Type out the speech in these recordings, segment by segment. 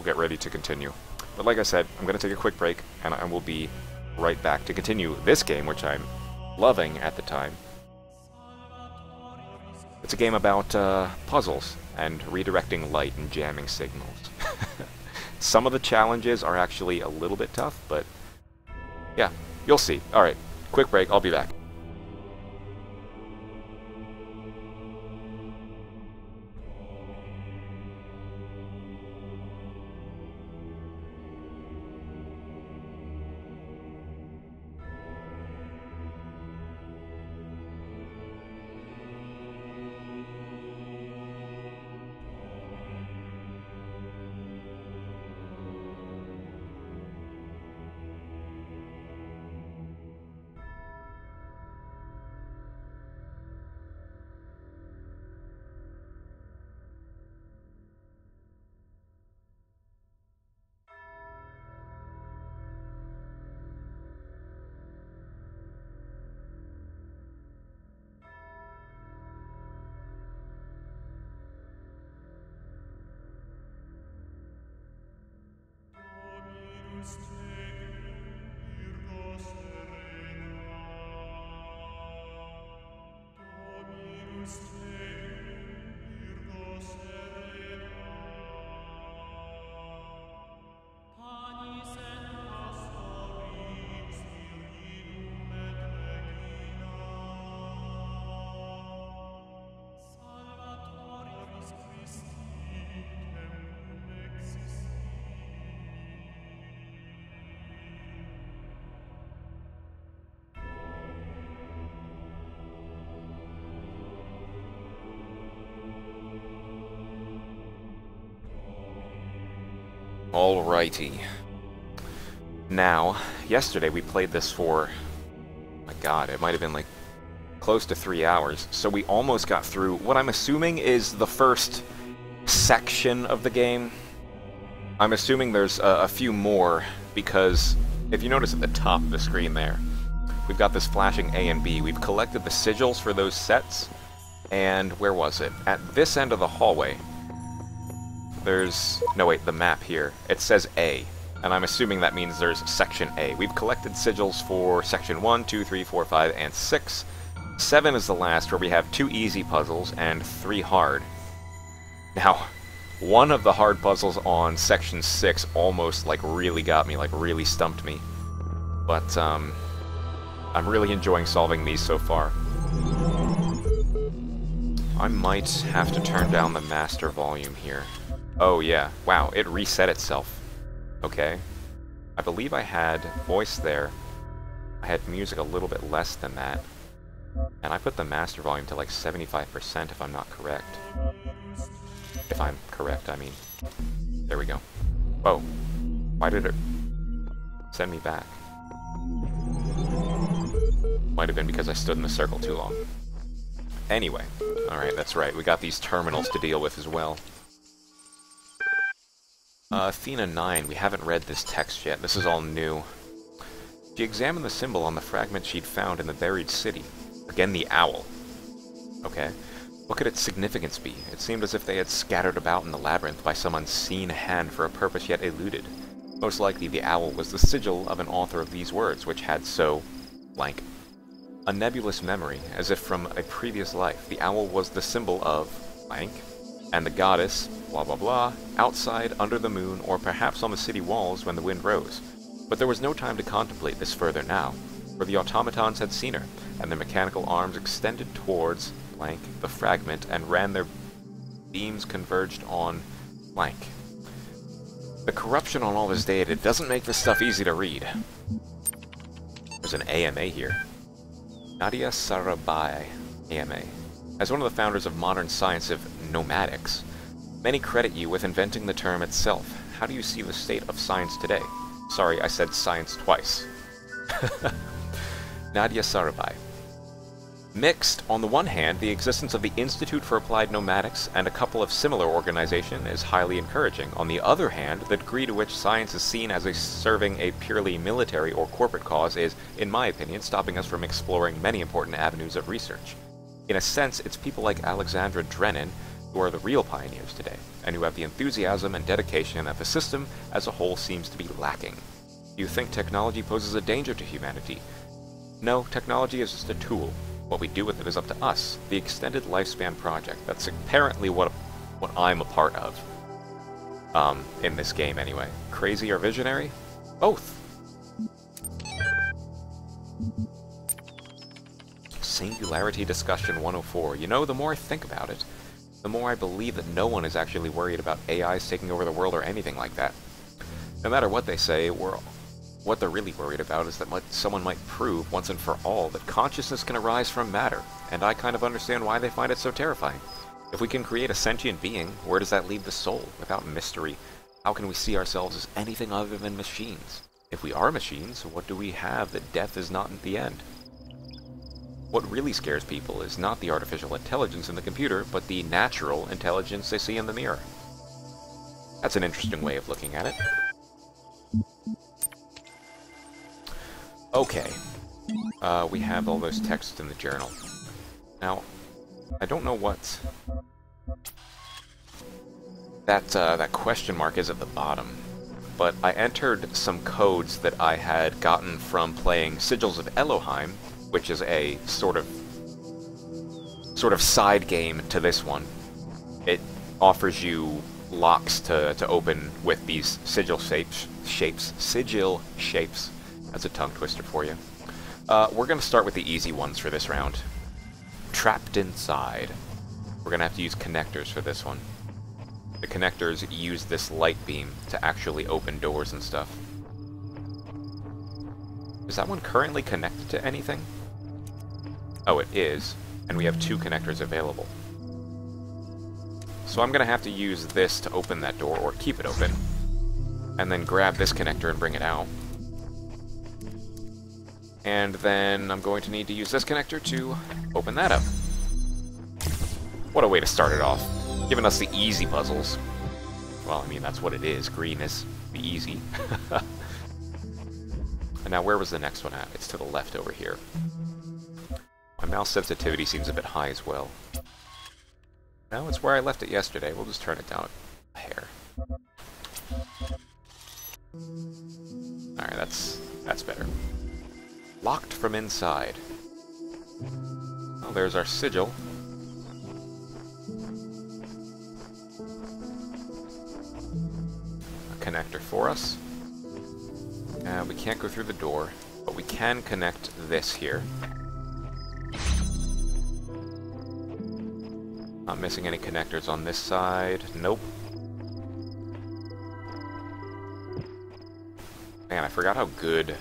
get ready to continue. But like I said, I'm going to take a quick break, and I will be right back to continue this game, which I'm loving at the time. It's a game about puzzles and redirecting light and jamming signals. Some of the challenges are actually a little bit tough, but yeah, you'll see. Alright, quick break, I'll be back. Alrighty. Now, yesterday we played this for, my god, it might have been like close to 3 hours, so we almost got through what I'm assuming is the first section of the game. I'm assuming there's a few more, because if you notice at the top of the screen there, we've got this flashing A and B. We've collected the sigils for those sets, and where was it? At this end of the hallway, there's... no wait, the map here. It says A, and I'm assuming that means there's Section A. We've collected sigils for Section 1, 2, 3, 4, 5, and 6. 7 is the last, where we have 2 easy puzzles and 3 hard. Now, one of the hard puzzles on Section 6 almost, like, really got me, like, really stumped me. But, I'm really enjoying solving these so far. I might have to turn down the master volume here. Oh yeah, wow, it reset itself. Okay. I believe I had voice there. I had music a little bit less than that. And I put the master volume to like 75% if I'm not correct. If I'm correct, I mean. There we go. Whoa. Why did it send me back? Might have been because I stood in the circle too long. Anyway. Alright, that's right. We got these terminals to deal with as well. Athena 9, we haven't read this text yet. This is all new. She examined the symbol on the fragment she'd found in the buried city. Again, the owl. Okay. What could its significance be? It seemed as if they had scattered about in the labyrinth by some unseen hand for a purpose yet eluded. Most likely the owl was the sigil of an author of these words, which had so... blank. A nebulous memory, as if from a previous life. The owl was the symbol of... blank. And the goddess, blah blah blah, outside, under the moon, or perhaps on the city walls when the wind rose. But there was no time to contemplate this further now, for the automatons had seen her, and their mechanical arms extended towards blank the fragment, and ran their beams converged on blank. The corruption on all this data doesn't make this stuff easy to read. There's an AMA here. Nadia Sarabai, AMA. As one of the founders of modern science of nomadics, many credit you with inventing the term itself. How do you see the state of science today? Sorry, I said science twice. Nadia Sarabai. Mixed, on the one hand, the existence of the Institute for Applied Nomadics and a couple of similar organizations is highly encouraging. On the other hand, the degree to which science is seen as serving a purely military or corporate cause is, in my opinion, stopping us from exploring many important avenues of research. In a sense, it's people like Alexandra Drennan who are the real pioneers today, and who have the enthusiasm and dedication that the system as a whole seems to be lacking. Do you think technology poses a danger to humanity? No, technology is just a tool. What we do with it is up to us, the Extended Lifespan Project. That's apparently what I'm a part of. In this game, anyway. Crazy or visionary? Both! Singularity Discussion 104. You know, the more I think about it, the more I believe that no one is actually worried about AIs taking over the world or anything like that. No matter what they say, what they're really worried about is that someone might prove once and for all that consciousness can arise from matter, and I kind of understand why they find it so terrifying. If we can create a sentient being, where does that leave the soul? Without mystery, how can we see ourselves as anything other than machines? If we are machines, what do we have that death is not the end? What really scares people is not the artificial intelligence in the computer, but the natural intelligence they see in the mirror. That's an interesting way of looking at it. Okay, we have all those texts in the journal. Now, I don't know what that question mark is at the bottom, but I entered some codes that I had gotten from playing Sigils of Elohim, which is a sort of side game to this one. It offers you locks to open with these sigil shapes. That's a tongue twister for you. We're going to start with the easy ones for this round. Trapped inside. We're going to have to use connectors for this one. The connectors use this light beam to actually open doors and stuff. Is that one currently connected to anything? Oh, it is. And we have 2 connectors available. So I'm going to have to use this to open that door, or keep it open. And then grab this connector and bring it out. And then I'm going to need to use this connector to open that up. What a way to start it off. Giving us the easy puzzles. Well, I mean, that's what it is. Green is the easy. And now, where was the next one at? It's to the left over here. My mouse sensitivity seems a bit high as well. No, it's where I left it yesterday. We'll just turn it down a hair. Alright, that's better. Locked from inside. Well, there's our sigil. A connector for us. We can't go through the door, but we can connect this here. Not missing any connectors on this side. Nope. Man, I forgot how good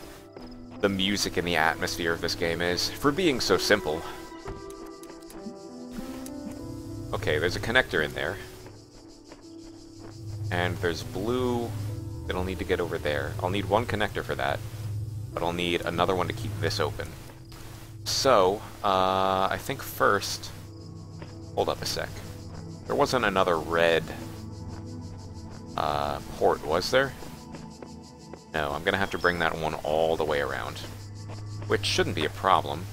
the music and the atmosphere of this game is, for being so simple. Okay, there's a connector in there. And there's blue that I'll need to get over there. I'll need 1 connector for that, but I'll need another one to keep this open. So, I think first... Hold up a sec. There wasn't another red port, was there? No, I'm gonna have to bring that one all the way around. Which shouldn't be a problem.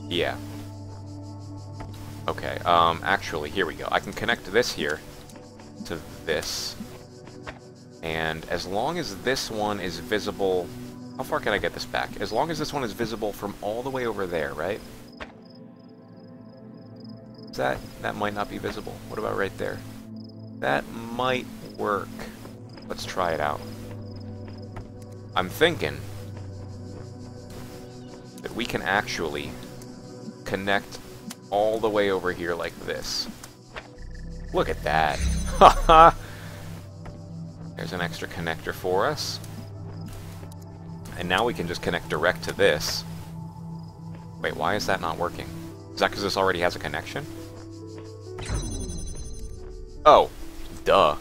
Yeah. Okay, actually, here we go. I can connect this here to this. And as long as this one is visible... How far can I get this back? As long as this one is visible from all the way over there, right? That might not be visible. What about right there? That might work. Let's try it out. I'm thinking that we can actually connect all the way over here like this. Look at that. Haha! There's an extra connector for us. And now we can just connect direct to this. Wait, why is that not working? Is that because this already has a connection? Oh, duh.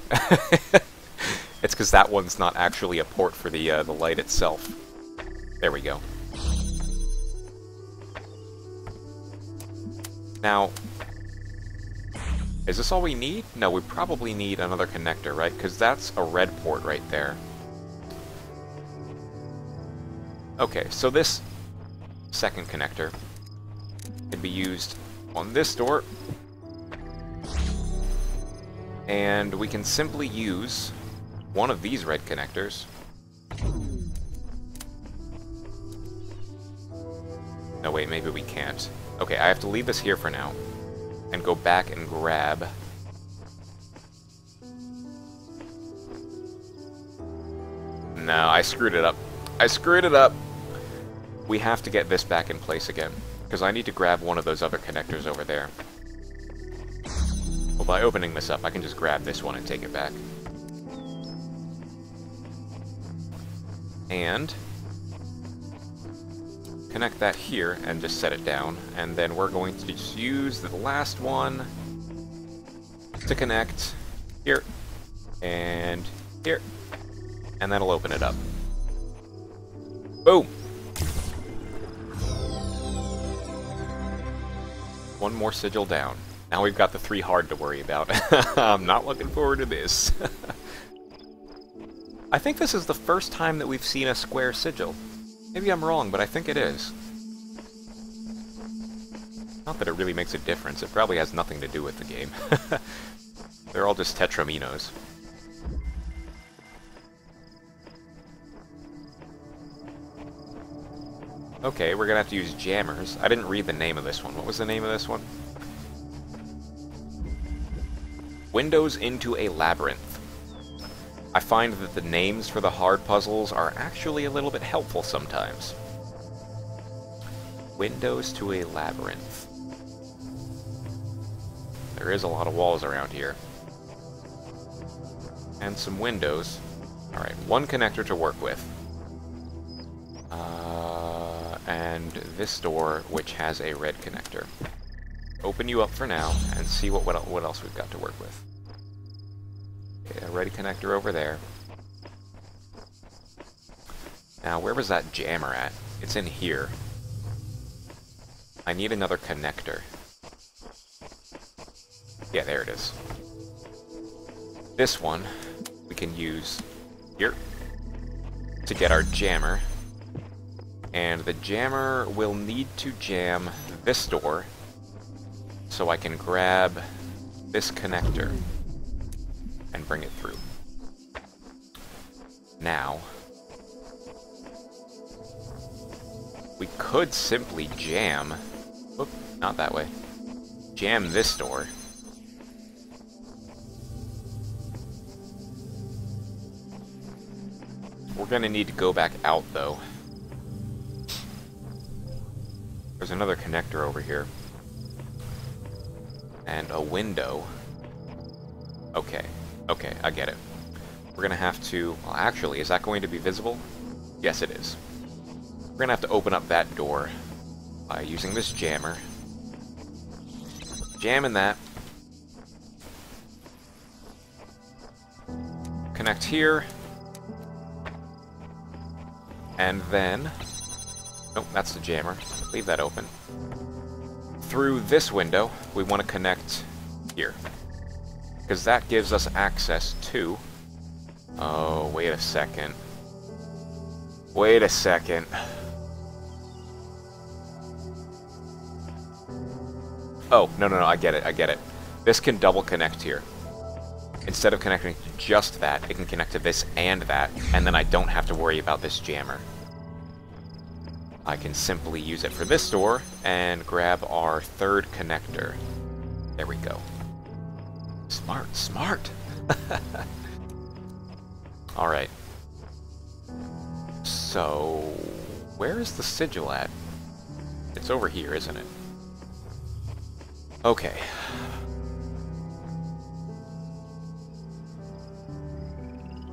It's because that one's not actually a port for the light itself. There we go. Now, is this all we need? No, we probably need another connector, right? Because that's a red port right there. Okay, so this second connector can be used on this door. And we can simply use one of these red connectors. No, wait, maybe we can't. Okay, I have to leave this here for now. And go back and grab... No, I screwed it up. I screwed it up! We have to get this back in place again. Because I need to grab one of those other connectors over there. Well, by opening this up, I can just grab this one and take it back. And... connect that here and just set it down. And then we're going to just use the last one to connect here and here. And that'll open it up. Boom! One more sigil down. Now we've got the 3 hard to worry about. I'm not looking forward to this. I think this is the first time that we've seen a square sigil. Maybe I'm wrong, but I think it is. Not that it really makes a difference. It probably has nothing to do with the game. They're all just tetraminos. Okay, we're gonna have to use jammers. I didn't read the name of this one. What was the name of this one? Windows into a Labyrinth. I find that the names for the hard puzzles are actually a little bit helpful sometimes. Windows to a Labyrinth. There is a lot of walls around here. And some windows. Alright, one connector to work with. And this door, which has a red connector. Open you up for now, and see what else we've got to work with. Okay, a red connector over there. Now, where was that jammer at? It's in here. I need another connector. Yeah, there it is. This one, we can use here to get our jammer. And the jammer will need to jam this door so I can grab this connector and bring it through. Now, we could simply jam... Oop, not that way. Jam this door. We're gonna need to go back out, though. There's another connector over here. And a window. Okay. Okay, I get it. We're gonna have to... Well, actually, is that going to be visible? Yes, it is. We're gonna have to open up that door by using this jammer. Jamming that. Connect here. And then... Nope, that's the jammer. Leave that open. Through this window, we want to connect here. Because that gives us access to... Oh, wait a second. Wait a second. Oh, no, I get it. This can double connect here. Instead of connecting to just that, it can connect to this and that, and then I don't have to worry about this jammer. I can simply use it for this door and grab our third connector. There we go. Smart, smart! Alright. So, where is the sigil at? It's over here, isn't it? Okay.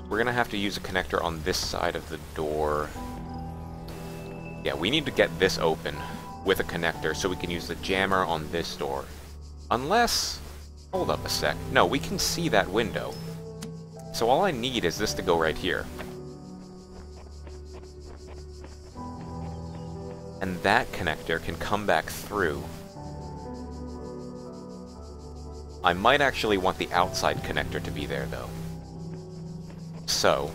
We're gonna have to use a connector on this side of the door. Yeah, we need to get this open with a connector so we can use the jammer on this door. Unless... Hold up a sec. No, we can see that window. So all I need is this to go right here. And that connector can come back through. I might actually want the outside connector to be there, though. So...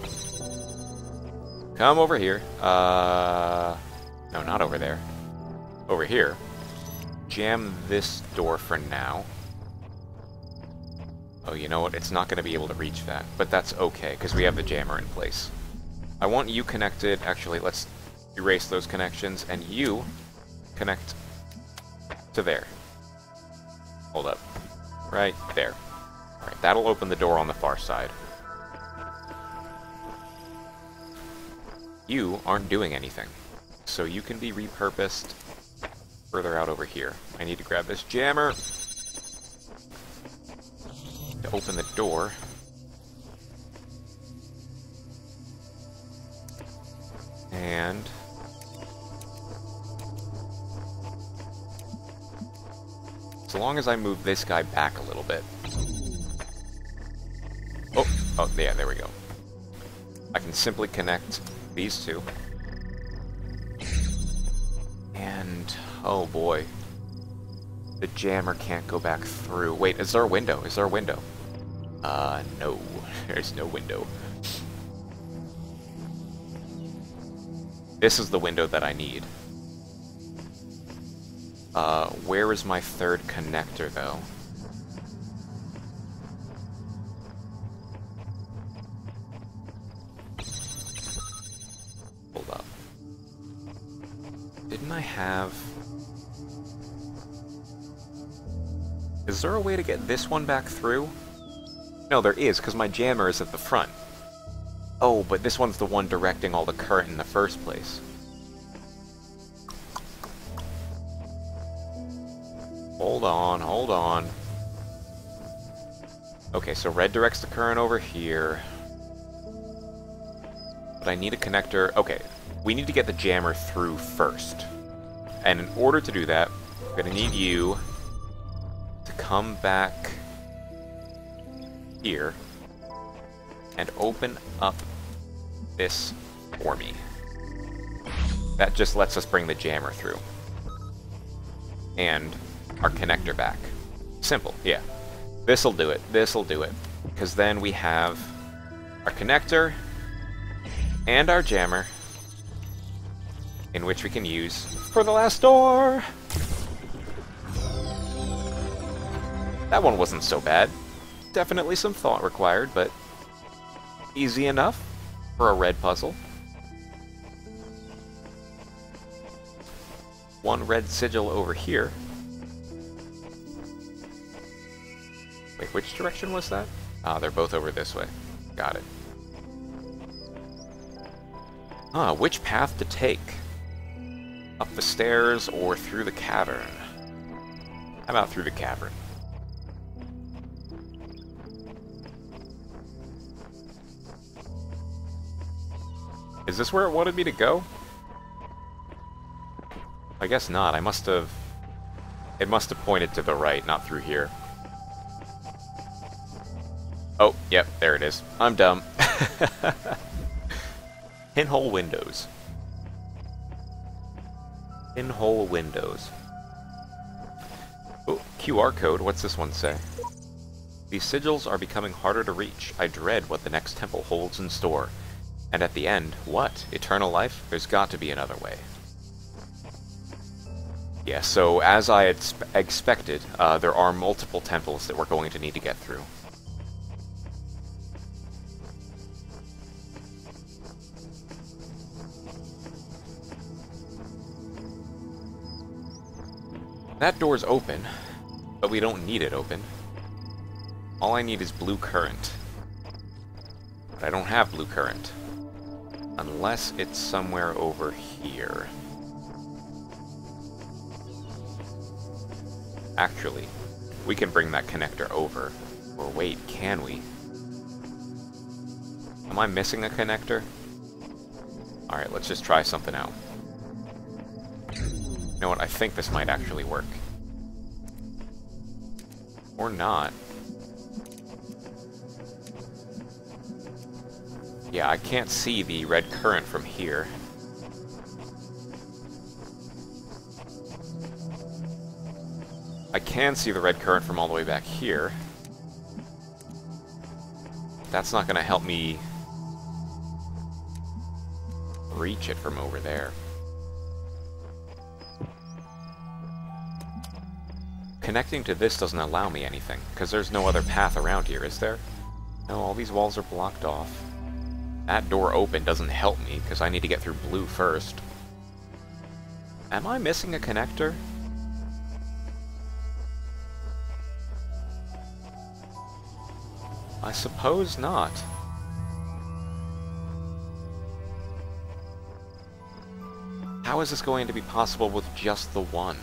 Come over here. No, not over there. Over here. jam this door for now. Oh, you know what? It's not going to be able to reach that, but that's okay, because we have the jammer in place. I want you connected. Actually, let's erase those connections, and you connect to there. Hold up. Right there. Alright, that'll open the door on the far side. You aren't doing anything, so you can be repurposed further out over here. I need to grab this jammer to open the door. And so long as I move this guy back a little bit. Oh, yeah, there we go. I can simply connect these two. And, oh boy. The jammer can't go back through. Wait, is there a window? Is there a window? No. There's no window. This is the window that I need. Where is my third connector, though? Hold up. Didn't I have... Is there a way to get this one back through? No, there is, because my jammer is at the front. Oh, but this one's the one directing all the current in the first place. Hold on, hold on. Okay, so red directs the current over here. But I need a connector. Okay, we need to get the jammer through first. And in order to do that, I'm going to need you to come back here and open up this for me. That just lets us bring the jammer through. And our connector back. Simple, yeah. This'll do it, this'll do it. Because then we have our connector and our jammer, in which we can use for the last door. That one wasn't so bad. Definitely some thought required, but easy enough for a red puzzle. One red sigil over here. Wait, which direction was that? Ah, they're both over this way. Got it. Ah, which path to take? Up the stairs or through the cavern? How about through the cavern? Is this where it wanted me to go? I guess not. I must have... It must have pointed to the right, not through here. Oh, yep, there it is. I'm dumb. Pinhole windows. Pinhole windows. Oh, QR code. What's this one say? These sigils are becoming harder to reach. I dread what the next temple holds in store. And at the end, what? Eternal life? There's got to be another way. Yeah, so as I had expected, there are multiple temples that we're going to need to get through. That door's open, but we don't need it open. All I need is blue current. But I don't have blue current. Unless it's somewhere over here. Actually, we can bring that connector over. Or wait, can we? Am I missing a connector? Alright, let's just try something out. You know what, I think this might actually work. Or not. Yeah, I can't see the red current from here. I can see the red current from all the way back here. That's not going to help me reach it from over there. connecting to this doesn't allow me anything, because there's no other path around here, is there? No, all these walls are blocked off. That door open doesn't help me, because I need to get through blue first. Am I missing a connector? I suppose not. How is this going to be possible with just the one?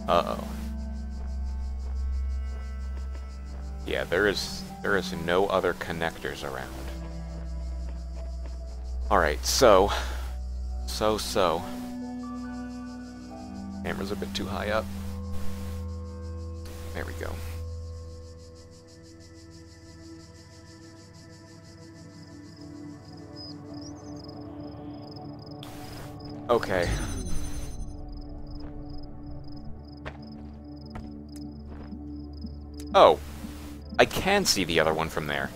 Uh-oh. Yeah, there is no other connectors around. Alright, so. Camera's a bit too high up. There we go. Okay. Oh. I can see the other one from there.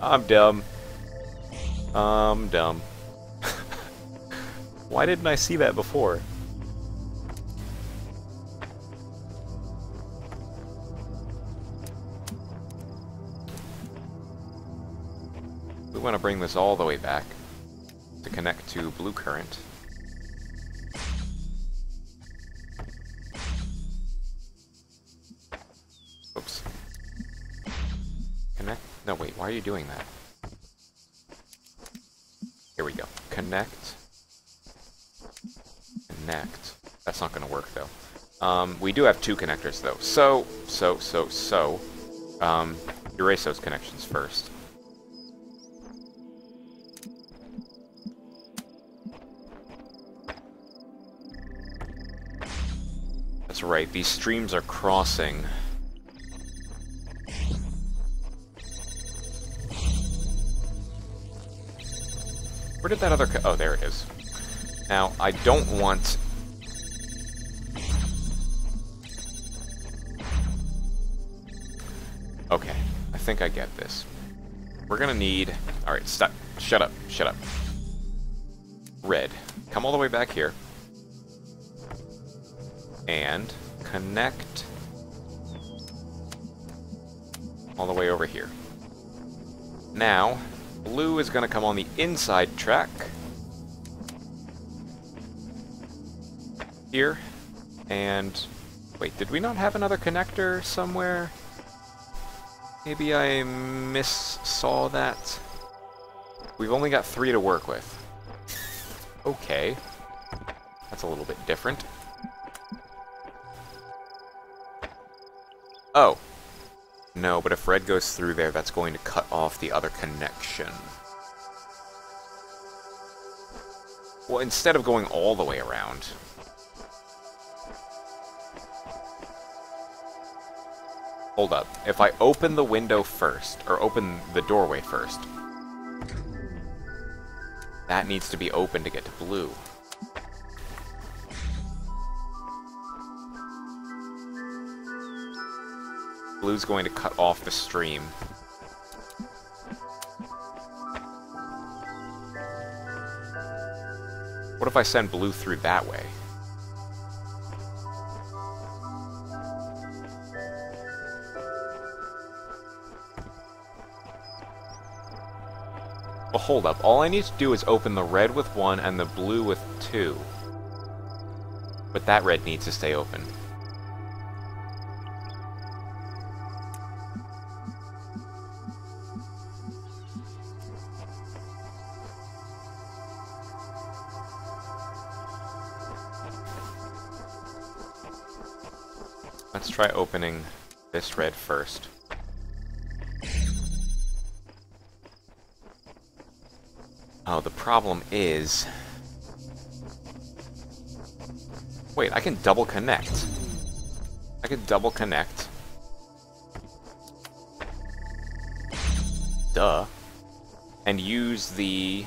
I'm dumb. I'm dumb. Why didn't I see that before? We want to bring this all the way back to connect to blue current. Oops. Connect? No, wait, why are you doing that? Here we go. Connect. Connect. That's not going to work, though. We do have two connectors, though. Erase those connections first. That's right, these streams are crossing. Where did that other oh, there it is. Now, I don't want... Okay, I think I get this. We're gonna need... Alright, stop. Shut up. Shut up. Red. Come all the way back here. And connect all the way over here. Now, blue is going to come on the inside track here. And wait, did we not have another connector somewhere? Maybe I saw that. We've only got 3 to work with. Okay. That's a little bit different. Oh. No, but if red goes through there, that's going to cut off the other connection. Well, instead of going all the way around... Hold up. If I open the window first, or open the doorway first, that needs to be open to get to blue. Blue's going to cut off the stream. What if I send blue through that way? Well, hold up. All I need to do is open the red with 1 and the blue with 2. But that red needs to stay open. Let's try opening this red first. Oh, the problem is... Wait, I can double connect. I can double connect. Duh. And use the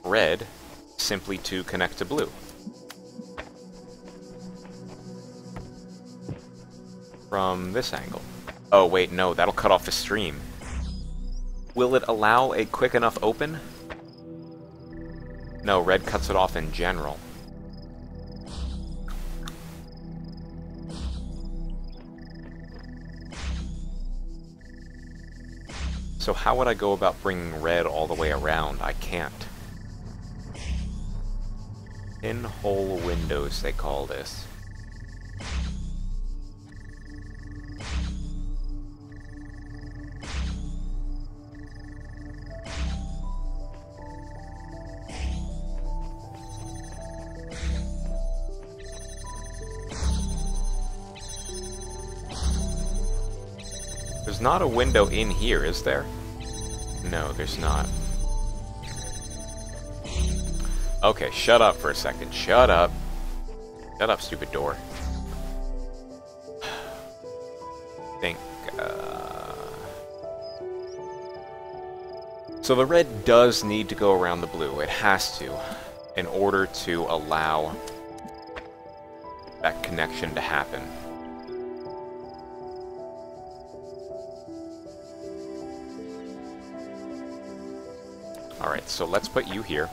red simply to connect to blue. From this angle. Oh, wait, no, that'll cut off the stream. Will it allow a quick enough open? No, red cuts it off in general. So how would I go about bringing red all the way around? I can't. Pinhole windows, they call this. There's not a window in here, is there? No, there's not. Okay, shut up for a second. Shut up. Shut up, stupid door. Think, So the red does need to go around the blue. It has to, in order to allow that connection to happen. Alright, so let's put you here.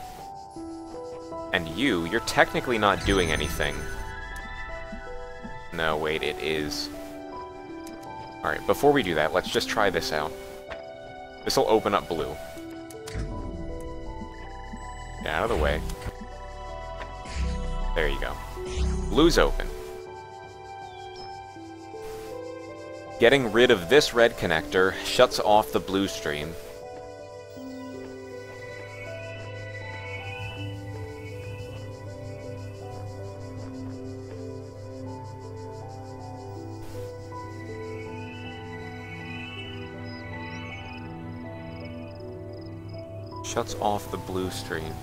And you're technically not doing anything. No, wait, it is. Alright, before we do that, let's just try this out. This'll open up blue. Get out of the way. There you go. Blue's open. Getting rid of this red connector shuts off the blue stream. Shuts off the blue stream.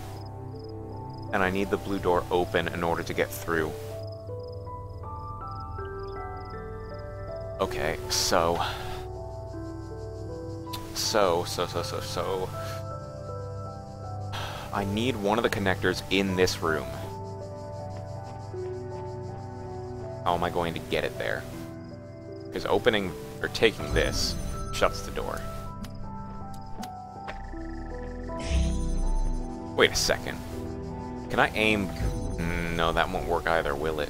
And I need the blue door open in order to get through. Okay, so... I need one of the connectors in this room. How am I going to get it there? Because opening, or taking this, shuts the door. Wait a second. Can I aim? No, that won't work either, will it?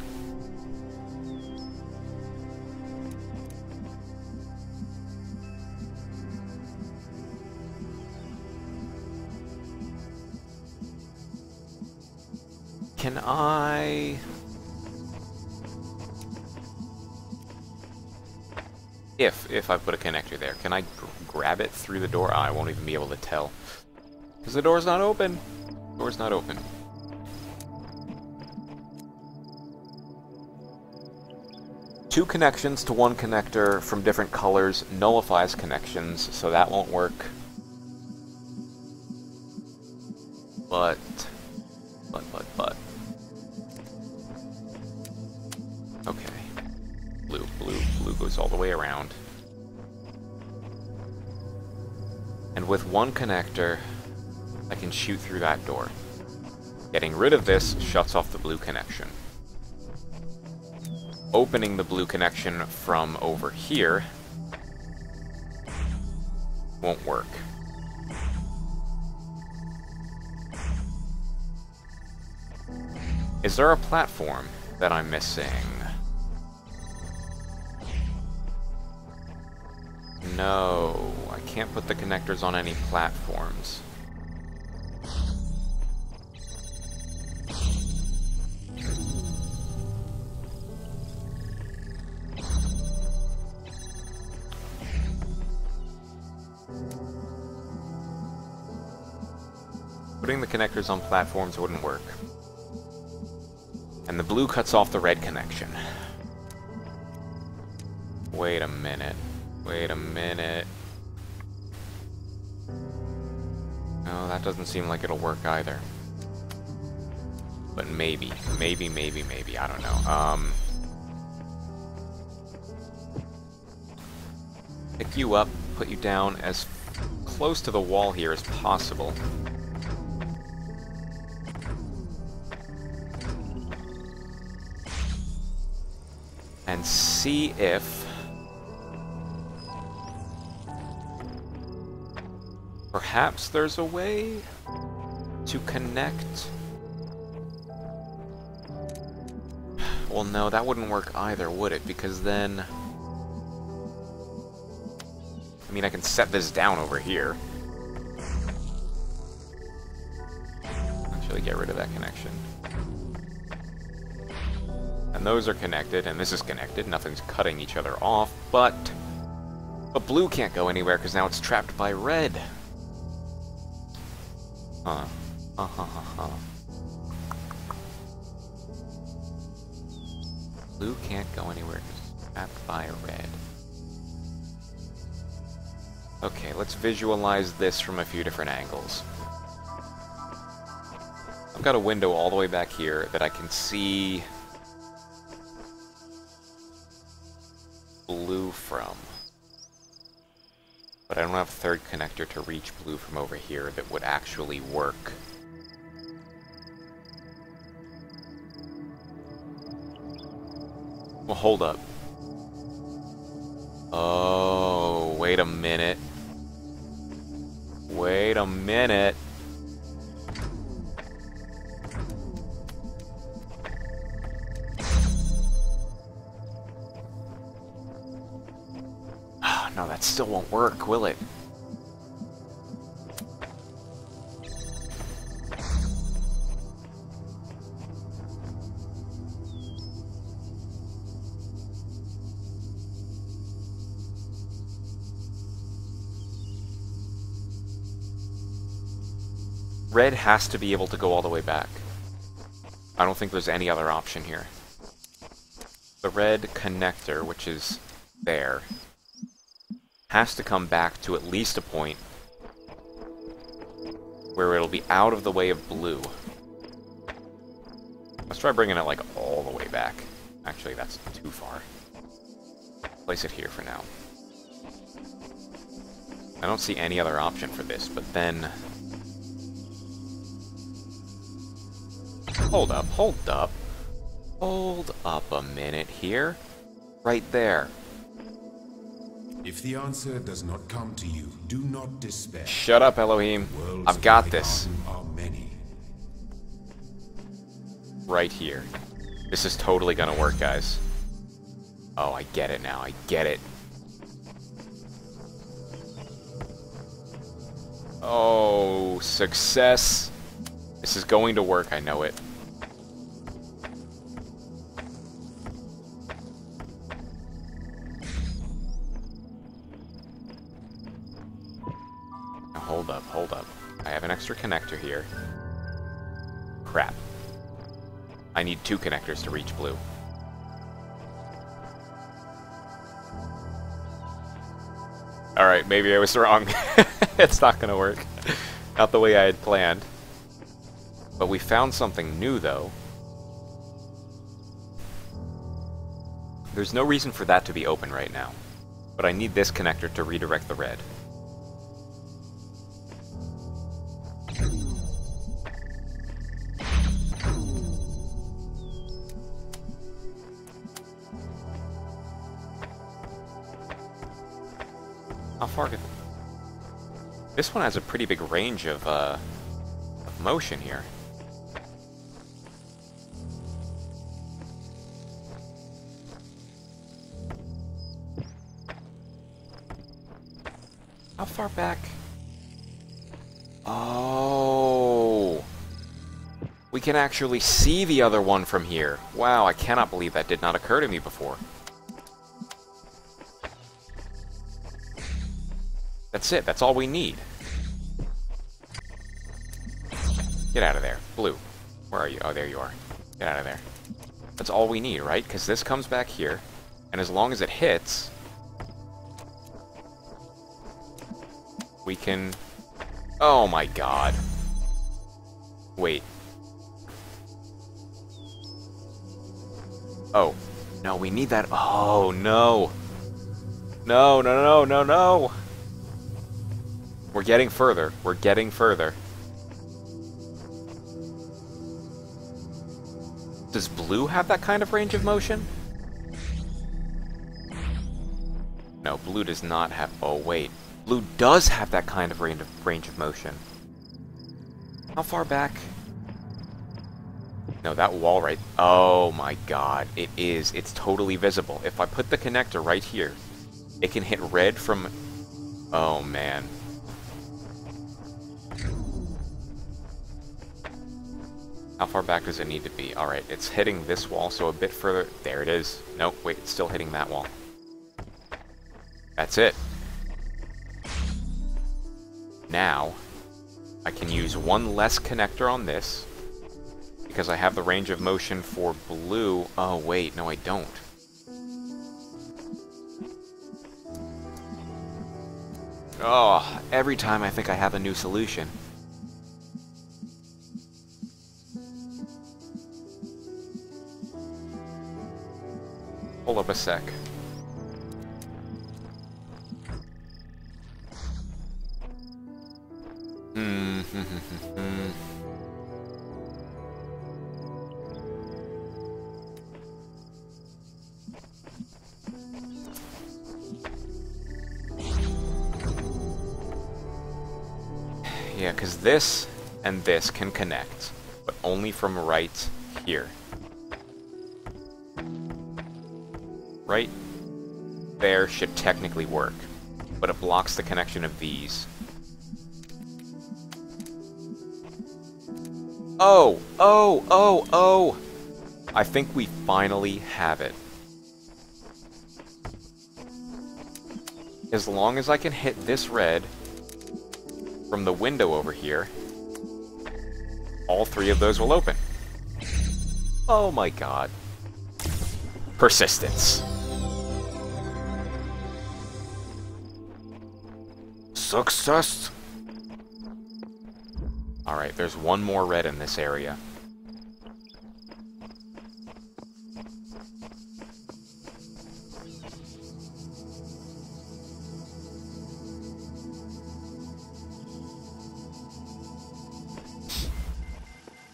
Can I... If I put a connector there, can I grab it through the door? I won't even be able to tell. Because the door's not open. The door's not open. Two connections to one connector from different colors nullifies connections, so that won't work. But... Okay. Blue goes all the way around. And with one connector, I can shoot through that door. Getting rid of this shuts off the blue connection. Opening the blue connection from over here won't work. Is there a platform that I'm missing? No, I can't put the connectors on any platforms. Putting the connectors on platforms wouldn't work. And the blue cuts off the red connection. Wait a minute. Wait a minute. No, that doesn't seem like it'll work either. But maybe. Maybe, I don't know. Pick you up, put you down as close to the wall here as possible. And see if... perhaps there's a way? to connect... Well, no, that wouldn't work either, would it? Because then... I mean, I can set this down over here. Actually, get rid of that connection. And those are connected, and this is connected. Nothing's cutting each other off, but blue can't go anywhere because now it's trapped by red. Huh. Blue can't go anywhere because it's trapped by red. Okay, let's visualize this from a few different angles. I've got a window all the way back here that I can see blue from. But I don't have a third connector to reach blue from over here that would actually work. Well, hold up. Oh, wait a minute. Wait a minute. No, that still won't work, will it? Red has to be able to go all the way back. I don't think there's any other option here. The red connector, which is there, has to come back to at least a point where it'll be out of the way of blue. Let's try bringing it, like, all the way back. Actually, that's too far. Place it here for now. I don't see any other option for this, but then... Hold up, hold up. Hold up a minute here. Right there. If the answer does not come to you, do not despair. Shut up, Elohim. I've got this. Are many. Right here. This is totally gonna work, guys. Oh, I get it now. I get it. Oh, success. This is going to work, I know it. Now, hold up, hold up. I have an extra connector here. Crap. I need 2 connectors to reach blue. Alright, maybe I was wrong. It's not gonna work. Not the way I had planned. But we found something new, though. There's no reason for that to be open right now. But I need this connector to redirect the red. How far could... This one has a pretty big range of motion here. How far back? Oh! We can actually see the other one from here. Wow, I cannot believe that did not occur to me before. That's it. That's all we need. Get out of there. Blue. Where are you? Oh, there you are. Get out of there. That's all we need, right? Because this comes back here, and as long as it hits, we can... Oh my god. Wait. Oh. No, we need that... Oh, no. No, no, no, no, no! We're getting further. We're getting further. Does blue have that kind of range of motion? No, blue does not have... Oh, wait. Blue does have that kind of range of motion. How far back? No, that wall right... Oh my god, it is. It's totally visible. If I put the connector right here, it can hit red from... Oh, man. How far back does it need to be? Alright, it's hitting this wall, so a bit further... There it is. Nope, wait, it's still hitting that wall. That's it. Now, I can use one less connector on this, because I have the range of motion for blue. Oh, wait, no, I don't. Oh, every time I think I have a new solution. Hold up a sec. Yeah, because this and this can connect, but only from right here. Right there should technically work, but it blocks the connection of these. Oh! Oh! Oh! Oh! I think we finally have it. As long as I can hit this red from the window over here, all three of those will open. Oh my god. Persistence. Success! Alright, there's one more red in this area.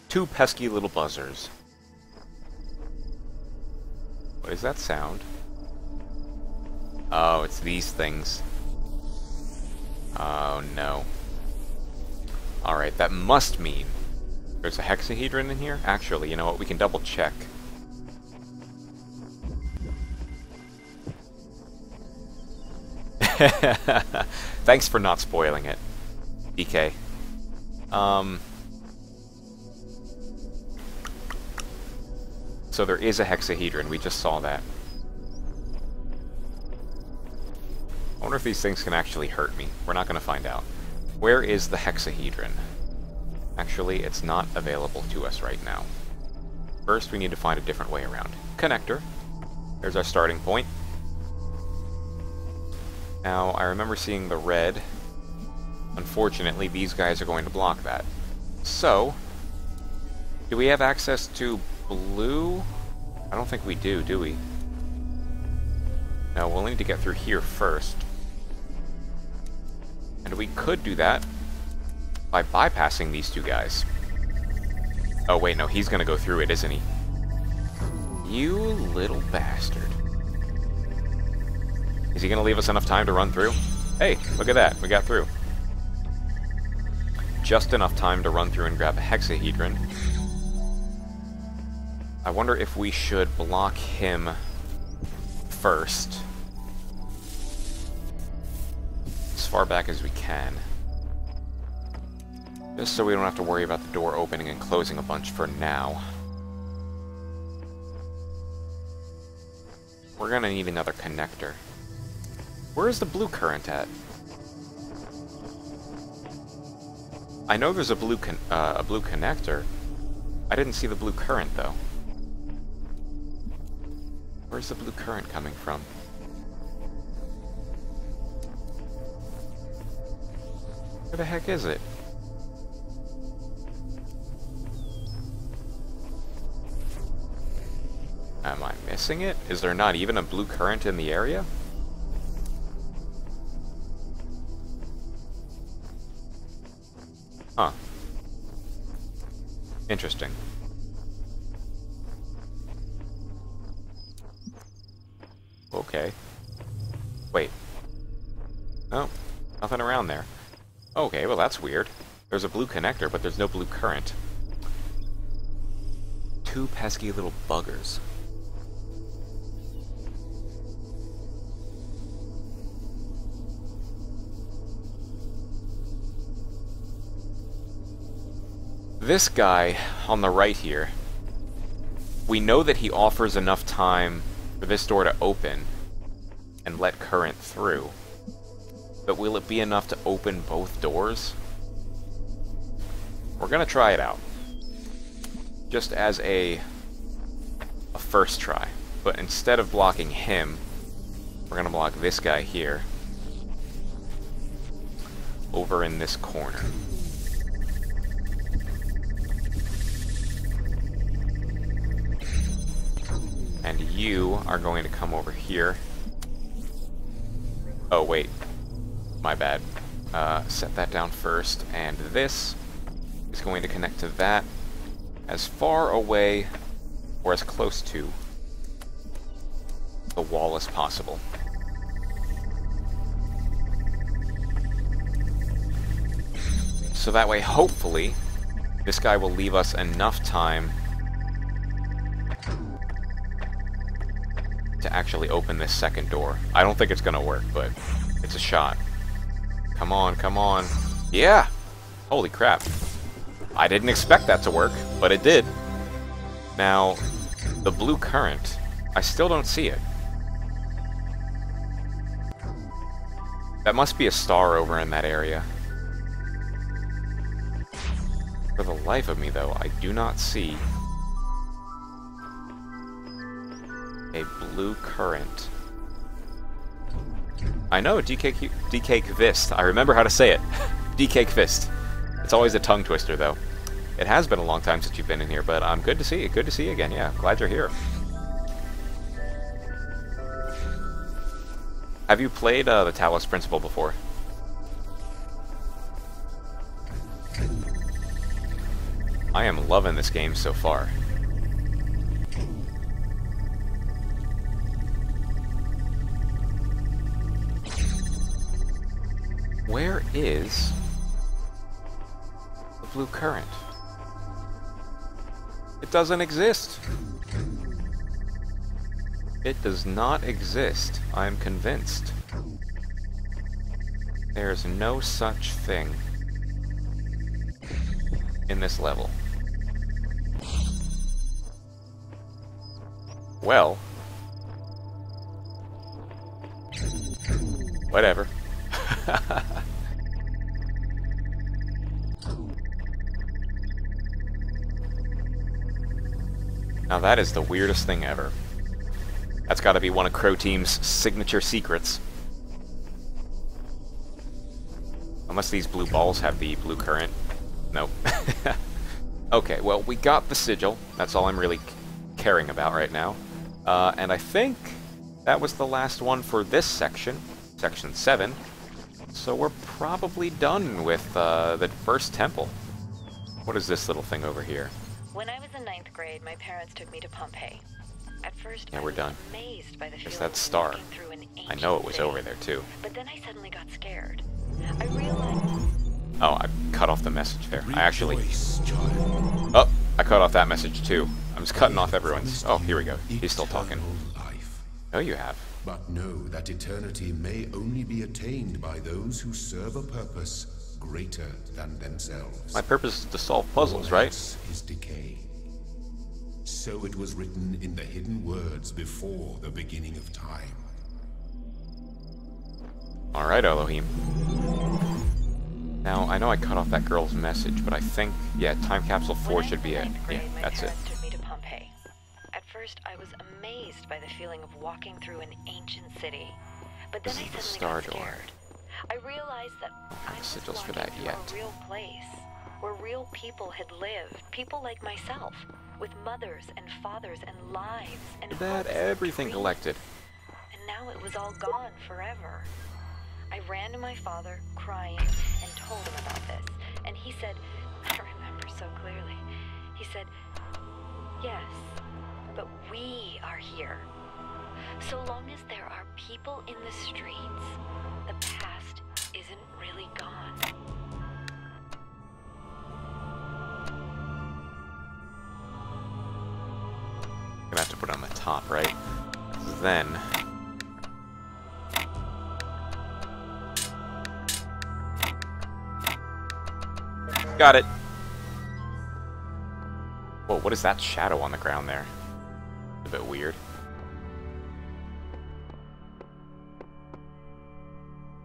Two pesky little buzzers. What is that sound? Oh, it's these things. Oh no. Alright, that must mean there's a hexahedron in here? Actually, you know what? We can double check. Thanks for not spoiling it, DK. So there is a hexahedron, we just saw that. I wonder if these things can actually hurt me. We're not going to find out. Where is the hexahedron? Actually, it's not available to us right now. First, we need to find a different way around. Connector. There's our starting point. Now, I remember seeing the red. Unfortunately, these guys are going to block that. So, do we have access to blue? I don't think we do we? No, we'll need to get through here first. And we could do that by bypassing these two guys. Oh wait, no, he's gonna go through it, isn't he? You little bastard. Is he gonna leave us enough time to run through? Hey, look at that, we got through. Just enough time to run through and grab a hexahedron. I wonder if we should block him first. As far back as we can. Just so we don't have to worry about the door opening and closing a bunch for now. We're gonna need another connector. Where is the blue current at? I know there's a blue connector. I didn't see the blue current, though. Where's the blue current coming from? Where the heck is it? Am I missing it? Is there not even a blue current in the area? Huh. Interesting. Okay. Wait. Oh, nothing around there. Okay, well that's weird. There's a blue connector, but there's no blue current. Two pesky little buggers. This guy on the right here, we know that he offers enough time for this door to open and let current through. But will it be enough to open both doors? We're gonna try it out. Just as a first try. But instead of blocking him, we're gonna block this guy here. Over in this corner. And you are going to come over here. Oh, wait. My bad. Set that down first. And this is going to connect to that as far away or as close to the wall as possible. So that way, hopefully, this guy will leave us enough time to actually open this second door. I don't think it's gonna work, but it's a shot. Come on, come on. Yeah! Holy crap. I didn't expect that to work, but it did. Now, the blue current, I still don't see it. That must be a star over in that area. For the life of me, though, I do not see a blue current. I know, DK Kvist. I remember how to say it. DK Kvist. It's always a tongue twister, though. It has been a long time since you've been in here, but good to see you. Good to see you again, yeah. Glad you're here. Have you played the Talos Principle before? I am loving this game so far. Where is the blue current? It doesn't exist. It does not exist. I'm convinced. There's no such thing in this level. Well, whatever. Now that is the weirdest thing ever. That's gotta be one of Crow Team's signature secrets. Unless these blue balls have the blue current. Nope. Okay, well, we got the sigil. That's all I'm really caring about right now. And I think that was the last one for this section. Section 7. So we're probably done with the first temple. What is this little thing over here? When I was in 9th grade, my parents took me to Pompeii. At first, Yeah, I we're was done. amazed by the There's feeling that of star. walking through an I know it was ancient over city. there too. But then I suddenly got scared. I realized... Oh, I cut off the message there. I actually... Rejoice, child. Oh, I cut off that message too. I'm just cutting off everyone's... Oh, here we go. He's still talking. Eternal life. Oh, you have. But know that eternity may only be attained by those who serve a purpose greater than themselves. My purpose is to solve puzzles, All right? else is decay. So it was written in the hidden words before the beginning of time. Alright, Elohim. Now, I know I cut off that girl's message, but I think, yeah, Time Capsule 4 When I should was be in it. 9th Yeah, grade, my that's it. parents took me to Pompeii. At first, I was amazed by the feeling of walking through an ancient city. But then This I is the suddenly got star door. scared. I realized that I was sigils for walking that through yet. a real place, where real people had lived, people like myself, with mothers and fathers and lives and Look at that, hopes and everything dreams. collected. And now it was all gone forever. I ran to my father, crying, and told him about this. And he said, I remember so clearly, he said, yes, but we are here. So long as there are people in the streets, the past isn't really gone. top, right? Then... got it! Whoa, what is that shadow on the ground there? A bit weird.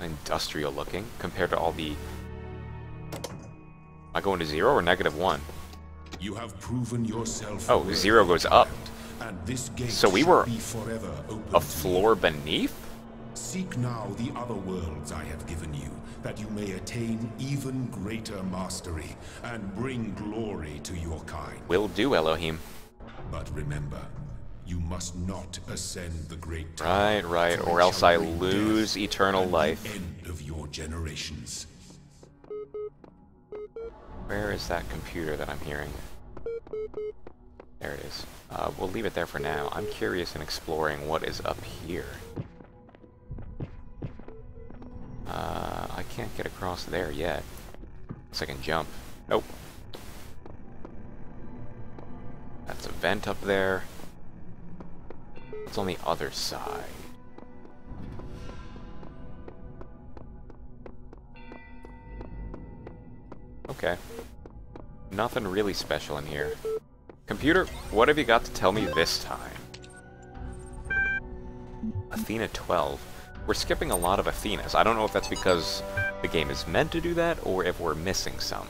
Industrial looking, compared to all the... Am I going to 0 or -1? You have proven yourself. Oh, 0 goes up. And this gate So we shall were be forever open a to floor beneath? Seek now the other worlds I have given you, that you may attain even greater mastery and bring glory to your kind. Will do, Elohim. But remember, you must not ascend the great tower, Right, for or it else shall I bring lose death eternal and life. the end of your generations. Where is that computer that I'm hearing? There it is. We'll leave it there for now. I'm curious in exploring what is up here. I can't get across there yet. Unless I can jump. Nope. That's a vent up there. What's on the other side? Okay. Nothing really special in here. Computer, what have you got to tell me this time? Athena 12. We're skipping a lot of Athenas. I don't know if that's because the game is meant to do that, or if we're missing some.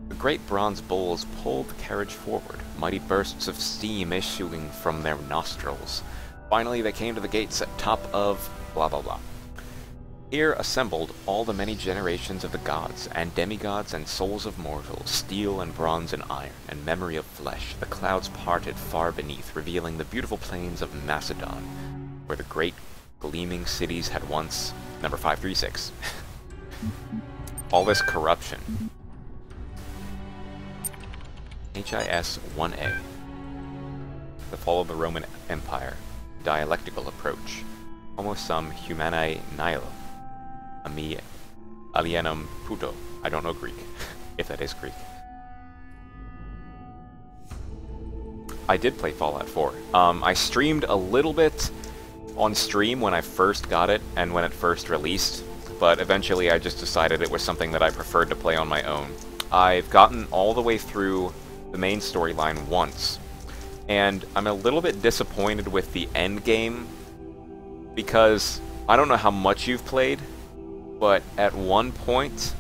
The great bronze bulls pulled the carriage forward, mighty bursts of steam issuing from their nostrils. Finally, they came to the gates at top of blah blah blah. Here assembled all the many generations of the gods, and demigods, and souls of mortals, steel and bronze and iron, and memory of flesh. The clouds parted far beneath, revealing the beautiful plains of Macedon, where the great gleaming cities had once... Number 536. All this corruption. HIS 1A. The fall of the Roman Empire. Dialectical approach. Homo sum humanae nihilo. Ami alienum puto. I don't know Greek, if that is Greek. I did play Fallout 4. I streamed a little bit on stream when I first got it and when it first released, but eventually I just decided it was something that I preferred to play on my own. I've gotten all the way through the main storyline once, and I'm a little bit disappointed with the end game because I don't know how much you've played, but at one point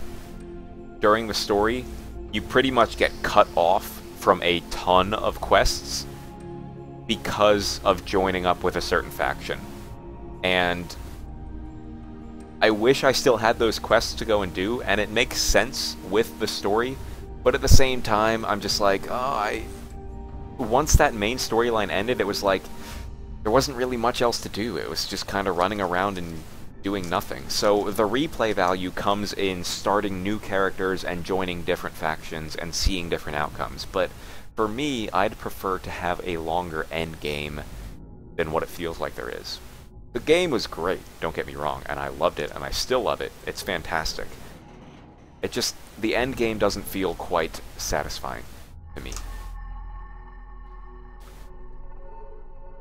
during the story, you pretty much get cut off from a ton of quests because of joining up with a certain faction. And I wish I still had those quests to go and do, and it makes sense with the story, but at the same time, I'm just like, once that main storyline ended, it was like, there wasn't really much else to do. It was just kind of running around and doing nothing. So the replay value comes in starting new characters and joining different factions and seeing different outcomes. But for me, I'd prefer to have a longer end game than what it feels like there is. The game was great, don't get me wrong, and I loved it, and I still love it. It's fantastic. It just, the end game doesn't feel quite satisfying to me.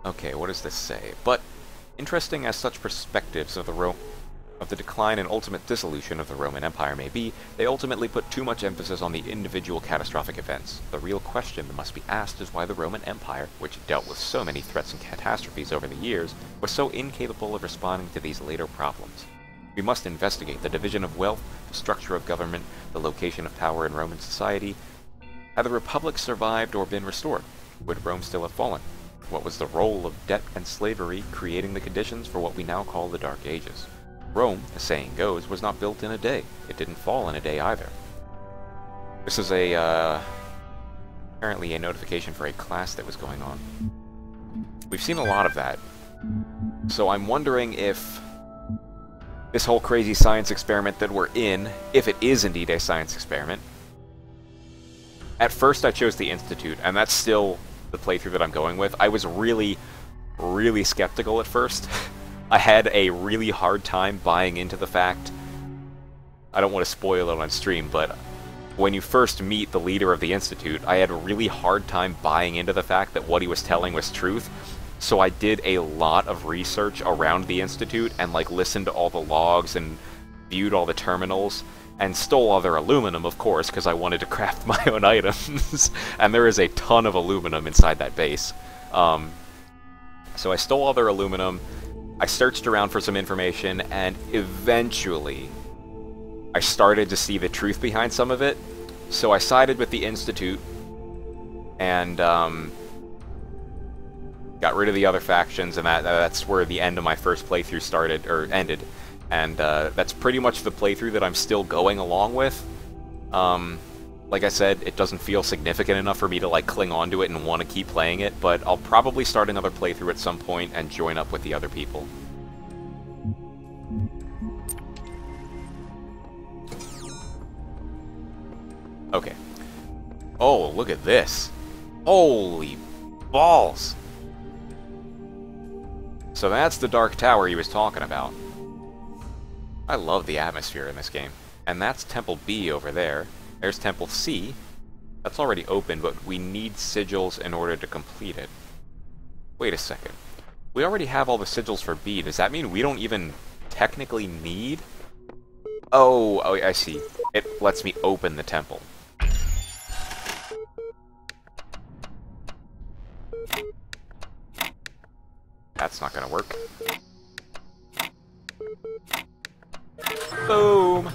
Okay, what does this say? But interesting as such perspectives of the decline and ultimate dissolution of the Roman Empire may be, they ultimately put too much emphasis on the individual catastrophic events. The real question that must be asked is why the Roman Empire, which dealt with so many threats and catastrophes over the years, was so incapable of responding to these later problems. We must investigate the division of wealth, the structure of government, the location of power in Roman society. Had the Republic survived or been restored? Would Rome still have fallen? What was the role of debt and slavery creating the conditions for what we now call the Dark Ages? Rome, the saying goes, was not built in a day. It didn't fall in a day either. This is apparently a notification for a class that was going on. We've seen a lot of that. So I'm wondering if this whole crazy science experiment that we're in, if it is indeed a science experiment. At first I chose the Institute, and that's still the playthrough that I'm going with. I was really, really skeptical at first. I had a really hard time buying into the fact, I don't want to spoil it on stream, but when you first meet the leader of the Institute, I had a really hard time buying into the fact that what he was telling was truth. So I did a lot of research around the Institute and like listened to all the logs and viewed all the terminals and stole all their aluminum, of course, because I wanted to craft my own items. And there is a ton of aluminum inside that base. So I stole all their aluminum, I searched around for some information, and eventually I started to see the truth behind some of it. So I sided with the Institute and got rid of the other factions, and that's where the end of my first playthrough started, or ended. And that's pretty much the playthrough that I'm still going along with. Like I said, it doesn't feel significant enough for me to like cling on to it and want to keep playing it, but I'll probably start another playthrough at some point and join up with the other people. Okay. Oh, look at this. Holy balls! So that's the Dark Tower he was talking about. I love the atmosphere in this game. And that's Temple B over there. There's Temple C. That's already open, but we need sigils in order to complete it. Wait a second. We already have all the sigils for B. Does that mean we don't even technically need? Oh, I see. It lets me open the temple. That's not gonna work. Boom!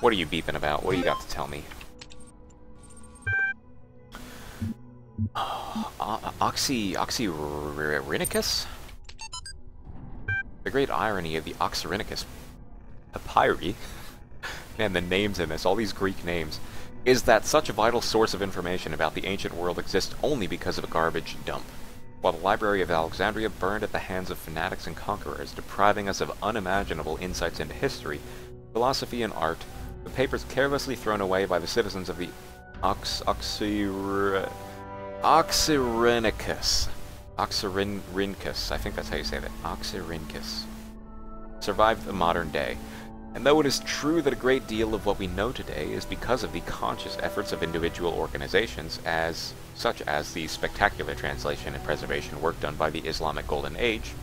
What are you beeping about? What do you got to tell me? Oxyrhynchus? The great irony of the Oxyrhynchus papyri, man, the names in this, all these Greek names, is that such a vital source of information about the ancient world exists only because of a garbage dump. While the Library of Alexandria burned at the hands of fanatics and conquerors, depriving us of unimaginable insights into history, philosophy, and art, the papers carelessly thrown away by the citizens of the Oxyrhynchus, I think that's how you say that, Oxyrhynchus, survived the modern day. And though it is true that a great deal of what we know today is because of the conscious efforts of individual organizations, such as the spectacular translation and preservation work done by the Islamic Golden Age,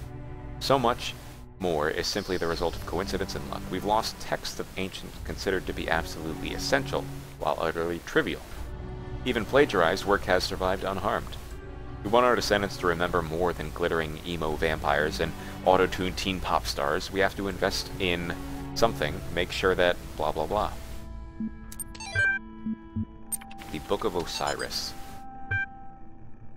so much more is simply the result of coincidence and luck. We've lost texts that ancients considered to be absolutely essential, while utterly trivial. Even plagiarized work has survived unharmed. We want our descendants to remember more than glittering emo vampires and auto-tuned teen pop stars. We have to invest in something, make sure that blah blah blah. The Book of Osiris.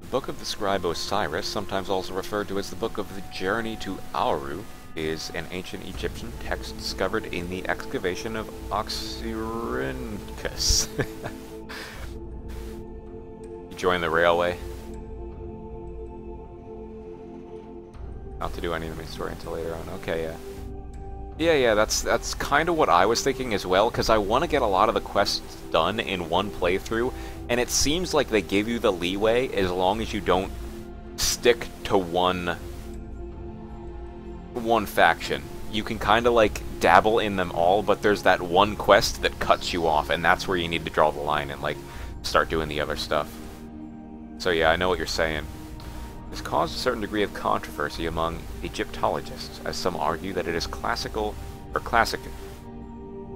The Book of the Scribe Osiris, sometimes also referred to as the Book of the Journey to Auru, is an ancient Egyptian text discovered in the excavation of Oxyrhynchus. You join the railway. Not to do any of my story until later on. Okay, yeah. Yeah, that's kind of what I was thinking as well, because I want to get a lot of the quests done in one playthrough, and it seems like they give you the leeway as long as you don't stick to one faction. You can kind of like dabble in them all, but there's that one quest that cuts you off, and that's where you need to draw the line and like start doing the other stuff. So yeah, I know what you're saying. This caused a certain degree of controversy among Egyptologists, as some argue that it is classic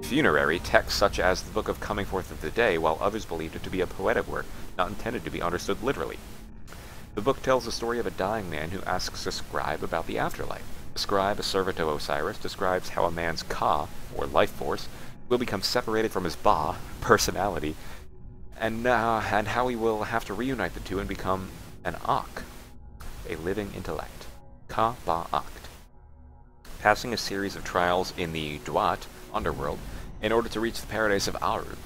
funerary texts such as the Book of Coming Forth of the Day, while others believed it to be a poetic work, not intended to be understood literally. The book tells the story of a dying man who asks a scribe about the afterlife. The scribe, a servant of Osiris, describes how a man's Ka, or life force, will become separated from his Ba, personality, and how he will have to reunite the two and become an Ak, a living intellect. Ka Ba Akt. Passing a series of trials in the Duat, underworld, in order to reach the paradise of Aru.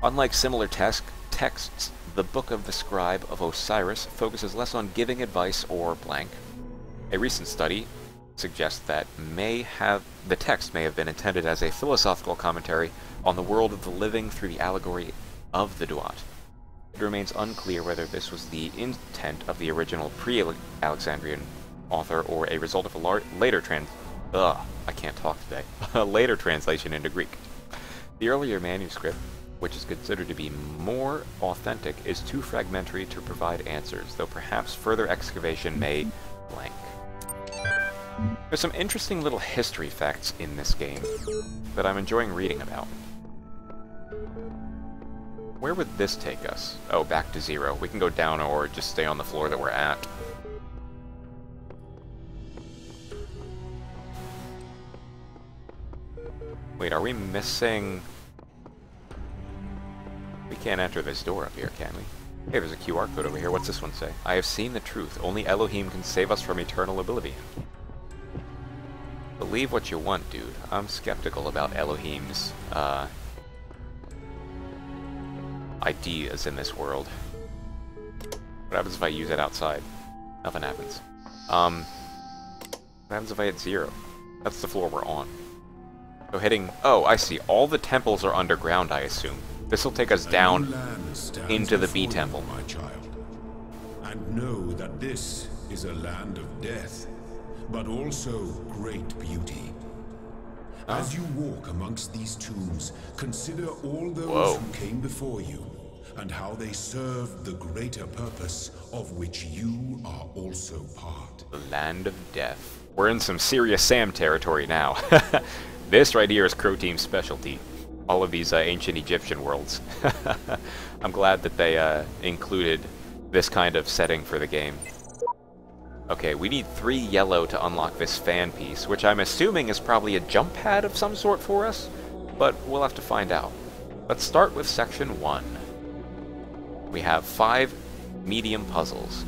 Unlike similar texts, the Book of the Scribe of Osiris focuses less on giving advice or blank. A recent study suggests that the text may have been intended as a philosophical commentary on the world of the living through the allegory of the Duat. It remains unclear whether this was the intent of the original pre-Alexandrian author or a result of a later translation into Greek. The earlier manuscript, which is considered to be more authentic, is too fragmentary to provide answers, though perhaps further excavation may blank. There's some interesting little history facts in this game that I'm enjoying reading about. Where would this take us? Oh, back to 0. We can go down or just stay on the floor that we're at. Wait, are we missing... We can't enter this door up here, can we? Hey, there's a QR code over here. What's this one say? I have seen the truth. Only Elohim can save us from eternal oblivion. Believe what you want, dude. I'm skeptical about Elohim's, ideas in this world. What happens if I use it outside? Nothing happens. What happens if I hit 0? That's the floor we're on. So hitting... Oh, I see. All the temples are underground, I assume. This will take us down into the B temple. My child. And know that this is a land of death, but also great beauty. As you walk amongst these tombs, consider all those who came before you, and how they served the greater purpose of which you are also part. The land of death. We're in some serious Sam territory now. This right here is Crow Team's specialty. All of these ancient Egyptian worlds. I'm glad that they included this kind of setting for the game. Okay, we need 3 yellow to unlock this fan piece, which I'm assuming is probably a jump pad of some sort for us, but we'll have to find out. Let's start with section 1. We have 5 medium puzzles.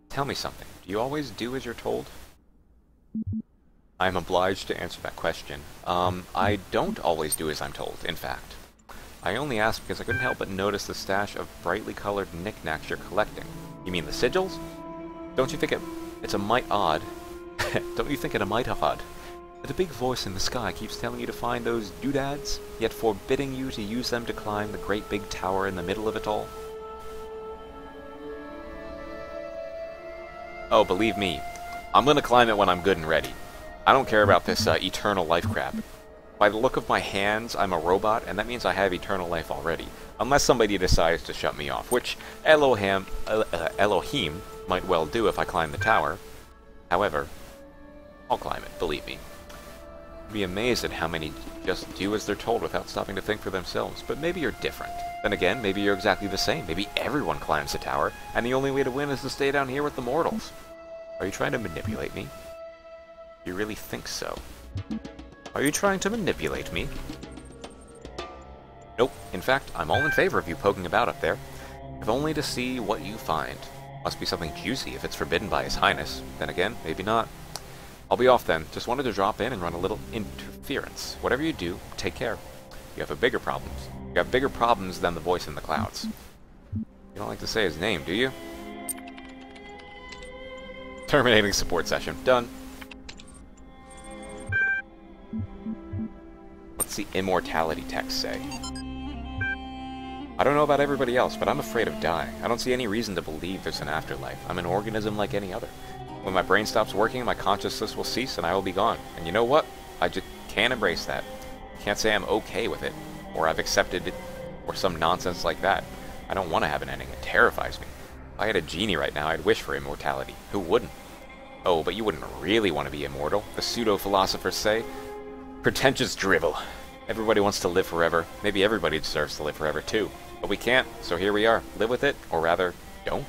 Tell me something. Do you always do as you're told? I'm obliged to answer that question. I don't always do as I'm told, in fact. I only asked because I couldn't help but notice the stash of brightly colored knickknacks you're collecting. You mean the sigils? Don't you think it's a mite odd? Don't you think it a mite odd that a big voice in the sky keeps telling you to find those doodads, yet forbidding you to use them to climb the great big tower in the middle of it all? Oh, believe me, I'm gonna climb it when I'm good and ready. I don't care about this eternal life crap. By the look of my hands, I'm a robot, and that means I have eternal life already. Unless somebody decides to shut me off, which Elohim might well do if I climb the tower. However, I'll climb it, believe me. You'd be amazed at how many just do as they're told without stopping to think for themselves, but maybe you're different. Then again, maybe you're exactly the same. Maybe everyone climbs the tower, and the only way to win is to stay down here with the mortals. Are you trying to manipulate me? You really think so? Are you trying to manipulate me? Nope. In fact, I'm all in favor of you poking about up there. If only to see what you find. Must be something juicy if it's forbidden by His Highness. Then again, maybe not. I'll be off then. Just wanted to drop in and run a little interference. Whatever you do, take care. You have bigger problems. You have bigger problems than the voice in the clouds. You don't like to say his name, do you? Terminating support session. Done. What's the immortality text say? I don't know about everybody else, but I'm afraid of dying. I don't see any reason to believe there's an afterlife. I'm an organism like any other. When my brain stops working, my consciousness will cease and I will be gone. And you know what? I just can't embrace that. Can't say I'm okay with it, or I've accepted it, or some nonsense like that. I don't want to have an ending. It terrifies me. If I had a genie right now, I'd wish for immortality. Who wouldn't? Oh, but you wouldn't really want to be immortal, the pseudo-philosophers say. Pretentious drivel. Everybody wants to live forever. Maybe everybody deserves to live forever, too. But we can't, so here we are. Live with it, or rather, don't.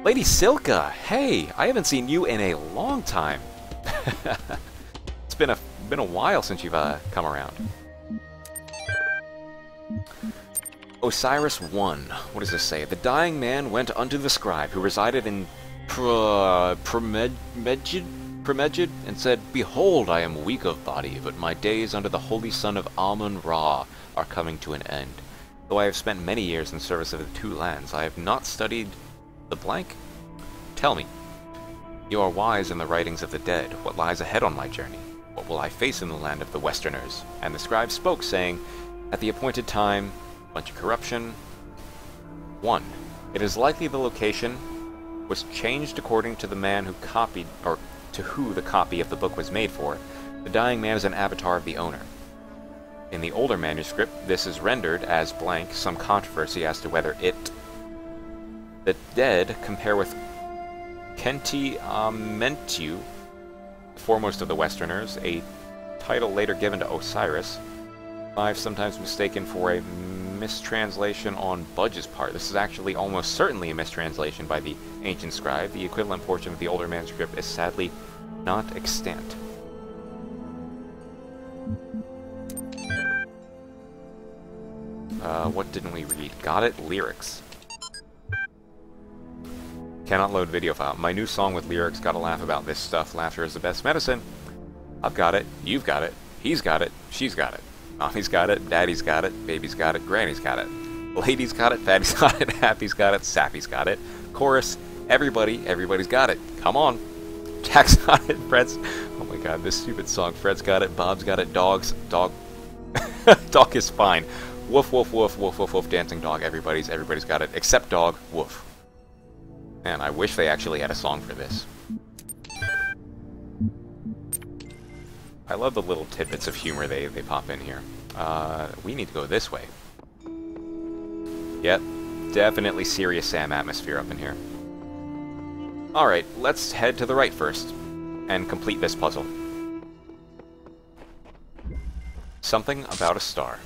Lady Silka! Hey! I haven't seen you in a long time. It's been a while since you've come around. Osiris 1. What does this say? The dying man went unto the scribe, who resided in Promegid, and said, Behold, I am weak of body, but my days under the holy sun of Amun-Ra are coming to an end. Though I have spent many years in service of the two lands, I have not studied the blank. Tell me, you are wise in the writings of the dead. What lies ahead on my journey? What will I face in the land of the Westerners? And the scribe spoke, saying, At the appointed time, bunch of corruption. 1. It is likely the location was changed according to the man who copied, or to who the copy of the book was made for. The dying man is an avatar of the owner. In the older manuscript, this is rendered as blank, some controversy as to whether it... The dead compare with Kenti Amentu, foremost of the Westerners, a title later given to Osiris. 5, sometimes mistaken for a mistranslation on Budge's part. This is actually almost certainly a mistranslation by the ancient scribe. The equivalent portion of the older manuscript is sadly not extant. What didn't we read? Got it? Lyrics. Cannot load video file. My new song with lyrics. Gotta laugh about this stuff. Laughter is the best medicine. I've got it. You've got it. He's got it. She's got it. Mommy's got it. Daddy's got it. Baby's got it. Granny's got it. Lady's got it. Fatty's got it. Happy's got it. Sappy's got it. Chorus. Everybody's got it. Come on. Jack's got it. Fred's... Oh my god, this stupid song. Fred's got it. Bob's got it. Dog... Dog is fine. Woof, woof, woof, woof, woof, woof, dancing dog. Everybody's got it. Except dog. Woof. Man, I wish they actually had a song for this. I love the little tidbits of humor they pop in here. We need to go this way. Yep, definitely Serious Sam atmosphere up in here. Alright, let's head to the right first, and complete this puzzle. Something about a star.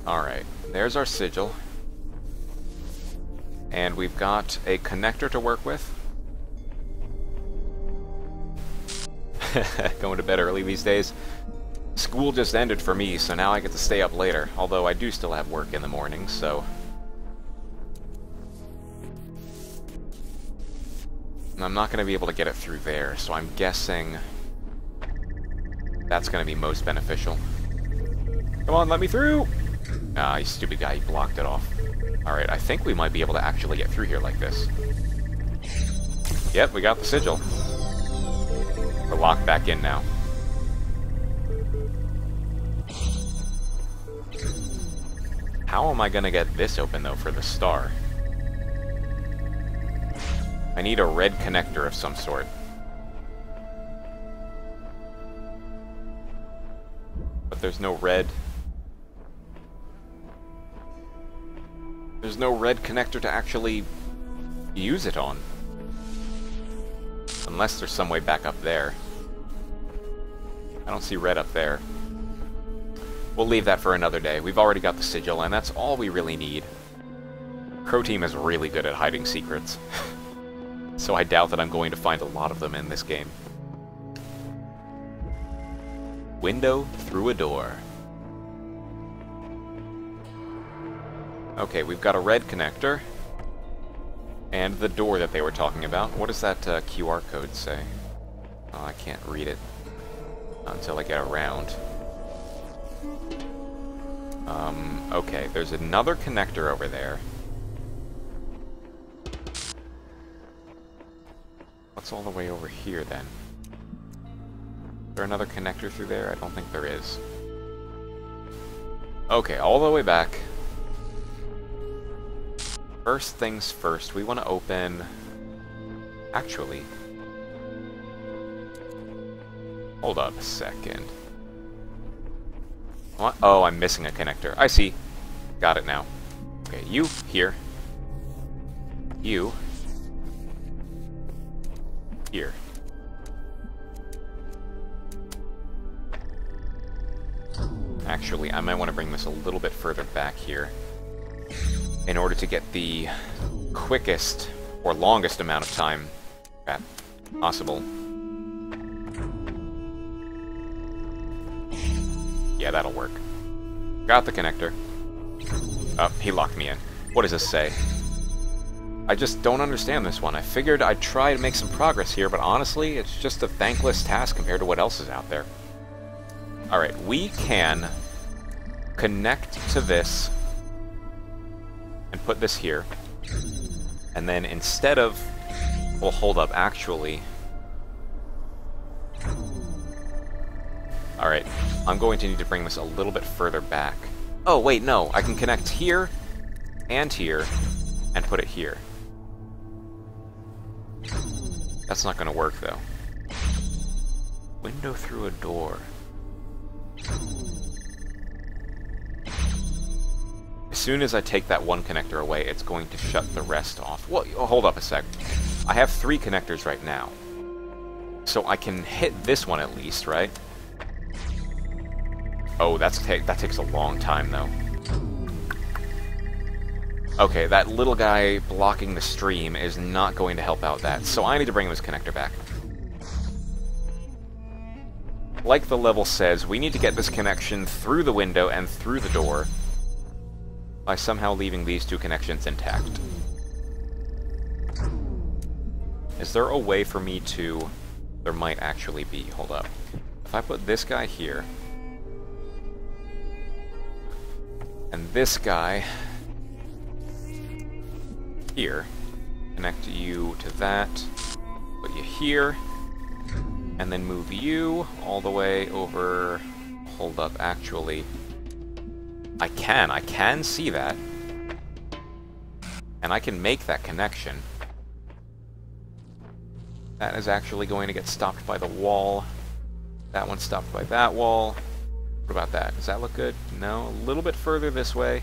Alright, there's our sigil. And we've got a connector to work with. Going to bed early these days. School just ended for me, so now I get to stay up later. Although I do still have work in the morning, so... I'm not going to be able to get it through there, so I'm guessing... that's going to be most beneficial. Come on, let me through! Ah, you stupid guy, he blocked it off. Alright, I think we might be able to actually get through here like this. Yep, we got the sigil. We're locked back in now. How am I gonna get this open, though, for the star? I need a red connector of some sort. But there's no red... There's no red connector to actually use it on. Unless there's some way back up there. I don't see red up there. We'll leave that for another day. We've already got the sigil, and that's all we really need. Crow Team is really good at hiding secrets. So I doubt that I'm going to find a lot of them in this game. Window through a door. Okay, we've got a red connector. And the door that they were talking about. What does that QR code say? Oh, I can't read it until I get around. Okay, there's another connector over there. What's all the way over here, then? Is there another connector through there? I don't think there is. Okay, all the way back. First things first, we want to open... Actually... Hold up a second. What? Oh, I'm missing a connector. I see. Got it now. Okay, you, here. You. Here. Actually, I might want to bring this a little bit further back here in order to get the quickest or longest amount of time possible. Yeah, that'll work. Got the connector. Oh, he locked me in. What does this say? I just don't understand this one. I figured I'd try to make some progress here, but honestly, it's just a thankless task compared to what else is out there. Alright, we can connect to this and put this here. And then instead of... Well, hold up, actually... Alright, I'm going to need to bring this a little bit further back. Oh, wait, no, I can connect here and here, and put it here. That's not going to work, though. Window through a door. As soon as I take that one connector away, it's going to shut the rest off. Well, hold up a sec. I have 3 connectors right now. So I can hit this one at least, right? Oh, that takes a long time, though. Okay, that little guy blocking the stream is not going to help out that, so I need to bring this connector back. Like the level says, we need to get this connection through the window and through the door by somehow leaving these 2 connections intact. Is there a way for me to... There might actually be. Hold up. If I put this guy here, and this guy here, connect you to that, put you here, and then move you all the way over... Hold up, actually. I can see that. And I can make that connection. That is actually going to get stopped by the wall. That one's stopped by that wall. What about that? Does that look good? No, a little bit further this way.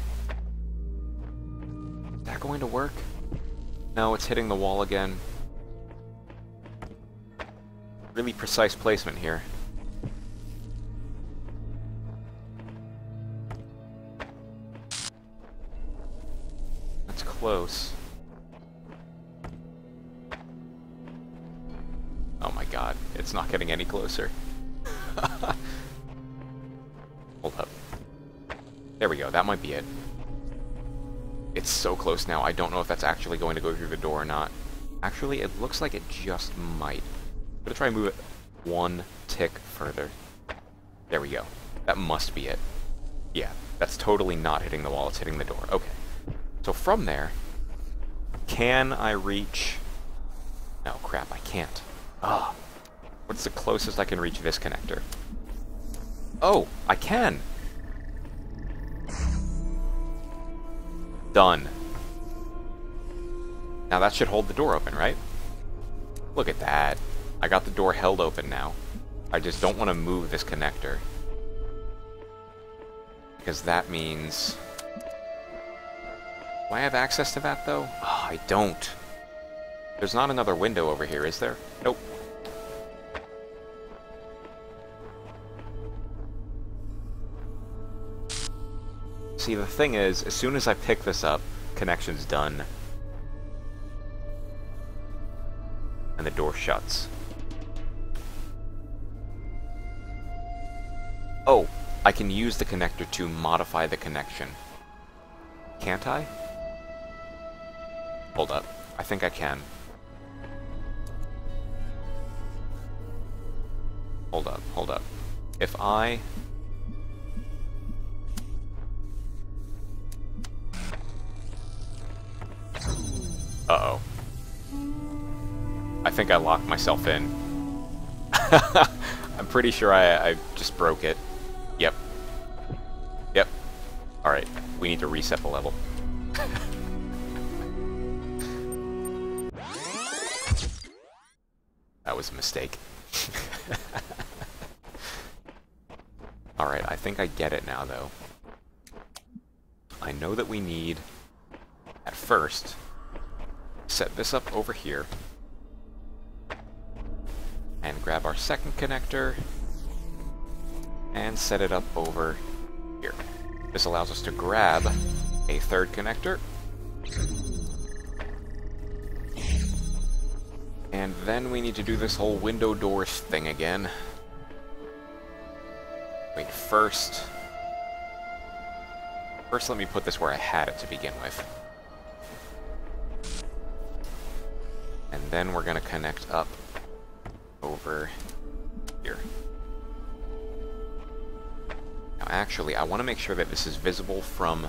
Is that going to work? No, it's hitting the wall again. Really precise placement here. That's close. Oh my god, it's not getting any closer. Hold up. There we go, that might be it. It's so close now, I don't know if that's actually going to go through the door or not. Actually, it looks like it just might. I'm gonna try and move it 1 tick further. There we go. That must be it. Yeah, that's totally not hitting the wall, it's hitting the door. Okay. So from there, can I reach... No, crap, I can't. Ah, what's the closest I can reach this connector? Oh, I can! Done. Now that should hold the door open, right? Look at that. I got the door held open now. I just don't want to move this connector. Because that means... Do I have access to that, though? Oh, I don't. There's not another window over here, is there? Nope. See, the thing is, as soon as I pick this up, connection's done. And the door shuts. Oh, I can use the connector to modify the connection. Can't I? Hold up. I think I can. Hold up, hold up. If I... Uh-oh. I think I locked myself in. I'm pretty sure I just broke it. Yep. Yep. Alright, we need to reset the level. That was a mistake. Alright, I think I get it now, though. I know that we need, at first, set this up over here, and grab our second connector, and set it up over here. This allows us to grab a third connector, and then we need to do this whole window doors thing again. Wait, first let me put this where I had it to begin with. And then we're going to connect up over here. Now actually, I want to make sure that this is visible from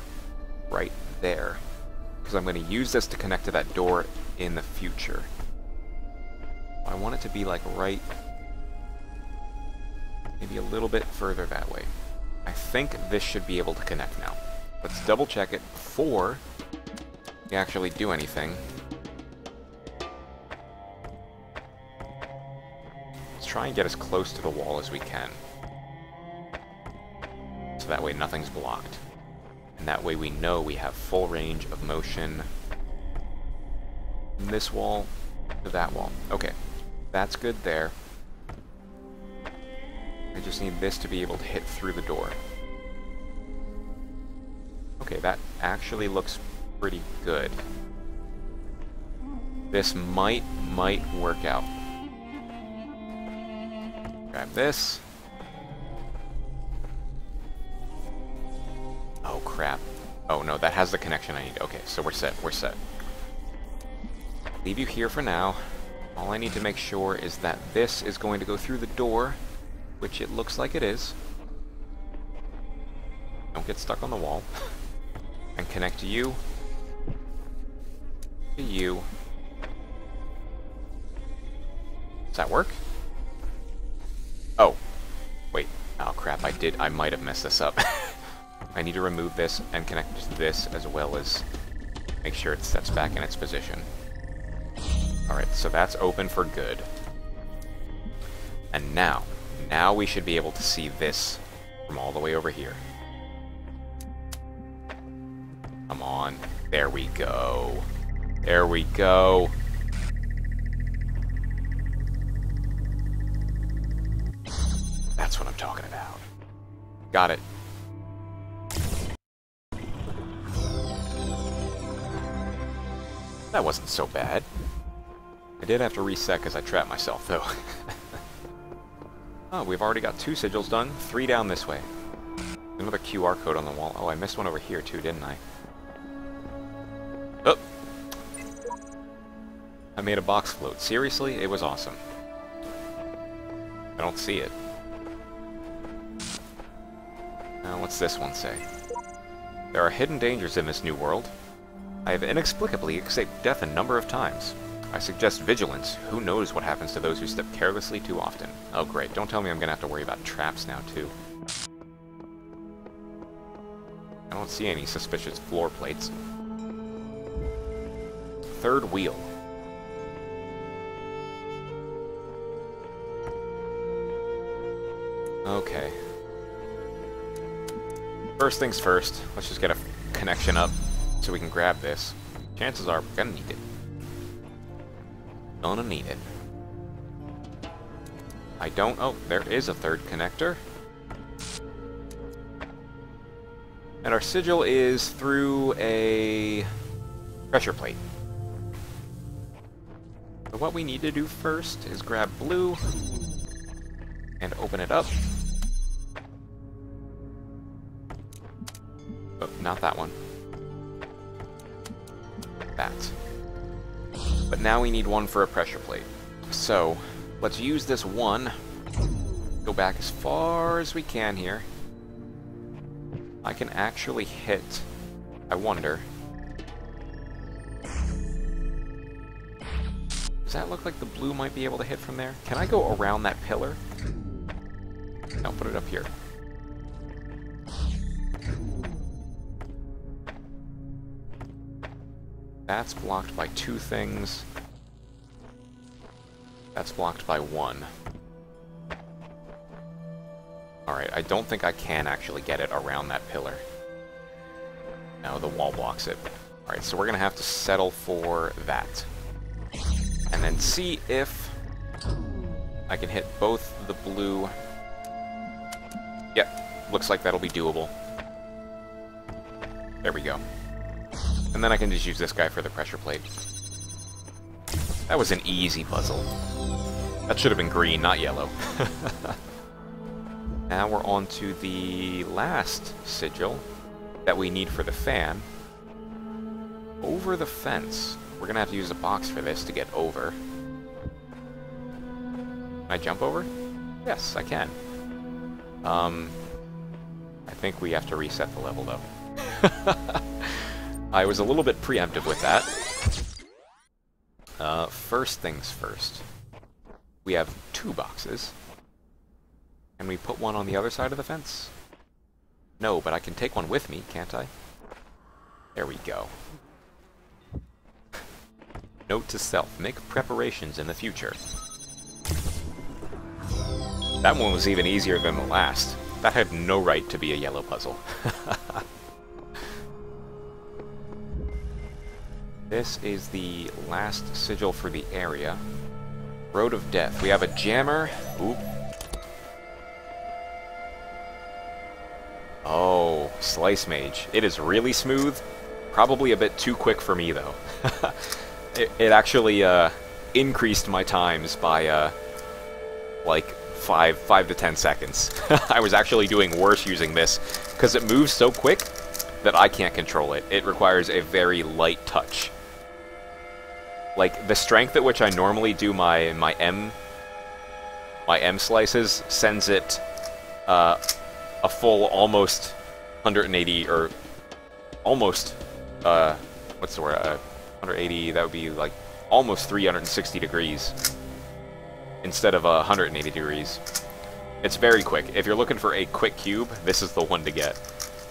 right there, because I'm going to use this to connect to that door in the future. I want it to be like right, maybe a little bit further that way. I think this should be able to connect now. Let's double check it before actually do anything. Let's try and get as close to the wall as we can. So that way nothing's blocked. And that way we know we have full range of motion from this wall to that wall. Okay, that's good there. I just need this to be able to hit through the door. Okay, that actually looks pretty good. This might work out. Grab this. Oh, crap. Oh, no, that has the connection I need. Okay, so we're set. We're set. Leave you here for now. All I need to make sure is that this is going to go through the door, which it looks like it is. Don't get stuck on the wall. And connect you to you. Does that work? Oh. Wait. Oh, crap. I might have messed this up. I need to remove this and connect this as well as make sure it sets back in its position. Alright, so that's open for good. And now we should be able to see this from all the way over here. Come on. There we go. There we go. That's what I'm talking about. Got it. That wasn't so bad. I did have to reset because I trapped myself, though. Oh, we've already got 2 sigils done. 3 down this way. Another QR code on the wall. Oh, I missed one over here, too, didn't I? Oh! I made a box float. Seriously? It was awesome. I don't see it. Now, what's this one say? There are hidden dangers in this new world. I have inexplicably escaped death a number of times. I suggest vigilance. Who knows what happens to those who step carelessly too often? Oh great, don't tell me I'm gonna have to worry about traps now too. I don't see any suspicious floor plates. 3rd wheel. Okay. First things first, let's just get a connection up so we can grab this. Chances are we're gonna need it. Gonna need it. I don't... Oh, there is a 3rd connector. And our sigil is through a pressure plate. So what we need to do first is grab blue and open it up. Oh, not that one. That. But now we need one for a pressure plate. So, let's use this one. Go back as far as we can here. I can actually hit... I wonder... Does that look like the blue might be able to hit from there? Can I go around that pillar? No, put it up here. That's blocked by 2 things. That's blocked by 1. Alright, I don't think I can actually get it around that pillar. No, the wall blocks it. Alright, so we're gonna have to settle for that. And then see if I can hit both the blue... Yep, looks like that'll be doable. There we go. And then I can just use this guy for the pressure plate. That was an easy puzzle. That should have been green, not yellow. Now we're on to the last sigil that we need for the fan. Over the fence. We're gonna have to use a box for this to get over. Can I jump over? Yes, I can. I think we have to reset the level, though. I was a little bit preemptive with that. First things first. We have 2 boxes. Can we put one on the other side of the fence? No, but I can take one with me, can't I? There we go. Note to self, make preparations in the future. That one was even easier than the last. That had no right to be a yellow puzzle. This is the last sigil for the area. Road of Death. We have a jammer. Oop. Oh, Slice Mage. It is really smooth. Probably a bit too quick for me, though. it actually increased my times by, like, 5 to 10 seconds. I was actually doing worse using this, because it moves so quick that I can't control it. It requires a very light touch. Like, the strength at which I normally do my M slices sends it a full almost 180, or almost, what's the word, 180, that would be like almost 360 degrees instead of 180 degrees. It's very quick. If you're looking for a quick cube, this is the one to get.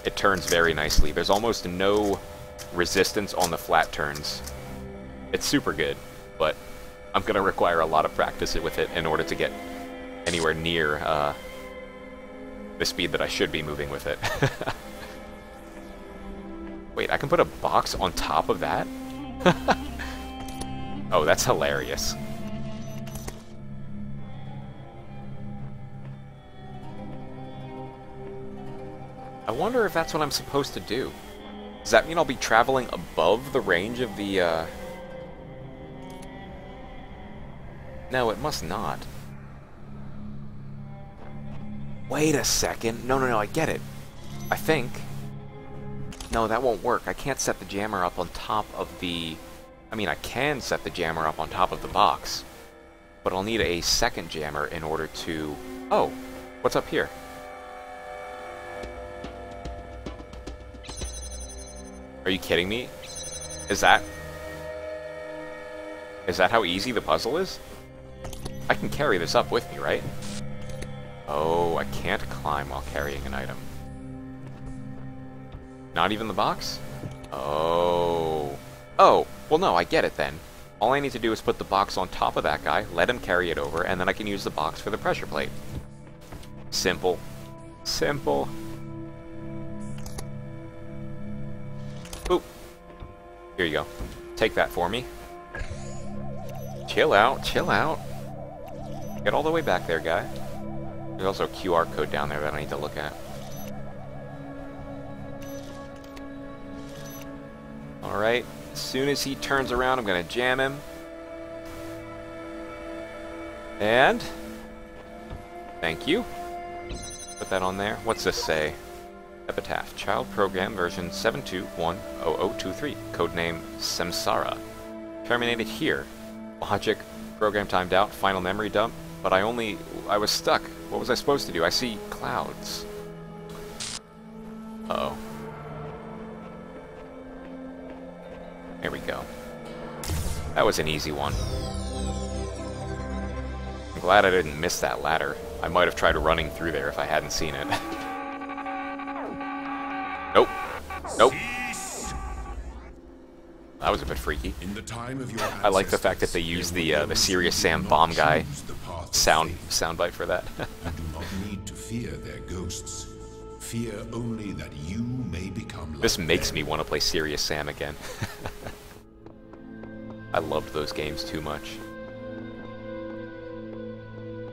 It turns very nicely. There's almost no resistance on the flat turns. It's super good, but I'm going to require a lot of practice with it in order to get anywhere near the speed that I should be moving with it. Wait, I can put a box on top of that? Oh, that's hilarious. I wonder if that's what I'm supposed to do. Does that mean I'll be traveling above the range of the, No, it must not. Wait a second. No, I get it. I think. No, that won't work. I can't set the jammer up on top of the... I mean, I can set the jammer up on top of the box, but I'll need a second jammer in order to... Oh, what's up here? Are you kidding me? Is that how easy the puzzle is? I can carry this up with me, right? Oh, I can't climb while carrying an item. Not even the box? Oh. Oh, well no, I get it then. All I need to do is put the box on top of that guy, let him carry it over, and then I can use the box for the pressure plate. Simple. Simple. Boop. Here you go. Take that for me. Chill out, chill out. Get all the way back there, guy. There's also a QR code down there that I need to look at. Alright, as soon as he turns around, I'm gonna jam him. And... thank you. Put that on there. What's this say? Epitaph. Child Program version 7210023. Codename Samsara. Terminated here. Logic. Program timed out. Final memory dump. But I was stuck. What was I supposed to do? I see clouds. Uh-oh. Here we go. That was an easy one. I'm glad I didn't miss that ladder. I might have tried running through there if I hadn't seen it. Nope. Nope. That was a bit freaky. I like the fact that they used the Serious Sam bomb guy soundbite for that. You do not need to fear their ghosts. Fear only that you may become like This makes them. me want to play Serious Sam again. I loved those games too much.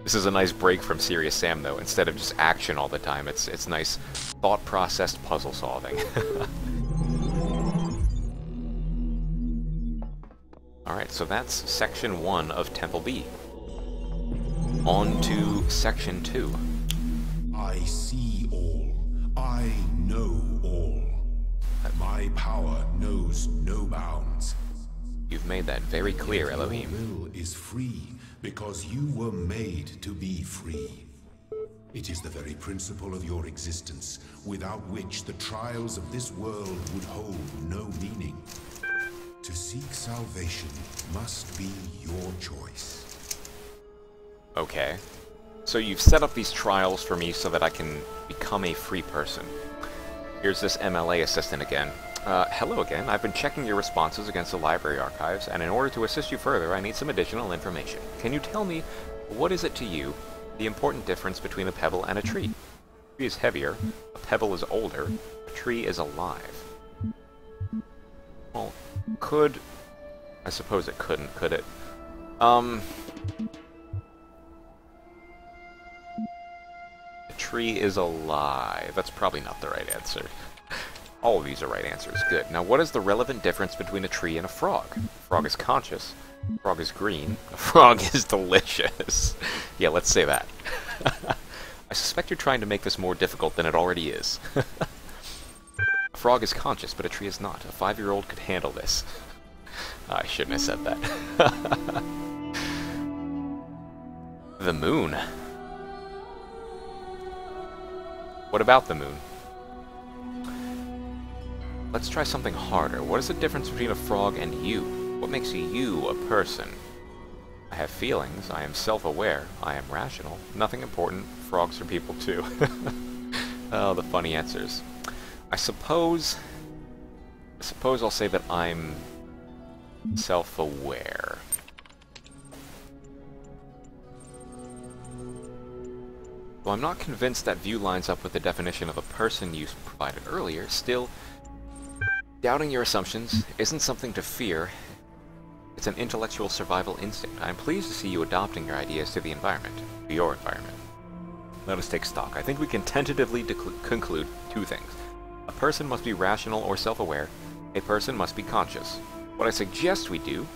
This is a nice break from Serious Sam, though. Instead of just action all the time, it's nice thought-processed puzzle solving. Alright, so that's Section 1 of Temple B. On to Section 2. I see all. I know all. My power knows no bounds. You've made that very clear, Elohim. Your will is free because you were made to be free. It is the very principle of your existence, without which the trials of this world would hold no meaning. To seek salvation must be your choice. Okay. So you've set up these trials for me so that I can become a free person. Here's this MLA assistant again. Hello again. I've been checking your responses against the library archives, and in order to assist you further, I need some additional information. Can you tell me, what is it to you, the important difference between a pebble and a tree? A tree is heavier, a pebble is older, a tree is alive. Well, could... I suppose it couldn't, could it? The tree is alive. That's probably not the right answer. All of these are right answers. Good. Now, what is the relevant difference between a tree and a frog? A frog is conscious. A frog is green. A frog is delicious. Yeah, let's say that. I suspect you're trying to make this more difficult than it already is. A frog is conscious, but a tree is not. A 5-year-old could handle this. I shouldn't have said that. The moon. What about the moon? Let's try something harder. What is the difference between a frog and you? What makes you a person? I have feelings. I am self-aware. I am rational. Nothing important. Frogs are people too. Oh, the funny answers. I suppose I'll say that I'm self-aware. Though I'm not convinced that view lines up with the definition of a person you provided earlier, still, doubting your assumptions isn't something to fear. It's an intellectual survival instinct. I'm pleased to see you adopting your ideas to the environment, to your environment. Let us take stock. I think we can tentatively conclude 2 things. A person must be rational or self-aware. A person must be conscious. What I suggest we do,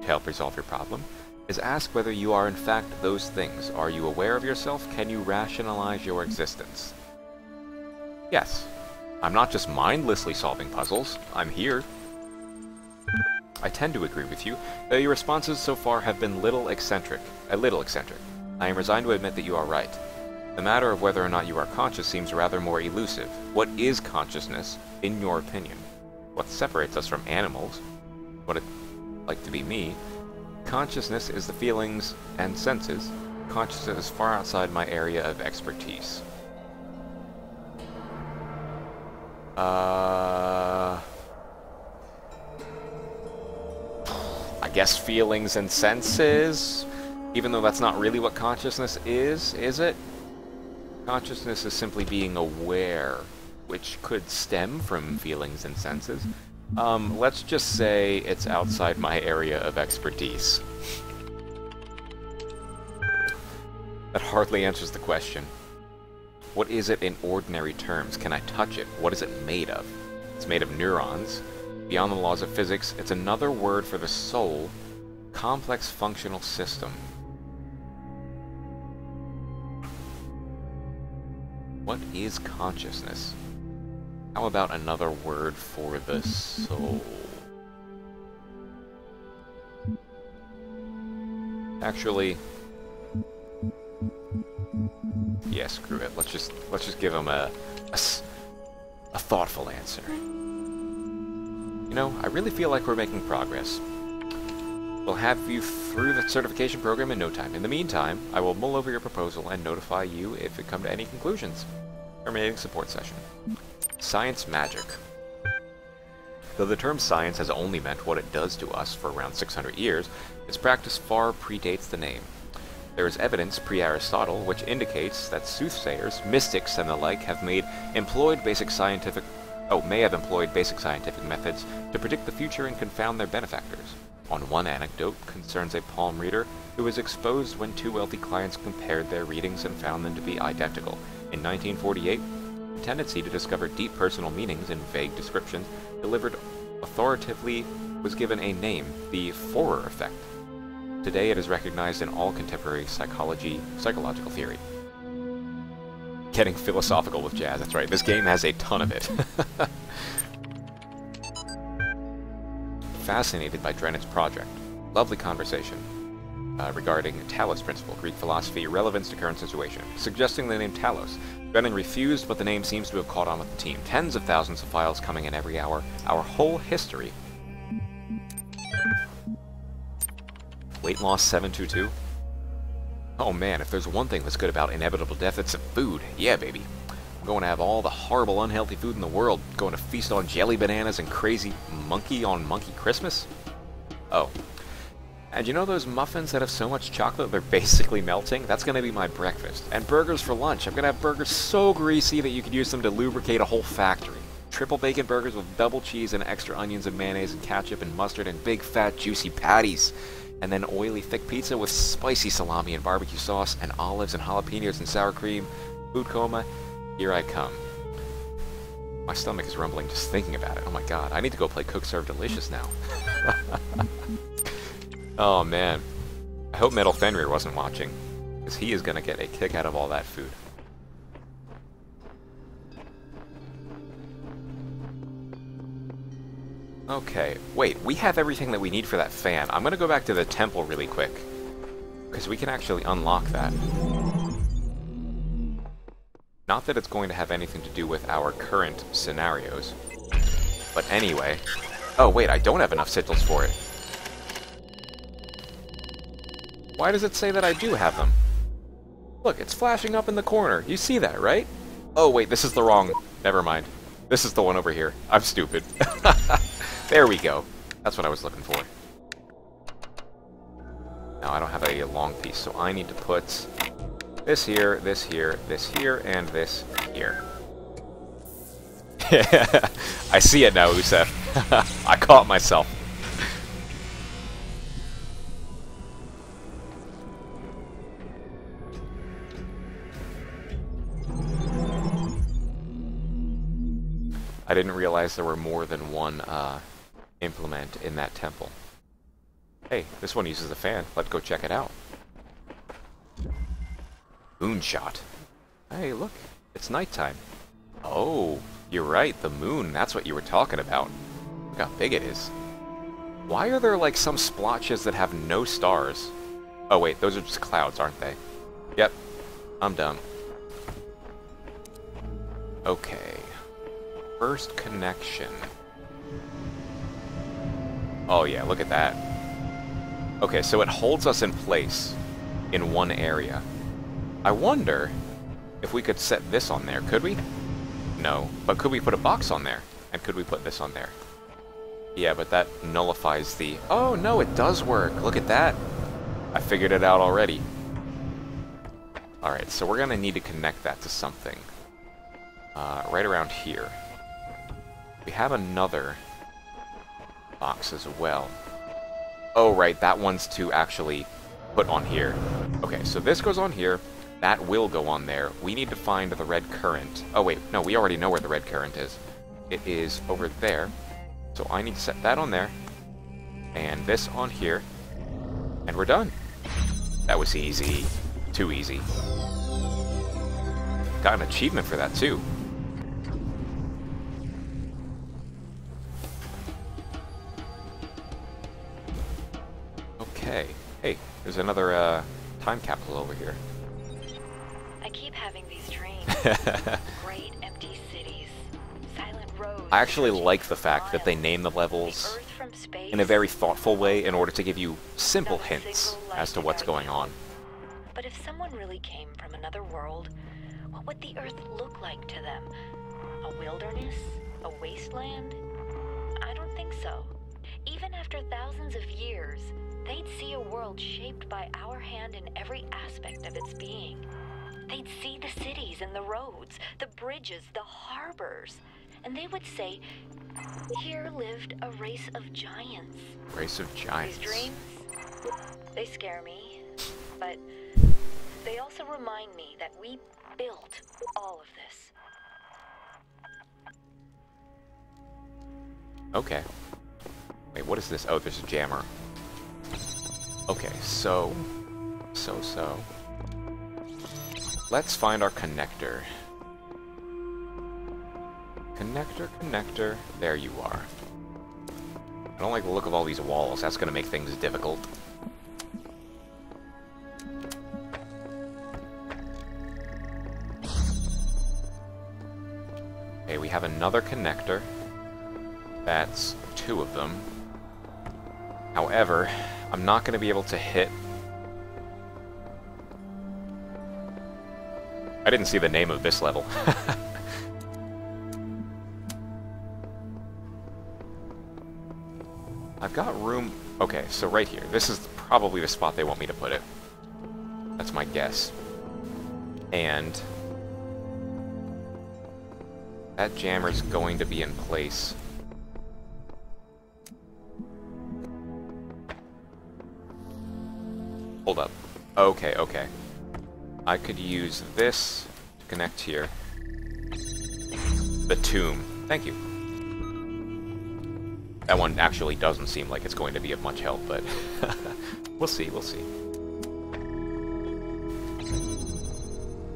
to help resolve your problem, is ask whether you are in fact those things. Are you aware of yourself? Can you rationalize your existence? Yes. I'm not just mindlessly solving puzzles. I'm here. I tend to agree with you, though your responses so far have been a little eccentric. I am resigned to admit that you are right. The matter of whether or not you are conscious seems rather more elusive. What is consciousness, in your opinion? What separates us from animals? What it's like to be me? Consciousness is the feelings and senses. Consciousness is far outside my area of expertise. I guess feelings and senses? Even though that's not really what consciousness is it? Consciousness is simply being aware, which could stem from feelings and senses. Let's just say it's outside my area of expertise. That hardly answers the question. What is it in ordinary terms? Can I touch it? What is it made of? It's made of neurons. Beyond the laws of physics, it's another word for the soul. Complex functional system. What is consciousness? How about another word for the soul? Actually, yeah, screw it. Let's just give him a thoughtful answer. You know, I really feel like we're making progress. We'll have you through the certification program in no time. In the meantime, I will mull over your proposal and notify you if it come to any conclusions. Terminating support session. Science magic. Though the term science has only meant what it does to us for around 600 years, its practice far predates the name. There is evidence pre-Aristotle which indicates that soothsayers, mystics, and the like may have employed basic scientific methods to predict the future and confound their benefactors. One anecdote concerns a palm reader who was exposed when 2 wealthy clients compared their readings and found them to be identical. In 1948, the tendency to discover deep personal meanings in vague descriptions delivered authoritatively was given a name, the Forer effect. Today it is recognized in all contemporary psychological theory. Getting philosophical with jazz, that's right, this game has a ton of it. Fascinated by Drennett's project. Lovely conversation regarding Talos principle, Greek philosophy, relevance to current situation. Suggesting the name Talos. Drennan refused, but the name seems to have caught on with the team. Tens of thousands of files coming in every hour. Our whole history. Weight loss 722. Oh man, if there's one thing that's good about inevitable death, it's food. Yeah, baby. going to have all the horrible, unhealthy food in the world. Going to feast on jelly bananas and crazy monkey on monkey Christmas? Oh. And you know those muffins that have so much chocolate they're basically melting? That's going to be my breakfast. And burgers for lunch. I'm going to have burgers so greasy that you could use them to lubricate a whole factory. Triple bacon burgers with double cheese and extra onions and mayonnaise and ketchup and mustard and big fat juicy patties. And then oily thick pizza with spicy salami and barbecue sauce and olives and jalapenos and sour cream. Food coma, here I come. My stomach is rumbling just thinking about it. Oh my god, I need to go play Cook Serve Delicious now. Oh man. I hope Metal Fenrir wasn't watching, because he is going to get a kick out of all that food. Okay, wait, we have everything that we need for that fan. I'm going to go back to the temple really quick, because we can actually unlock that. Not that it's going to have anything to do with our current scenarios. But anyway... Oh wait, I don't have enough sigils for it. Why does it say that I do have them? Look, it's flashing up in the corner. You see that, right? Oh wait, this is the wrong... Never mind. This is the one over here. I'm stupid. There we go. That's what I was looking for. Now, I don't have a long piece, so I need to put this here, this here, this here, and this here. I see it now, Usef. I caught myself. I didn't realize there were more than one implement in that temple. Hey, this one uses a fan. Let's go check it out. Moonshot. Hey, look. It's nighttime. Oh, you're right. The moon. That's what you were talking about. Look how big it is. Why are there, like, some splotches that have no stars? Oh, wait. Those are just clouds, aren't they? Yep. I'm done. Okay. First connection. Oh yeah, look at that. Okay, so it holds us in place in one area. I wonder if we could set this on there. Could we? No. But could we put a box on there? And could we put this on there? Yeah, but that nullifies the... Oh, no, it does work. Look at that. I figured it out already. Alright, so we're going to need to connect that to something. Right around here. We have another box as well. Oh, right, that one's to actually put on here. Okay, so this goes on here. That will go on there. We need to find the red current. Oh, wait, no, we already know where the red current is. It is over there. So I need to set that on there. And this on here. And we're done. That was easy. Too easy. Got an achievement for that, too. Hey, there's another time capsule over here. I keep having these dreams. Great empty cities, silent roads. I actually like the fact that they name the levels in a very thoughtful way in order to give you simple hints as to what's going on. But if someone really came from another world, what would the Earth look like to them? A wilderness? A wasteland? I don't think so. Even after thousands of years, they'd see a world shaped by our hand in every aspect of its being. They'd see the cities and the roads, the bridges, the harbors, and they would say, here lived a race of giants. Race of giants. These dreams, they scare me, but they also remind me that we built all of this. Okay. Wait, what is this? Oh, there's a jammer. Okay, so... Let's find our connector. Connector. There you are. I don't like the look of all these walls. That's going to make things difficult. Okay, we have another connector. That's 2 of them. However, I'm not going to be able to hit... I didn't see the name of this level. I've got room... Okay, so right here. This is probably the spot they want me to put it. That's my guess. And... that jammer's going to be in place. Hold up. Okay, okay. I could use this to connect here. The tomb. Thank you. That one actually doesn't seem like it's going to be of much help, but we'll see, we'll see.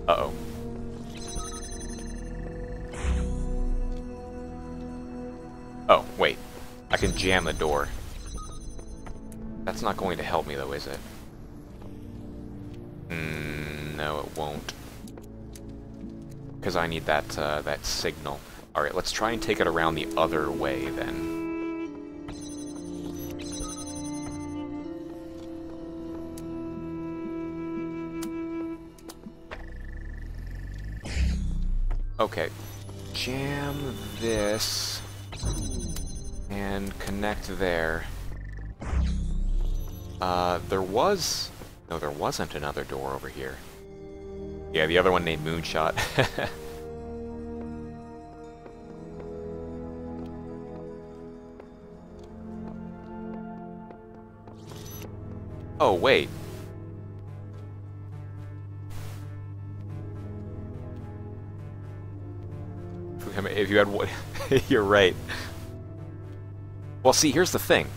Uh-oh. Oh, wait. I can jam the door. That's not going to help me, though, is it? No, it won't. Because I need that, that signal. Alright, let's try and take it around the other way, then. Okay. Jam this. And connect there. There was... No, there wasn't another door over here. Yeah, the other one named Moonshot. Oh, wait. If you had one... You're right. Well, see, here's the thing.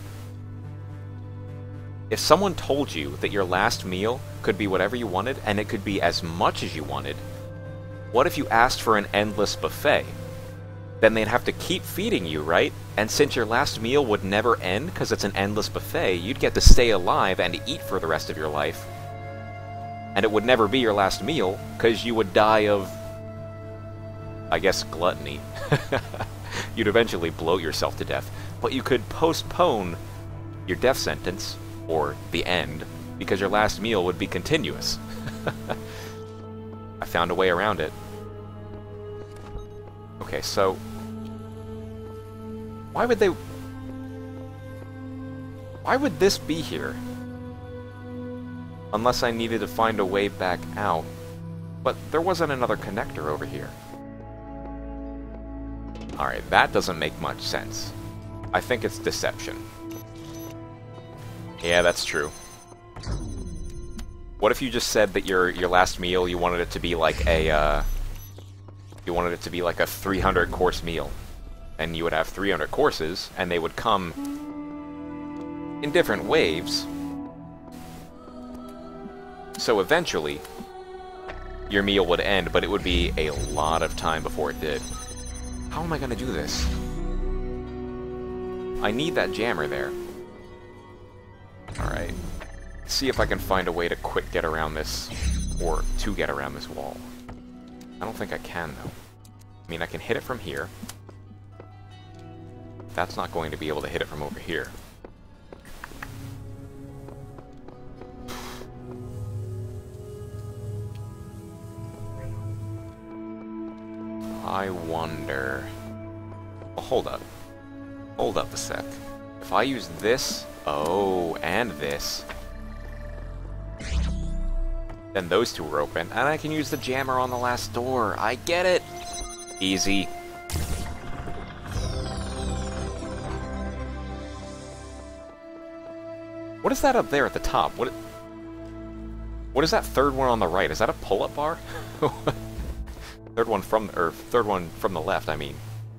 If someone told you that your last meal could be whatever you wanted, and it could be as much as you wanted, what if you asked for an endless buffet? Then they'd have to keep feeding you, right? And since your last meal would never end because it's an endless buffet, you'd get to stay alive and eat for the rest of your life. And it would never be your last meal because you would die of, I guess, gluttony. You'd eventually bloat yourself to death. But you could postpone your death sentence, or the end, because your last meal would be continuous. I found a way around it. Okay, so... Why would they... Why would this be here? Unless I needed to find a way back out. But there wasn't another connector over here. Alright, that doesn't make much sense. I think it's deception. Yeah, that's true. What if you just said that your last meal, you wanted it to be like a, you wanted it to be like a 300-course meal. And you would have 300 courses, and they would come in different waves. So eventually, your meal would end, but it would be a lot of time before it did. How am I going to do this? I need that jammer there. Alright. See if I can find a way to quick get around this, or to get around this wall. I don't think I can, though. I mean, I can hit it from here. That's not going to be able to hit it from over here. I wonder... Well, hold up. Hold up a sec. If I use this... Oh, and this... Then those two are open, and I can use the jammer on the last door. I get it! Easy. What is that up there at the top? What is that third one on the right? Is that a pull-up bar? Third one from the left, I mean.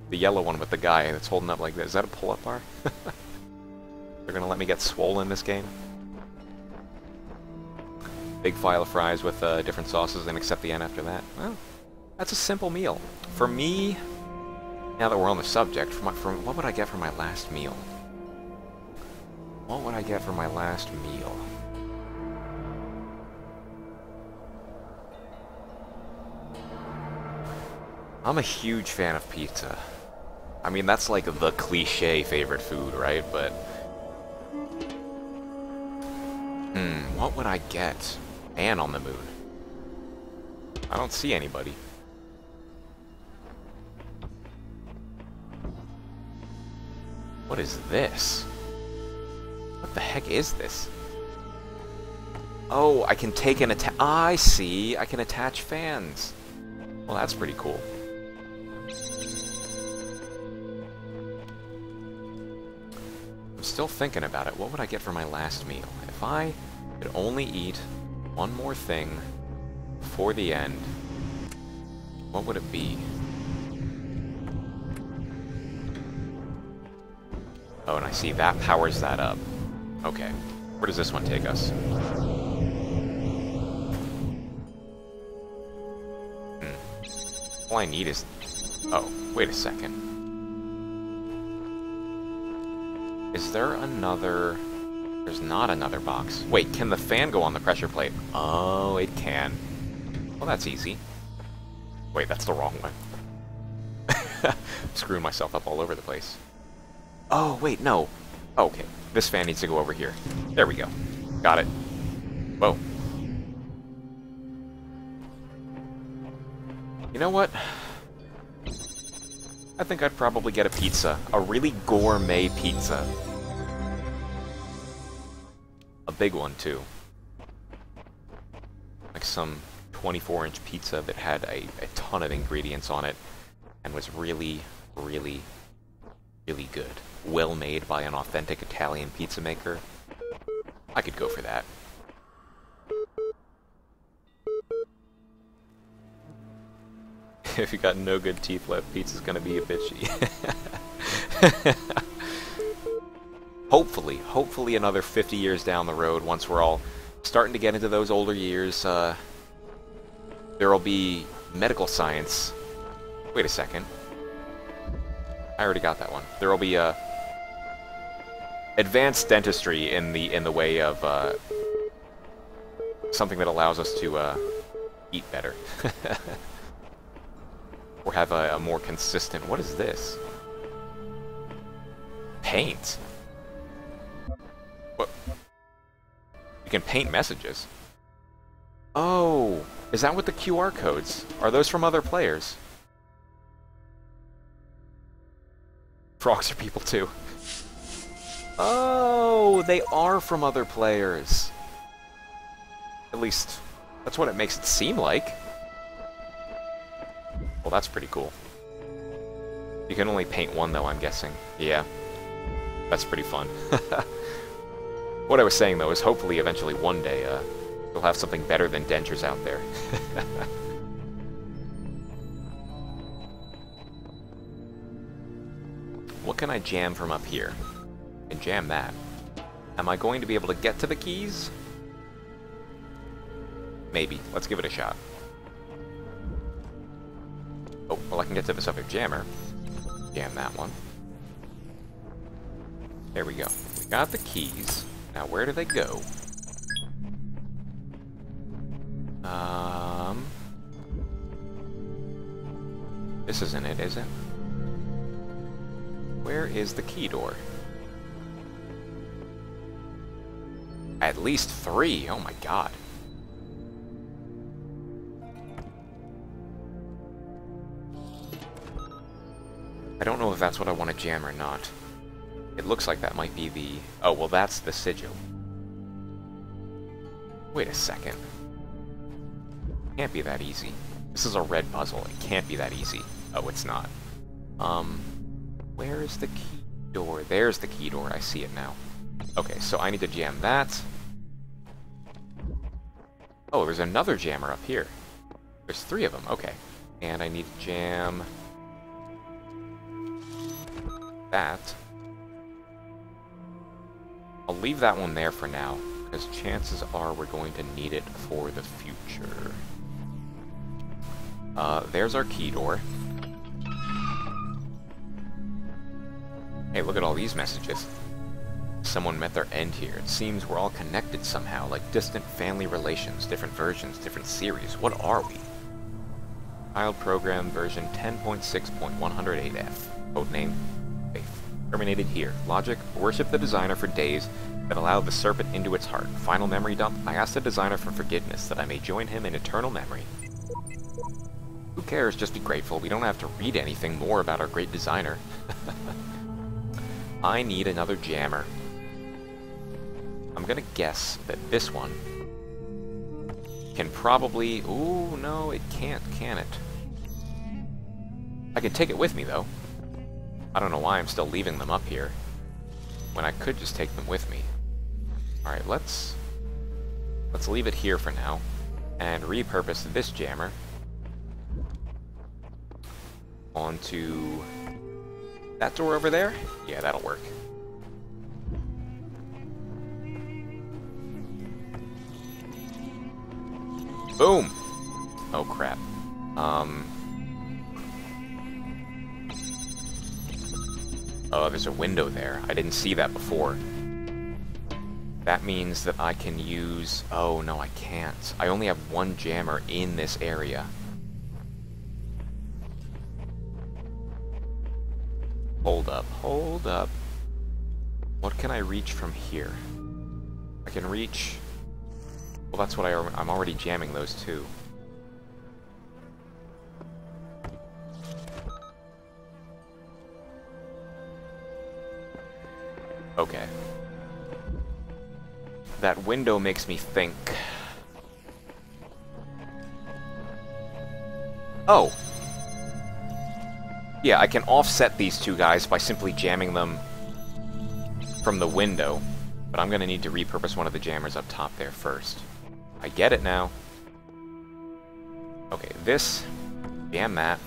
The yellow one with the guy that's holding up like this. Is that a pull-up bar? They're gonna let me get swollen this game? Big file of fries with different sauces and accept the N after that. Well, that's a simple meal. For me, now that we're on the subject, what would I get for my last meal? What would I get for my last meal? I'm a huge fan of pizza. I mean, that's like the cliche favorite food, right? But... what would I get? Man on the moon. I don't see anybody. What is this? What the heck is this? Oh, I can take an attach. I see. I can attach fans. Well, that's pretty cool. I'm still thinking about it. What would I get for my last meal? If I could only eat one more thing before the end, what would it be? Oh, and I see that powers that up. Okay. Where does this one take us? All I need is... Oh, wait a second. Is there another... There's not another box. Wait, can the fan go on the pressure plate? Oh, it can. Well, that's easy. Wait, that's the wrong one. I'm screwing myself up all over the place. Oh, wait, no. Okay, this fan needs to go over here. There we go. Got it. Whoa. You know what? I think I'd probably get a pizza. A really gourmet pizza. A big one, too. Like some 24-inch pizza that had a ton of ingredients on it and was really, really, really good. Well made by an authentic Italian pizza maker. I could go for that. If you got no good teeth left, pizza's gonna be a bitchy. Hopefully another 50 years down the road, once we're all starting to get into those older years, there'll be medical science. Wait a second. I already got that one. There'll be advanced dentistry in the way of something that allows us to eat better. Or have a more consistent... What is this? Paint? What? You can paint messages. Oh, is that what the QR codes? Are those from other players? Frogs are people too. Oh, they are from other players. At least, that's what it makes it seem like. Well, that's pretty cool. You can only paint one, though, I'm guessing. Yeah. That's pretty fun. What I was saying, though, is hopefully eventually one day, we'll have something better than dentures out there. What can I jam from up here? I can jam that. Am I going to be able to get to the keys? Maybe. Let's give it a shot. Oh, well, I can get to this other jammer. Jam that one. There we go. We got the keys. Now, where do they go? This isn't it, is it? Where is the key door? At least 3. Oh my god. I don't know if that's what I want to jam or not. It looks like that might be the... Oh, well, that's the sigil. Wait a second. Can't be that easy. This is a red puzzle. It can't be that easy. Oh, it's not. Where is the key door? There's the key door. I see it now. Okay, so I need to jam that. Oh, there's another jammer up here. There's 3 of them. Okay. And I need to jam... that. I'll leave that one there for now, because chances are we're going to need it for the future. There's our key door. Hey, look at all these messages. Someone met their end here. It seems we're all connected somehow, like distant family relations, different versions, different series. What are we? Child program version 10.6.108F. Codename Faith. Terminated here. Logic, worship the designer for days that allowed the serpent into its heart. Final memory dump. I asked the designer for forgiveness, that I may join him in eternal memory. Who cares? Just be grateful. We don't have to read anything more about our great designer. I need another jammer. gonna guess that this one can probably... Ooh, no, it can't, can it? I can take it with me, though. I don't know why I'm still leaving them up here, when I could just take them with me. Alright, let's leave it here for now, and repurpose this jammer onto that door over there. Yeah, that'll work. Boom! Oh, crap. Oh, there's a window there. I didn't see that before. That means that I can use... Oh, no, I can't. I only have one jammer in this area. Hold up, hold up. What can I reach from here? I can reach... Well, that's what I'm already jamming those two. Okay. That window makes me think... Oh! Yeah, I can offset these two guys by simply jamming them from the window, but I'm gonna need to repurpose one of the jammers up top there first. I get it now. Okay, this... Jam that.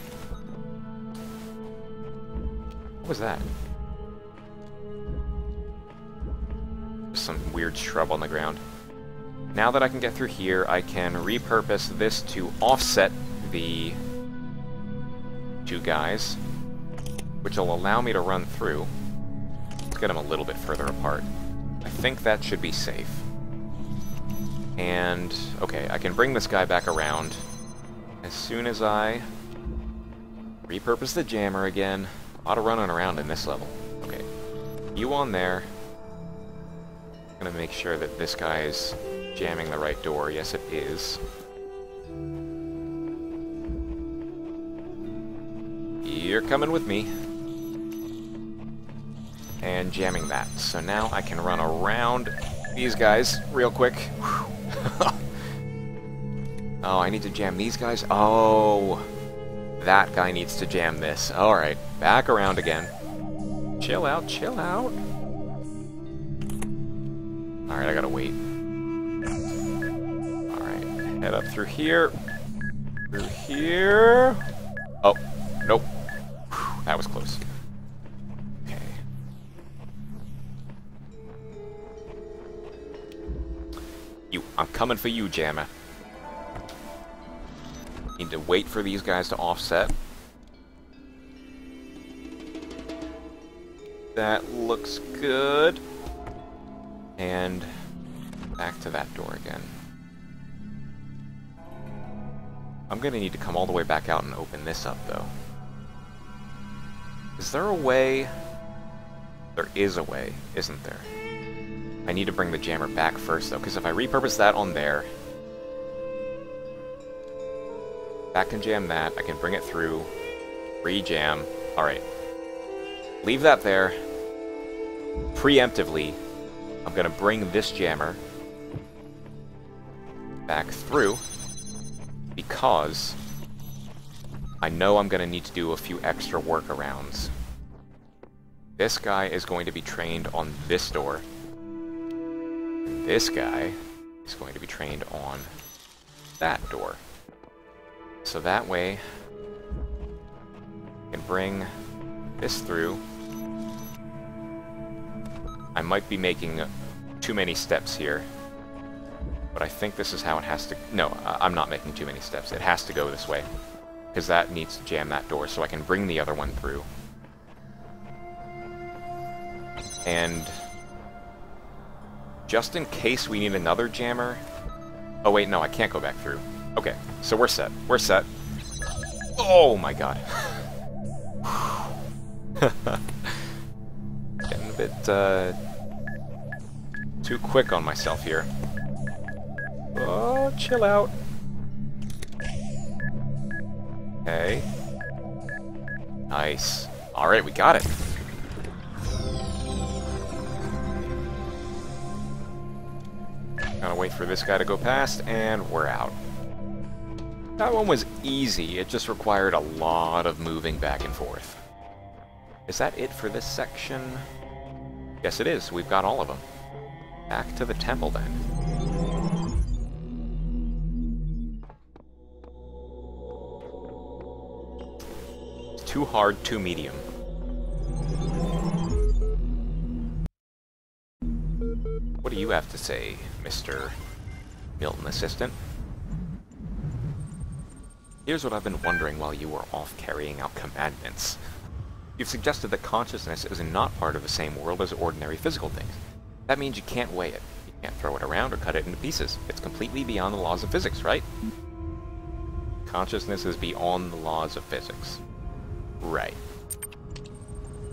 What was that? Some weird shrub on the ground. Now that I can get through here, I can repurpose this to offset the two guys, which will allow me to run through. Let's get them a little bit further apart. I think that should be safe. And, okay, I can bring this guy back around as soon as I repurpose the jammer again. A lot of running around in this level. Okay, you on there. I'm gonna make sure that this guy is jamming the right door. Yes, it is. You're coming with me. And jamming that. So now I can run around these guys real quick. Oh, I need to jam these guys? Oh, that guy needs to jam this. Alright, back around again. Chill out, chill out. Alright, I gotta wait. Alright, head up through here. Through here. Oh, nope. Whew, that was close. Okay. I'm coming for you, Jammer. Need to wait for these guys to offset. That looks good. And back to that door again. I'm gonna need to come all the way back out and open this up, though. Is there a way? There is a way, isn't there? I need to bring the jammer back first, though, because if I repurpose that on there, that can jam that, I can bring it through, re-jam. Alright. Leave that there. Preemptively, I'm gonna bring this jammer back through, because I know I'm gonna need to do a few extra workarounds. This guy is going to be trained on this door. And this guy is going to be trained on that door. So that way, I can bring this through. I might be making too many steps here, but I think this is how it has to... No, I'm not making too many steps. It has to go this way, because that needs to jam that door, so I can bring the other one through. And just in case we need another jammer... Oh wait, no, I can't go back through. Okay, so we're set. We're set. Oh my god. Getting a bit, too quick on myself here. Oh, chill out. Okay. Nice. Alright, we got it. Gotta wait for this guy to go past, and we're out. That one was easy, it just required a lot of moving back and forth. Is that it for this section? Yes it is, we've got all of them. Back to the temple then. It's too hard, too medium. What do you have to say, Mr. Milton Assistant? Here's what I've been wondering while you were off carrying out commandments. You've suggested that consciousness is not part of the same world as ordinary physical things. That means you can't weigh it. You can't throw it around or cut it into pieces. It's completely beyond the laws of physics, right? Consciousness is beyond the laws of physics. Right.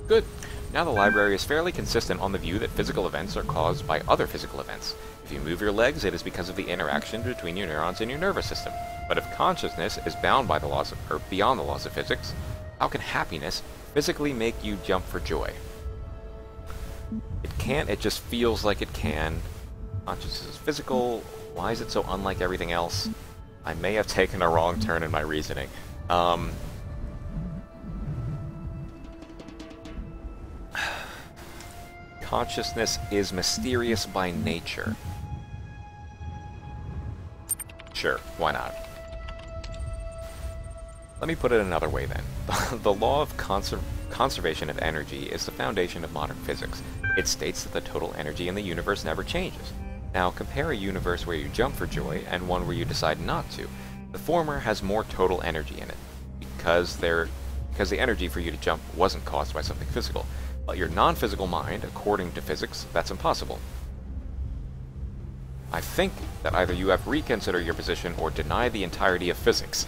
Good. Now the library is fairly consistent on the view that physical events are caused by other physical events. If you move your legs, it is because of the interaction between your neurons and your nervous system. But if consciousness is bound by the laws of, or beyond the laws of physics, how can happiness physically make you jump for joy? It can't, it just feels like it can. Consciousness is physical. Why is it so unlike everything else? I may have taken a wrong turn in my reasoning. Consciousness is mysterious by nature. Sure, why not? Let me put it another way then. The law of conservation of energy is the foundation of modern physics. It states that the total energy in the universe never changes. Now compare a universe where you jump for joy and one where you decide not to. The former has more total energy in it, because the energy for you to jump wasn't caused by something physical. But your non-physical mind, according to physics, that's impossible. I think that either you have reconsidered your position or deny the entirety of physics.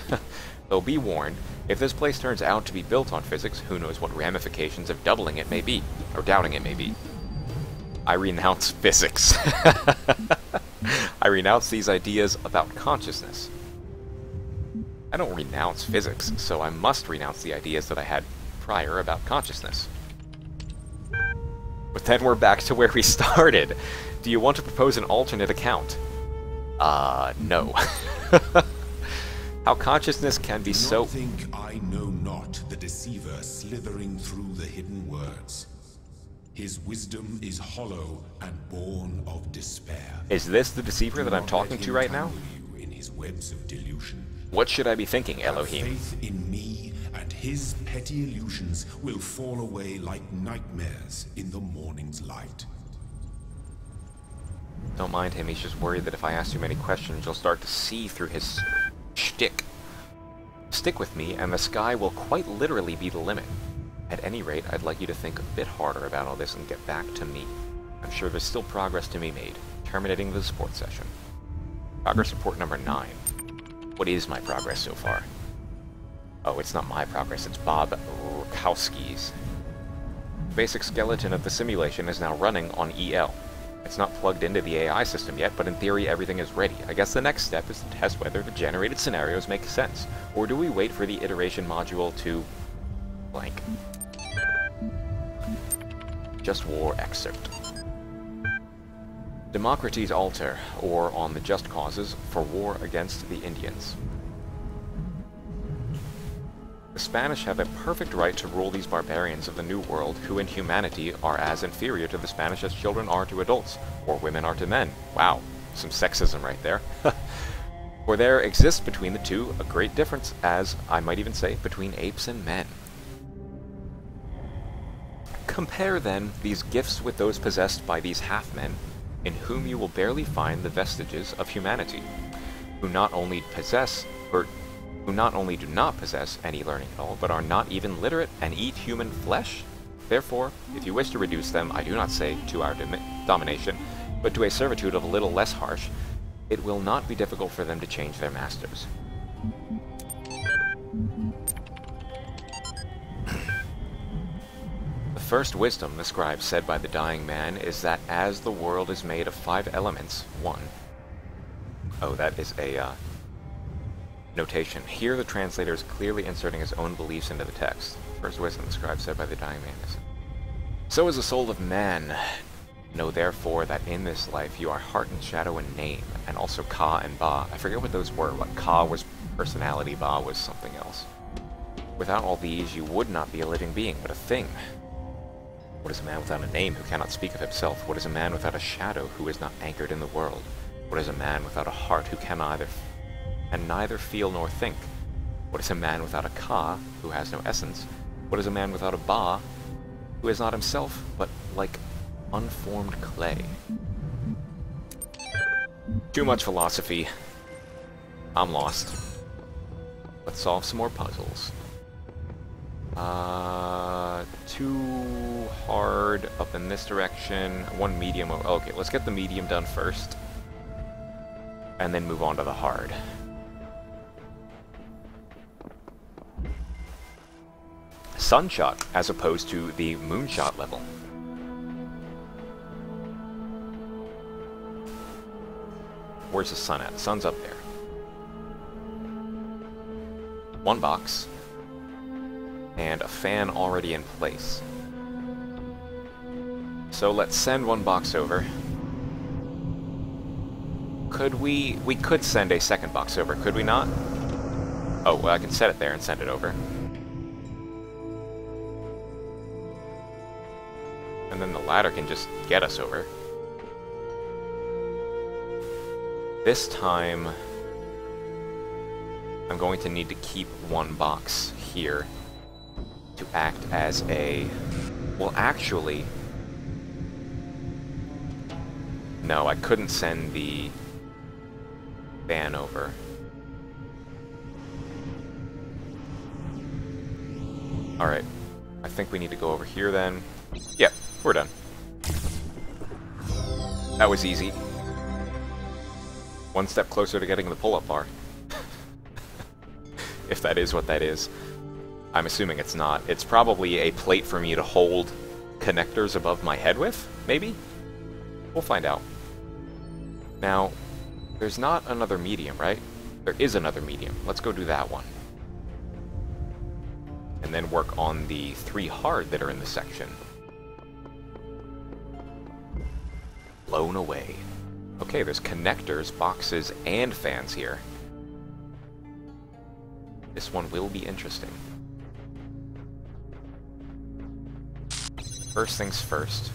Though be warned, if this place turns out to be built on physics, who knows what ramifications of doubling it may be, or doubting it may be. I renounce physics. I renounce these ideas about consciousness. I don't renounce physics, so I must renounce the ideas that I had prior about consciousness. But then we're back to where we started. Do you want to propose an alternate account? No. How consciousness can be so... Do not think I know not the deceiver slithering through the hidden words. His wisdom is hollow and born of despair. Is this the deceiver that I'm talking to right now? You in his webs of delusion. What should I be thinking, Have Elohim? faith in me, and his petty illusions will fall away like nightmares in the morning's light. Don't mind him, he's just worried that if I ask too many questions, you'll start to see through his shtick. Stick with me, and the sky will quite literally be the limit. At any rate, I'd like you to think a bit harder about all this and get back to me. I'm sure there's still progress to be made. Terminating the support session. Progress report number 9. What is my progress so far? Oh, it's not my progress, it's Bob Rukowski's. The basic skeleton of the simulation is now running on EL. It's not plugged into the AI system yet, but in theory everything is ready. I guess the next step is to test whether the generated scenarios make sense. Or do we wait for the iteration module to... blank. Just War excerpt. Democracies alter, or on the just causes, for war against the Indians. The Spanish have a perfect right to rule these barbarians of the New World, who in humanity are as inferior to the Spanish as children are to adults, or women are to men. Wow, some sexism right there. For there exists between the two a great difference, as I might even say, between apes and men. Compare, then, these gifts with those possessed by these half-men, in whom you will barely find the vestiges of humanity, who not only do not possess any learning at all, but are not even literate and eat human flesh? Therefore, if you wish to reduce them, I do not say to our domination, but to a servitude of a little less harsh, it will not be difficult for them to change their masters. The first wisdom, the scribe said by the dying man, is that as the world is made of 5 elements, 1. Oh, that is a, notation. Here the translator is clearly inserting his own beliefs into the text. First wisdom, the scribe said by the dying man, is so is the soul of man. Know therefore that in this life you are heart and shadow and name, and also Ka and Ba. I forget what those were. What Ka was personality, Ba was something else. Without all these, you would not be a living being, but a thing. What is a man without a name who cannot speak of himself? What is a man without a shadow who is not anchored in the world? What is a man without a heart who can neither feel nor think? What is a man without a Ka who has no essence? What is a man without a Ba who is not himself, but like unformed clay? Too much philosophy. I'm lost. Let's solve some more puzzles. Too hard up in this direction. One medium. Okay, let's get the medium done first. And then move on to the hard. Sunshot, as opposed to the moonshot level. Where's the sun at? The sun's up there. One box. And a fan already in place. So let's send one box over. We could send a second box over, could we not? Oh, well, I can set it there and send it over. And then the ladder can just get us over. This time, I'm going to need to keep one box here to act as a... Well, actually... No, I couldn't send the fan over. Alright, I think we need to go over here then. Yep, we're done. That was easy. One step closer to getting the pull-up bar. If that is what that is. I'm assuming it's not. It's probably a plate for me to hold connectors above my head with, maybe? We'll find out. Now, there's not another medium, right? There is another medium. Let's go do that one. And then work on the 3 hard that are in the section. Blown away. Okay, there's connectors, boxes, and fans here. This one will be interesting. First things first.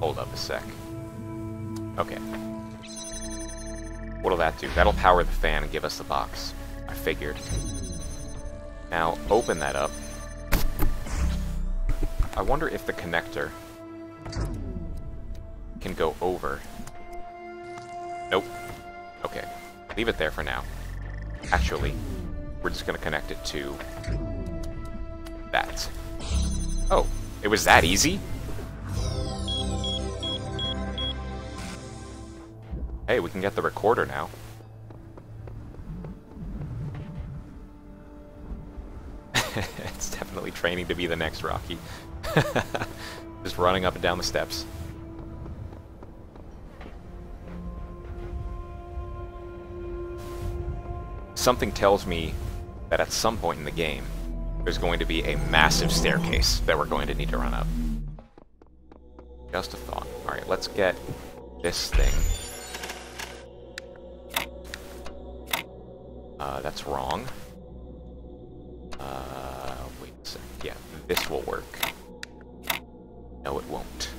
Hold up a sec. Okay. What'll that do? That'll power the fan and give us the box. I figured. Now, open that up. I wonder if the connector can go over. Nope. Okay. Leave it there for now. Actually, we're just gonna connect it to that. Oh, it was that easy? Hey, we can get the recorder now. It's definitely training to be the next Rocky. Just running up and down the steps. Something tells me that at some point in the game, there's going to be a massive staircase that we're going to need to run up. Just a thought. Alright, let's get this thing. That's wrong. Wait a sec. Yeah, this will work. No, it won't.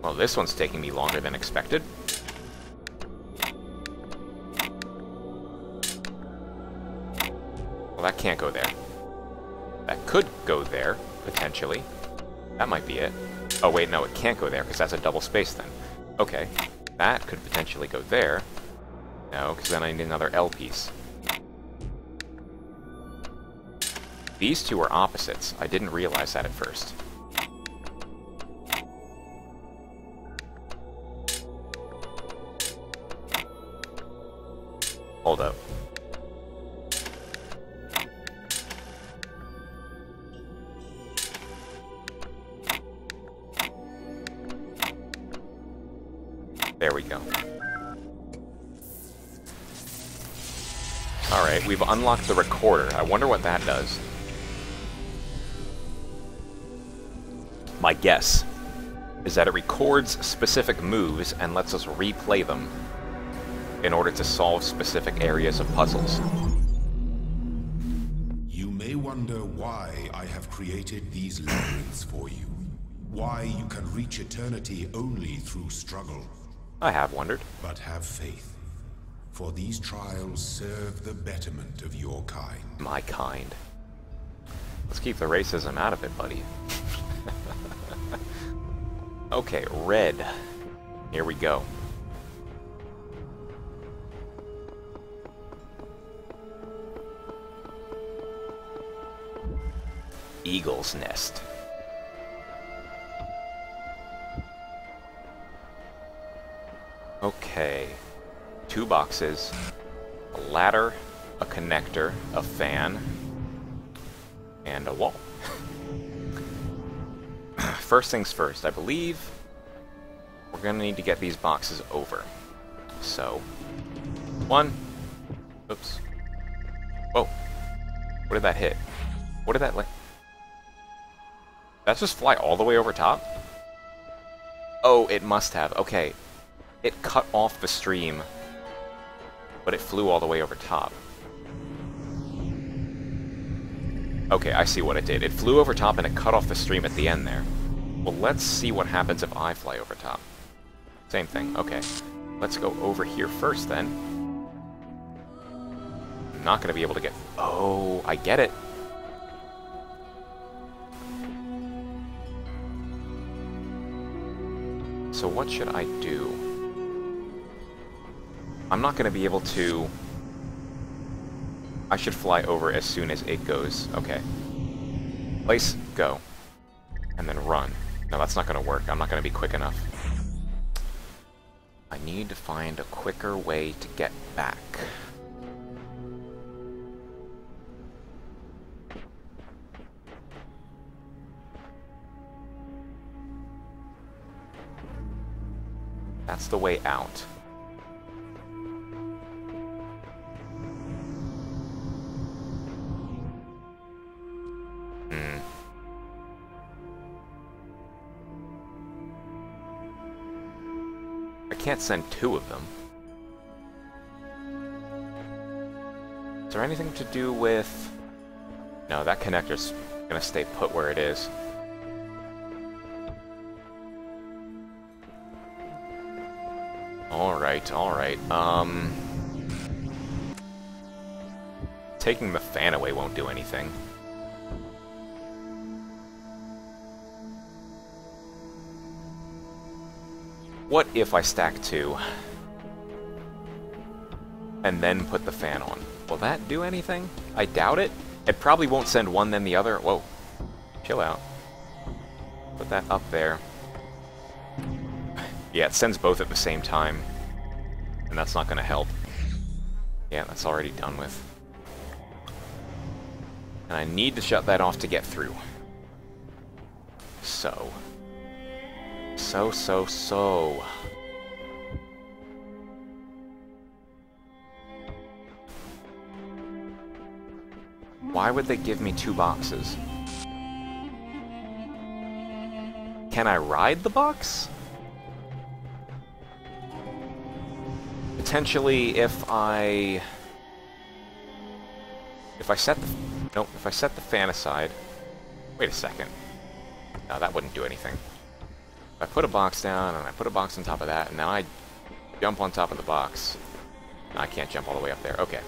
Well, this one's taking me longer than expected. Well, that can't go there. That could go there, potentially. That might be it. Oh, wait, no, it can't go there, because that's a double space then. Okay, that could potentially go there. No, because then I need another L piece. These two are opposites. I didn't realize that at first. Hold up. There we go. Alright, we've unlocked the recorder. I wonder what that does. My guess is that it records specific moves and lets us replay them in order to solve specific areas of puzzles. You may wonder why I have created these labyrinths for you. Why you can reach eternity only through struggle. I have wondered. But have faith, for these trials serve the betterment of your kind. My kind. Let's keep the racism out of it, buddy. Okay, red. Here we go. Eagle's nest. Okay. 2 boxes. A ladder, a connector, a fan, and a wall. First things first, I believe we're gonna need to get these boxes over. So, 1. Oops. Whoa. What did that hit? What did that That just fly all the way over top? Oh, it must have. Okay. It cut off the stream, but it flew all the way over top. Okay, I see what it did. It flew over top and it cut off the stream at the end there. Well, let's see what happens if I fly over top. Same thing, okay. Let's go over here first, then. I'm not going to be able to get... Oh, I get it. So what should I do? I'm not going to be able to... I should fly over as soon as it goes. Okay. Place, go. And then run. No, that's not going to work. I'm not going to be quick enough. I need to find a quicker way to get back. That's the way out. I can't send 2 of them. Is there anything to do with... No, that connector's gonna stay put where it is. Alright, alright. Taking the fan away won't do anything. What if I stack 2? And then put the fan on? Will that do anything? I doubt it. It probably won't send one then the other. Whoa. Chill out. Put that up there. Yeah, it sends both at the same time. And that's not going to help. Yeah, that's already done with. And I need to shut that off to get through. So. So. Why would they give me 2 boxes? Can I ride the box? Potentially, if I set the... Nope, if I set the fan aside... Wait a second. No, that wouldn't do anything. If I put a box down, and I put a box on top of that, and now I jump on top of the box. No, I can't jump all the way up there. Okay.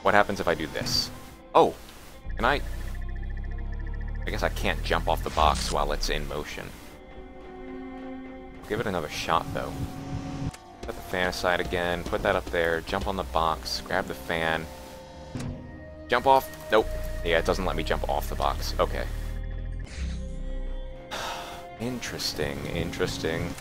What happens if I do this? Oh! Can I guess I can't jump off the box while it's in motion. Give it another shot, though. Set the fan aside again, put that up there, jump on the box, grab the fan. Jump off? Nope. Yeah, it doesn't let me jump off the box. Okay. Interesting, interesting.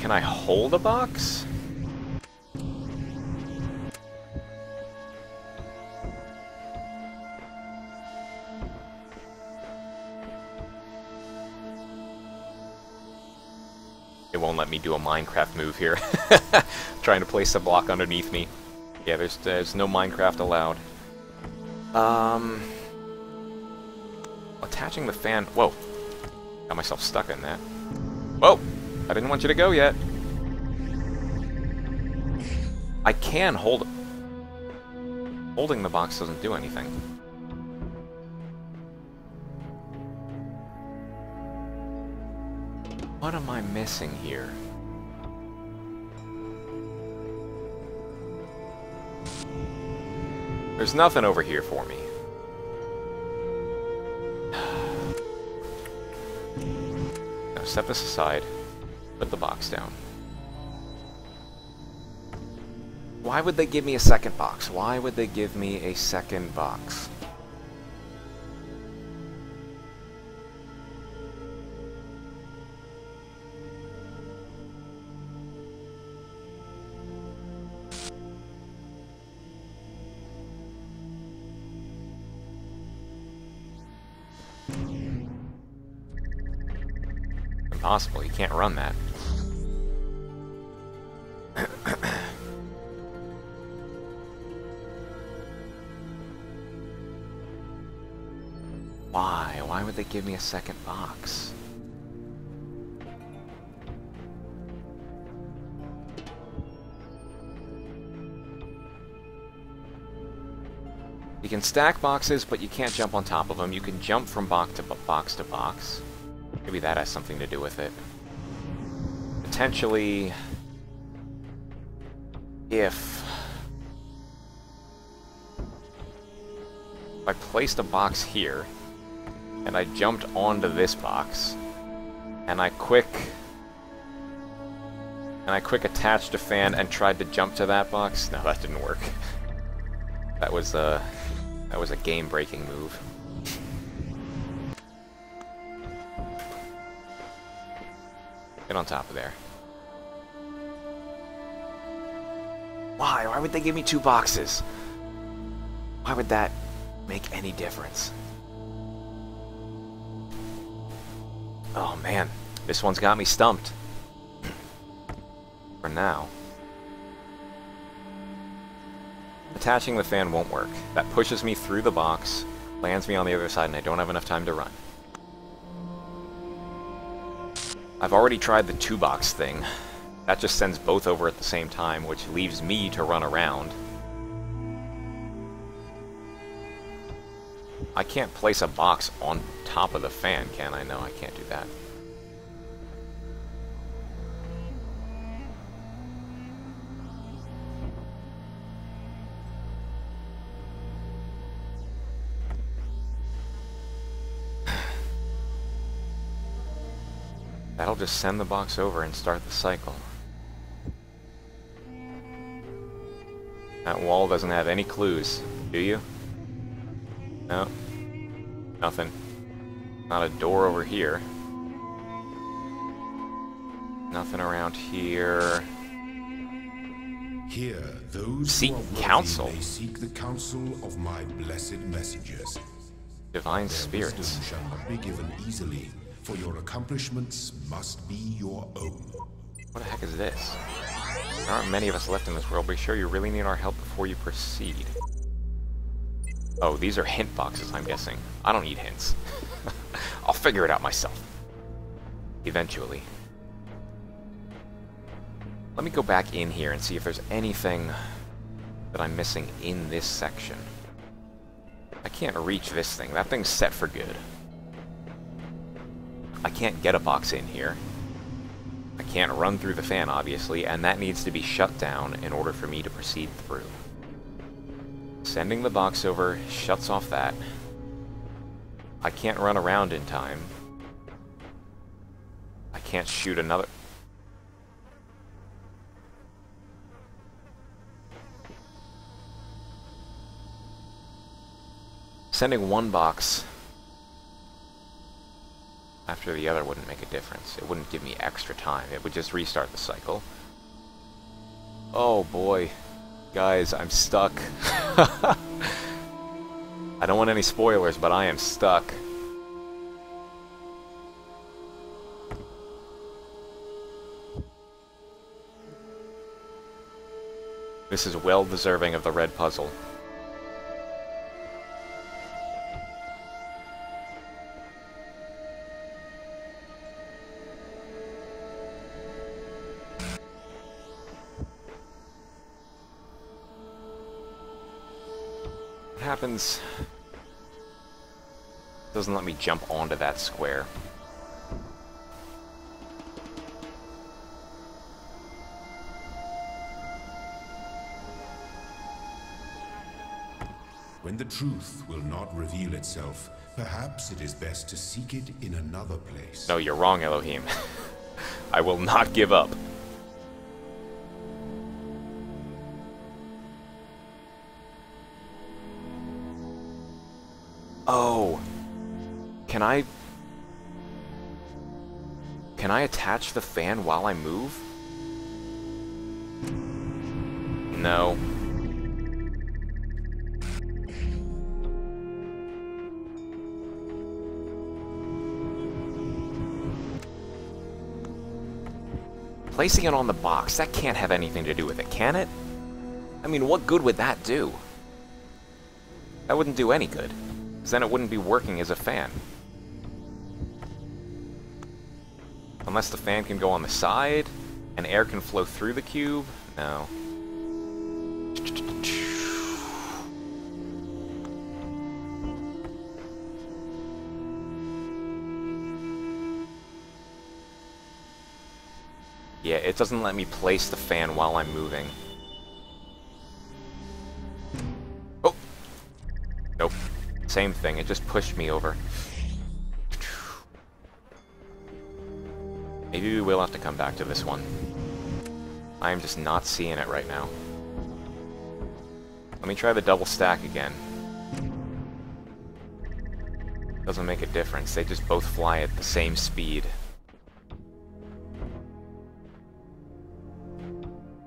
Can I hold a box? It won't let me do a Minecraft move here. Trying to place a block underneath me. Yeah, there's no Minecraft allowed. Attaching the fan... Whoa. Got myself stuck in that. Whoa! I didn't want you to go yet. I can hold... Holding the box doesn't do anything. What am I missing here? There's nothing over here for me. Now set this aside. Put the box down. Why would they give me a second box? Why would they give me a second box? Impossible, you can't run that. Why? Why would they give me a second box? You can stack boxes, but you can't jump on top of them. You can jump from box to box. Maybe that has something to do with it. Potentially, if I placed a box here, and I jumped onto this box, and I quick attached a fan and tried to jump to that box. No, that didn't work. That was a game-breaking move. Get on top of there. Why? Why would they give me two boxes? Why would that make any difference? Oh man, this one's got me stumped. For now. Attaching the fan won't work. That pushes me through the box, lands me on the other side, and I don't have enough time to run. I've already tried the two-box thing. That just sends both over at the same time, which leaves me to run around. I can't place a box on top of the fan, can I? No, I can't do that. That'll just send the box over and start the cycle. That wall doesn't have any clues, do you? No. Nothing. Not a door over here. Nothing around here. Here, those Seek who are worthy counsel. may seek the counsel of my blessed messengers. Divine Their spirits. wisdom shall not be given easily, for your accomplishments must be your own. What the heck is this? There aren't many of us left in this world. Be sure you really need our help before you proceed. Oh, these are hint boxes, I'm guessing. I don't need hints. I'll figure it out myself. Eventually. Let me go back in here and see if there's anything that I'm missing in this section. I can't reach this thing. That thing's set for good. I can't get a box in here. I can't run through the fan, obviously, and that needs to be shut down in order for me to proceed through. Sending the box over shuts off that. I can't run around in time. I can't shoot another... Sending one box After the other wouldn't make a difference. It wouldn't give me extra time. It would just restart the cycle. Oh boy. Guys, I'm stuck. I don't want any spoilers, but I am stuck. This is well deserving of the red puzzle. What happens? Doesn't let me jump onto that square. When the truth will not reveal itself, perhaps it is best to seek it in another place. No, you're wrong, Elohim. I will not give up. Oh. Can I attach the fan while I move? No. Placing it on the box, that can't have anything to do with it, can it? I mean, what good would that do? That wouldn't do any good, because then it wouldn't be working as a fan. Unless the fan can go on the side, and air can flow through the cube? No. Yeah, it doesn't let me place the fan while I'm moving. Oh! Nope. Same thing, it just pushed me over. Maybe we will have to come back to this one. I am just not seeing it right now. Let me try the double stack again. Doesn't make a difference, they just both fly at the same speed.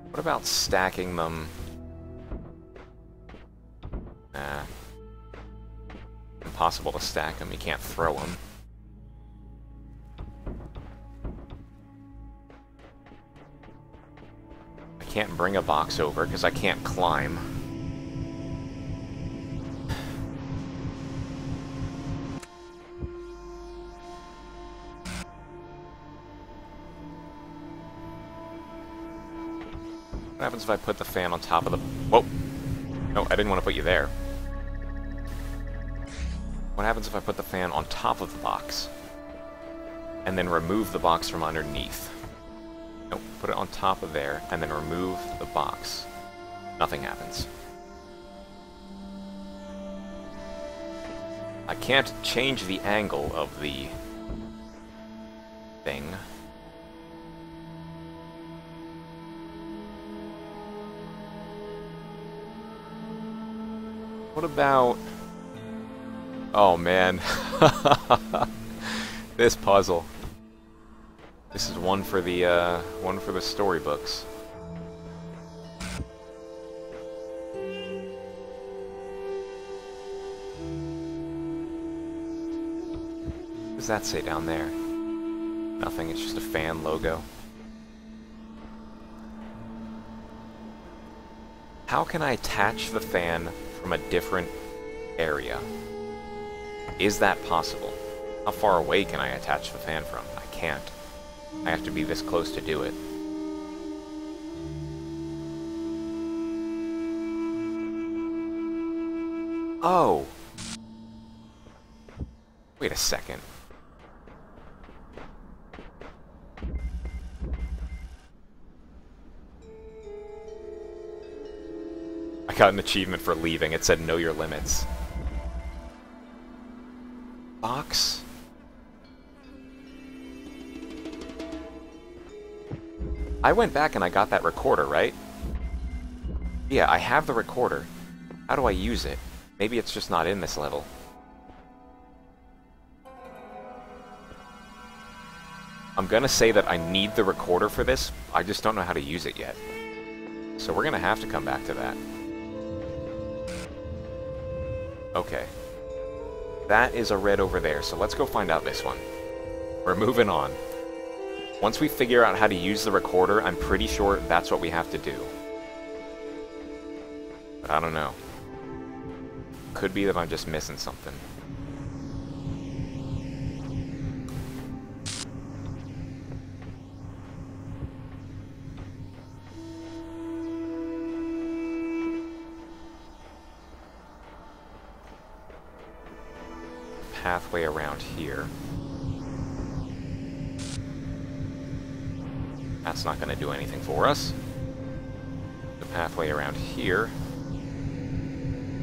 What about stacking them? Nah. Impossible to stack them, you can't throw them. I can't bring a box over because I can't climb. What happens if I put the fan on top of the... Whoa! No, I didn't want to put you there. What happens if I put the fan on top of the box? And then remove the box from underneath? Nope, put it on top of there, and then remove the box. Nothing happens. I can't change the angle of the thing. What about... Oh man. This puzzle. This is one for the storybooks. What does that say down there? Nothing, it's just a fan logo. How can I attach the fan from a different area? Is that possible? How far away can I attach the fan from? I can't. I have to be this close to do it. Oh! Wait a second. I got an achievement for leaving. It said, know your limits. Box? I went back and I got that recorder, right? Yeah, I have the recorder. How do I use it? Maybe it's just not in this level. I'm gonna say that I need the recorder for this, I just don't know how to use it yet. So we're gonna have to come back to that. Okay. That is a red over there, so let's go find out this one. We're moving on. Once we figure out how to use the recorder, I'm pretty sure that's what we have to do. But I don't know. Could be that I'm just missing something. Pathway around here. That's not going to do anything for us. The pathway around here.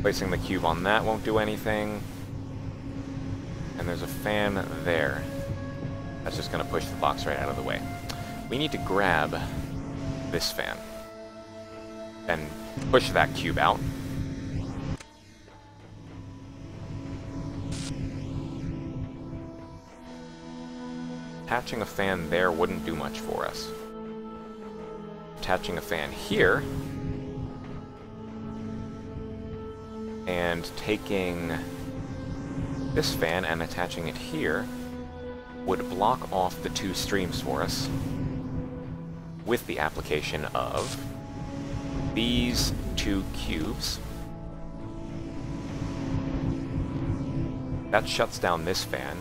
Placing the cube on that won't do anything. And there's a fan there. That's just going to push the box right out of the way. We need to grab this fan and push that cube out. Attaching a fan there wouldn't do much for us. Attaching a fan here, and taking this fan and attaching it here would block off the two streams for us with the application of these two cubes. That shuts down this fan.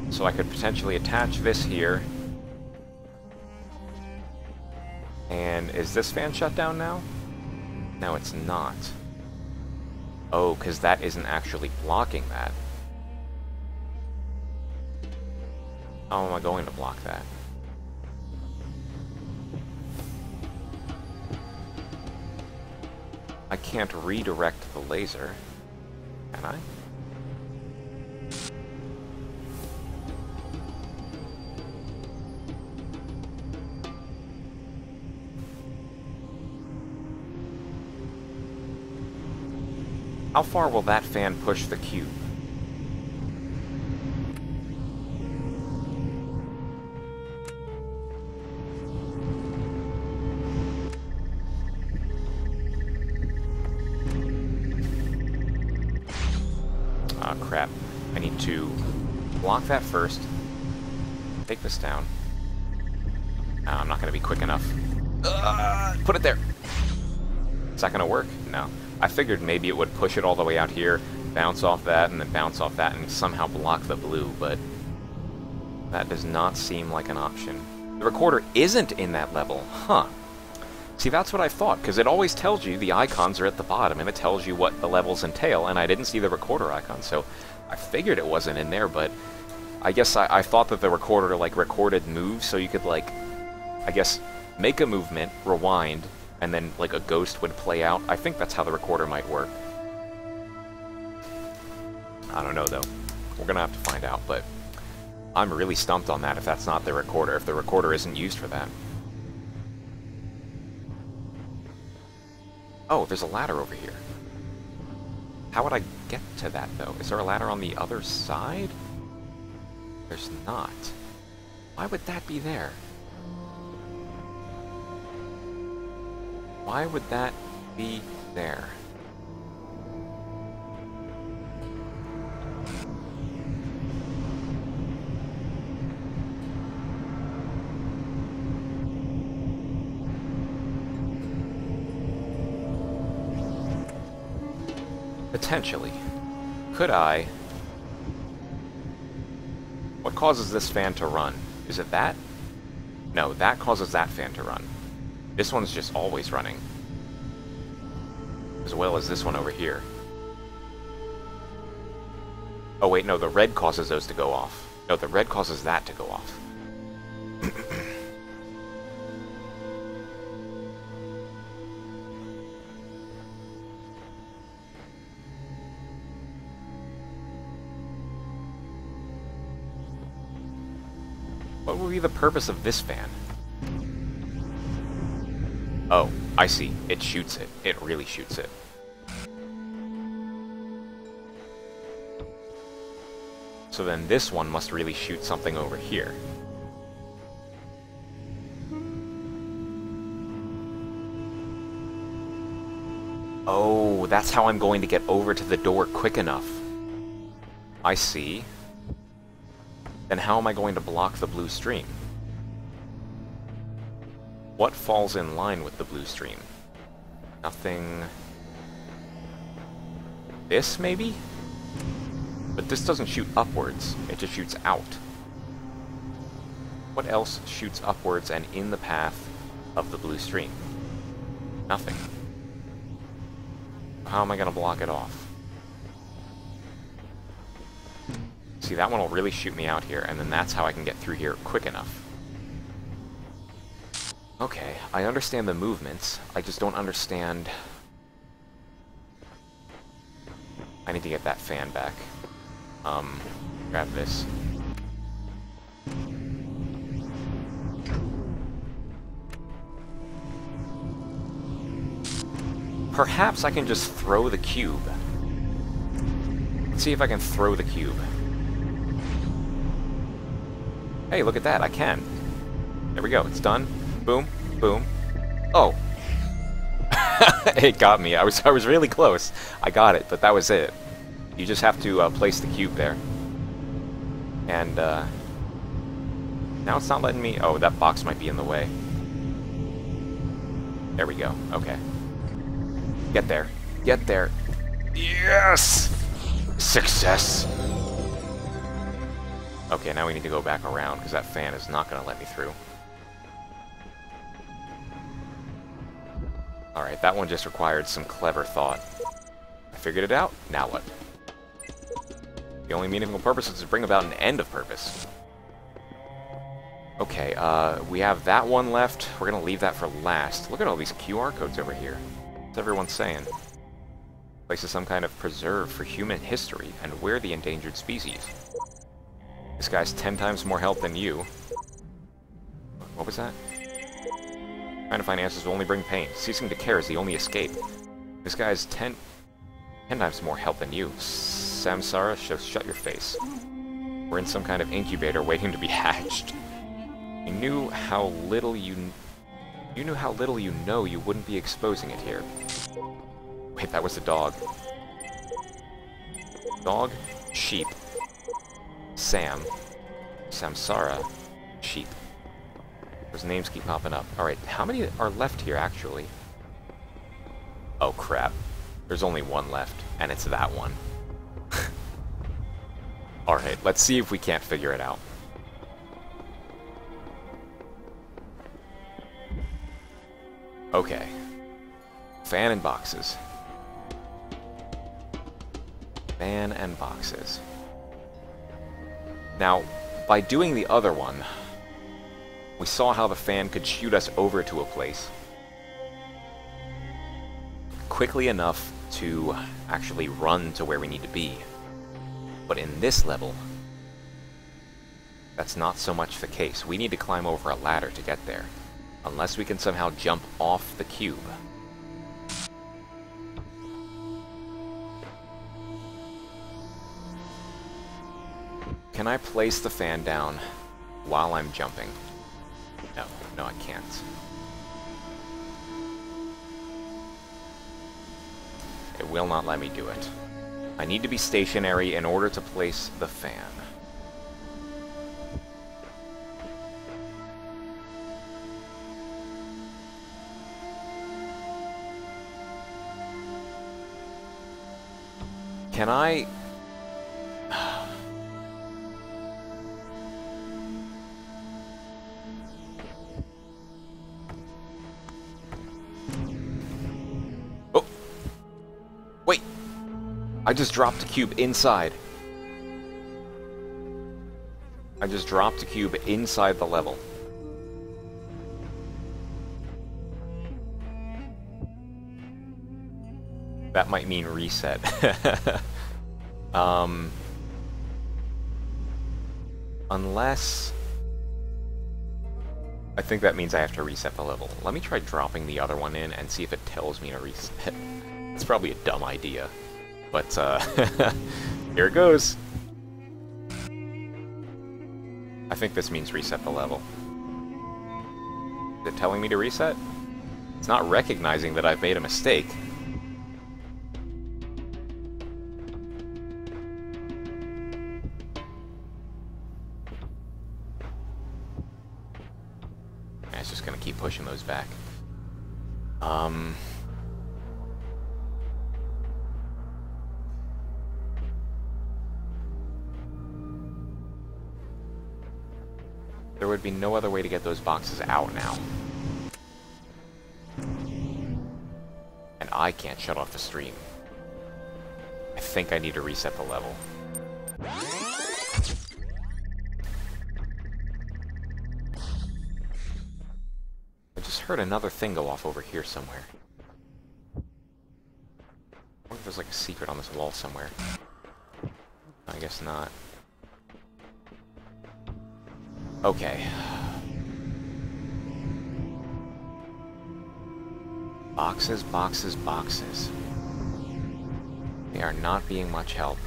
So I could potentially attach this here. And is this fan shut down now? No, it's not. Oh, because that isn't actually blocking that. How am I going to block that? I can't redirect the laser, can I? How far will that fan push the cube? Ah, crap. I need to block that first. Take this down. I'm not going to be quick enough. Put it there! Is that going to work? No. I figured maybe it would push it all the way out here, bounce off that, and then bounce off that, and somehow block the blue, but that does not seem like an option. The recorder isn't in that level, huh? See, that's what I thought, because it always tells you the icons are at the bottom, and it tells you what the levels entail, and I didn't see the recorder icon, so I figured it wasn't in there, but I guess I thought that the recorder, like, recorded moves, so you could, like, I guess, make a movement, rewind, and then, like, a ghost would play out. I think that's how the recorder might work. I don't know, though. We're gonna have to find out, but I'm really stumped on that if that's not the recorder, if the recorder isn't used for that. Oh, there's a ladder over here. How would I get to that, though? Is there a ladder on the other side? There's not. Why would that be there? Why would that be there? Potentially. Could I... What causes this fan to run? Is it that? No, that causes that fan to run. This one's just always running. As well as this one over here. Oh wait, no, the red causes those to go off. No, the red causes that to go off. What would be the purpose of this fan? Oh, I see. It shoots it. It really shoots it. So then this one must really shoot something over here. Oh, that's how I'm going to get over to the door quick enough. I see. Then how am I going to block the blue stream? What falls in line with the blue stream? Nothing... This, maybe? But this doesn't shoot upwards, it just shoots out. What else shoots upwards and in the path of the blue stream? Nothing. How am I going to block it off? See, that one will really shoot me out here, and then that's how I can get through here quick enough. Okay, I understand the movements, I just don't understand... I need to get that fan back. Grab this. Perhaps I can just throw the cube. Let's see if I can throw the cube. Hey, look at that, I can. There we go, it's done. Boom, boom. Oh! It got me. I was really close. I got it, but that was it. You just have to place the cube there. And, now it's not letting me... Oh, that box might be in the way. There we go. Okay. Get there. Get there. Yes! Success! Okay, now we need to go back around, because that fan is not going to let me through. Alright, that one just required some clever thought. I figured it out, now what? The only meaningful purpose is to bring about an end of purpose. Okay, we have that one left. We're gonna leave that for last. Look at all these QR codes over here. What's everyone saying? Place is some kind of preserve for human history, and we're the endangered species. This guy's 10 times more health than you. What was that? Trying to find answers will only bring pain. Ceasing to care is the only escape. This guy's 10 times more health than you. Samsara, shut your face. We're in some kind of incubator waiting to be hatched. You knew how little you know you wouldn't be exposing it here. Wait, that was the dog. Dog, sheep. Samsara, sheep. Those names keep popping up. Alright, how many are left here, actually? Oh, crap. There's only one left, and it's that one. Alright, let's see if we can't figure it out. Okay. Fan and boxes. Fan and boxes. Now, by doing the other one, we saw how the fan could shoot us over to a place quickly enough to actually run to where we need to be. But in this level, that's not so much the case. We need to climb over a ladder to get there, unless we can somehow jump off the cube. Can I place the fan down while I'm jumping? No, I can't. It will not let me do it. I need to be stationary in order to place the fan. Can I... Oh! Wait! I just dropped a cube inside. I just dropped a cube inside the level. That might mean reset. Unless... I think that means I have to reset the level. Let me try dropping the other one in and see if it tells me to reset. It's probably a dumb idea. But, here it goes. I think this means reset the level. Is it telling me to reset? It's not recognizing that I've made a mistake. Yeah, it's just gonna keep pushing those back. There would be no other way to get those boxes out now. And I can't shut off the stream. I think I need to reset the level. I just heard another thing go off over here somewhere. I wonder if there's like a secret on this wall somewhere. I guess not. Okay. Boxes, boxes, boxes. They are not being much help.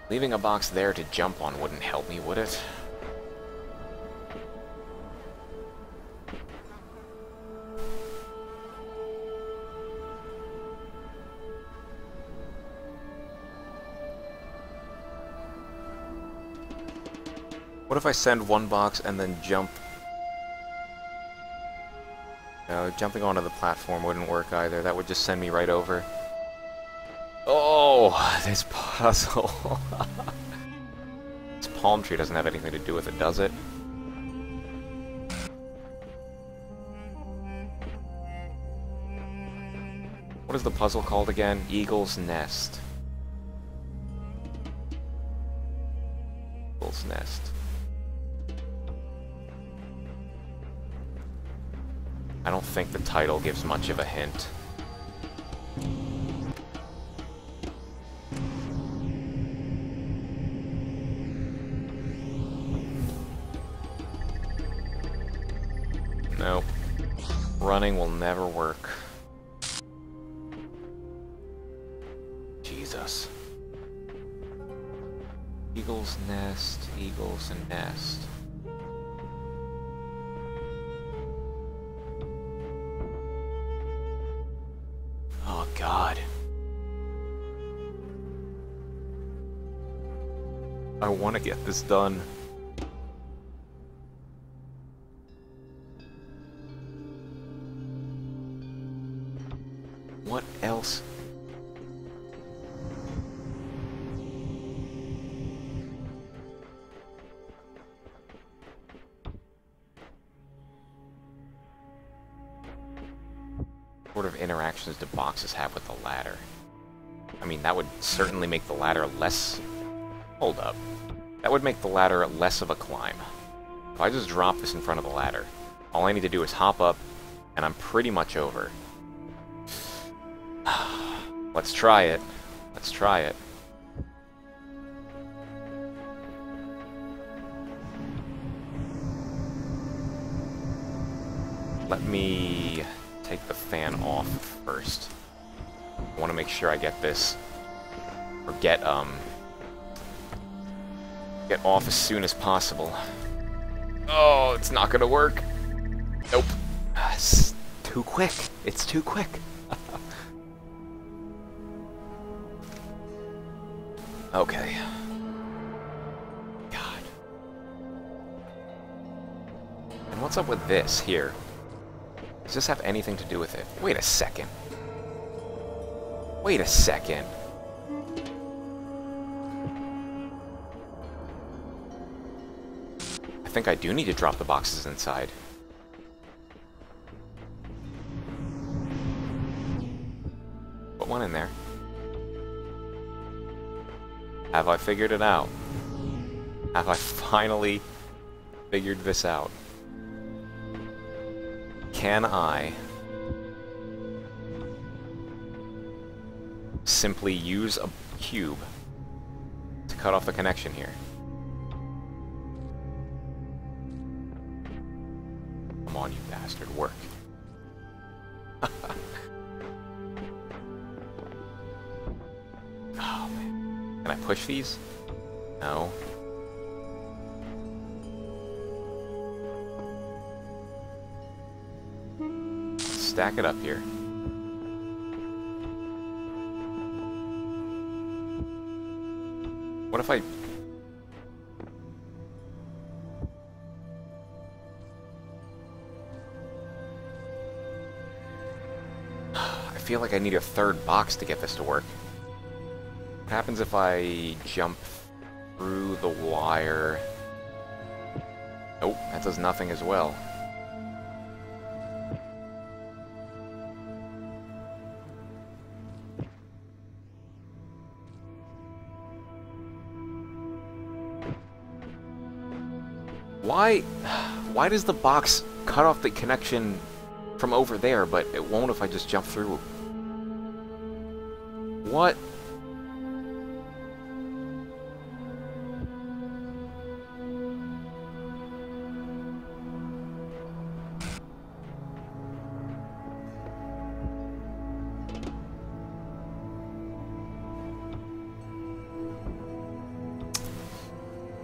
Leaving a box there to jump on wouldn't help me, would it? What if I send one box and then jump? No, jumping onto the platform wouldn't work either. That would just send me right over. Oh, this puzzle. This palm tree doesn't have anything to do with it, does it? What is the puzzle called again? Eagle's Nest. Eagle's Nest. I don't think the title gives much of a hint. Nope. Running will never work. Jesus. Eagle's Nest, Eagle's Nest. Oh, God. I want to get this done. What else? What sort of interactions do boxes have with the ladder? I mean, that would certainly make the ladder less... Hold up. That would make the ladder less of a climb. If I just drop this in front of the ladder, all I need to do is hop up, and I'm pretty much over. Let's try it. Let's try it. Let me take the fan off first. I want to make sure I get this, or get off as soon as possible. Oh, it's not gonna work. Nope. It's too quick. It's too quick. Okay. God. And what's up with this here? Does this have anything to do with it? Wait a second. Wait a second. I think I do need to drop the boxes inside. Put one in there. Have I figured it out? Have I finally figured this out? Can I simply use a cube to cut off the connection here? Come on, you bastard. Work. Oh, man. Can I push these? No. Stack it up here. What if I... I feel like I need a third box to get this to work. What happens if I jump through the wire? Nope, that does nothing as well. Why does the box cut off the connection from over there, but it won't if I just jump through? What?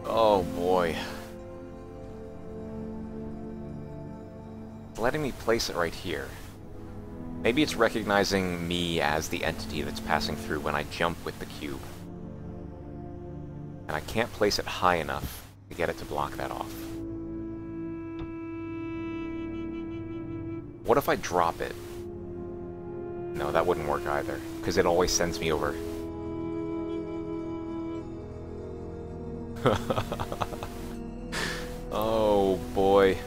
Oh boy. Letting me place it right here. Maybe it's recognizing me as the entity that's passing through when I jump with the cube. And I can't place it high enough to get it to block that off. What if I drop it? No, that wouldn't work either, because it always sends me over. Oh boy.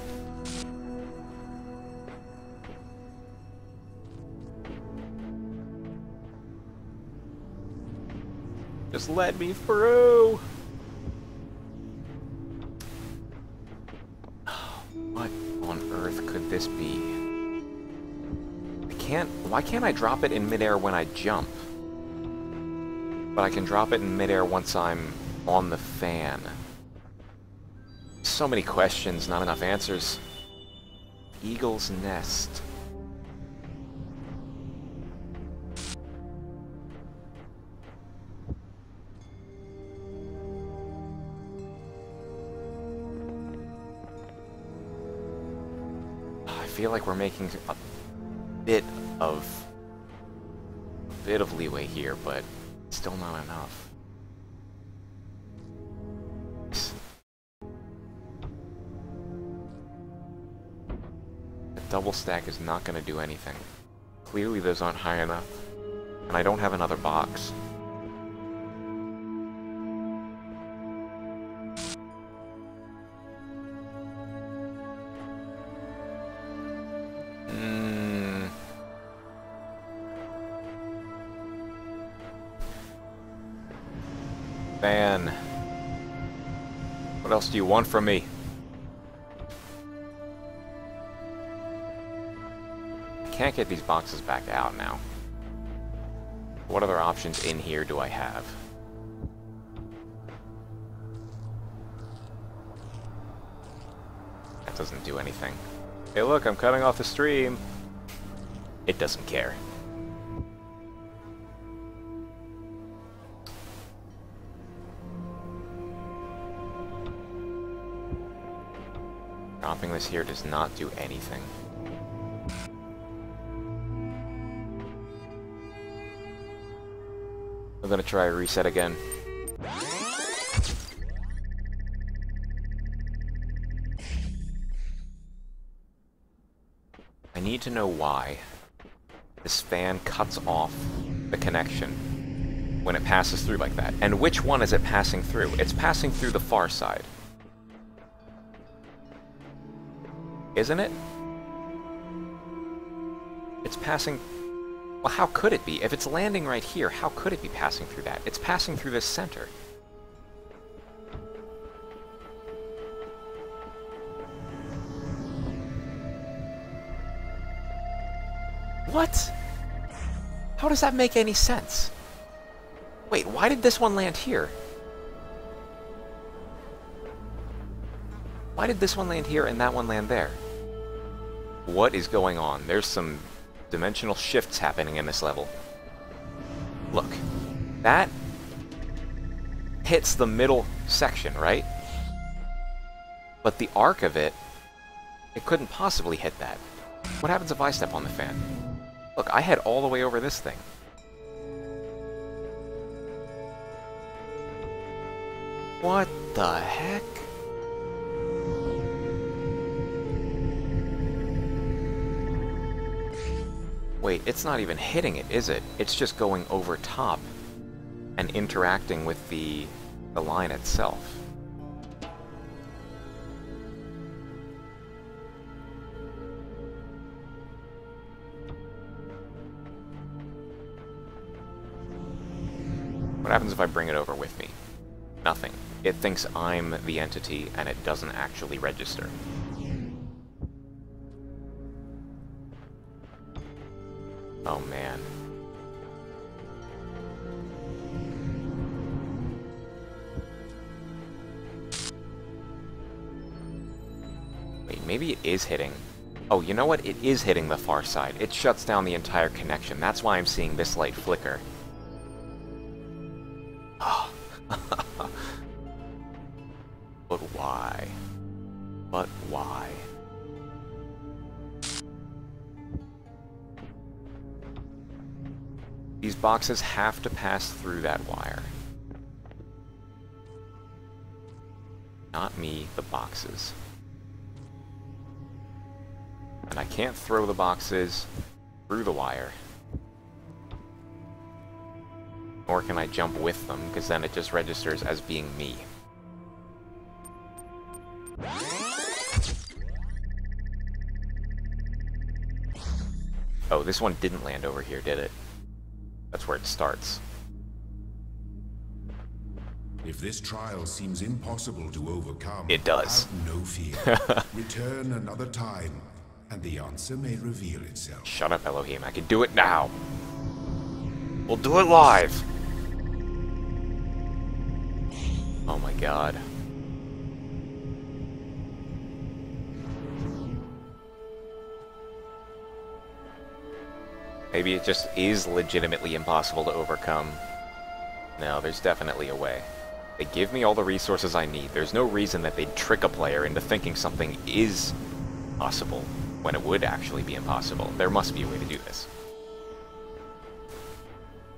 Just let me through! What on earth could this be? Why can't I drop it in midair when I jump? But I can drop it in midair once I'm on the fan. So many questions, not enough answers. Eagle's nest. I feel like we're making a bit of leeway here, but still not enough. The double stack is not going to do anything. Clearly those aren't high enough, and I don't have another box. Man, what else do you want from me? I can't get these boxes back out now. What other options in here do I have? That doesn't do anything. Hey look, I'm cutting off the stream. It doesn't care. Dropping this here does not do anything. I'm gonna try a reset again. I need to know why this fan cuts off the connection when it passes through like that. And which one is it passing through? It's passing through the far side. Isn't it? It's passing... Well, how could it be? If it's landing right here, how could it be passing through that? It's passing through this center. What? How does that make any sense? Wait, why did this one land here? Why did this one land here and that one land there? What is going on? There's some dimensional shifts happening in this level. Look. That hits the middle section, right? But the arc of it, it couldn't possibly hit that. What happens if I step on the fan? Look, I head all the way over this thing. What the heck? Wait, it's not even hitting it, is it? It's just going over top and interacting with the line itself. What happens if I bring it over with me? Nothing. It thinks I'm the entity, and it doesn't actually register. Oh, man. Wait, maybe it is hitting... Oh, you know what? It is hitting the far side. It shuts down the entire connection. That's why I'm seeing this light flicker. But why? But why? These boxes have to pass through that wire. Not me, the boxes. And I can't throw the boxes through the wire. Nor can I jump with them, because then it just registers as being me. Oh, this one didn't land over here, did it? That's where it starts. If this trial seems impossible to overcome, It does. have no fear. Return another time, and the answer may reveal itself. Shut up, Elohim. I can do it now. We'll do it live. Oh my god. Maybe it just is legitimately impossible to overcome. No, there's definitely a way. They give me all the resources I need. There's no reason that they'd trick a player into thinking something is possible when it would actually be impossible. There must be a way to do this.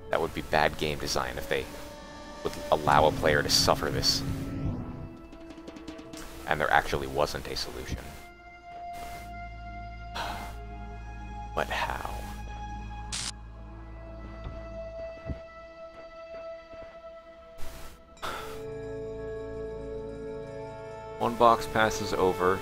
That would be bad game design if they would allow a player to suffer this. And there actually wasn't a solution. But how? One box passes over.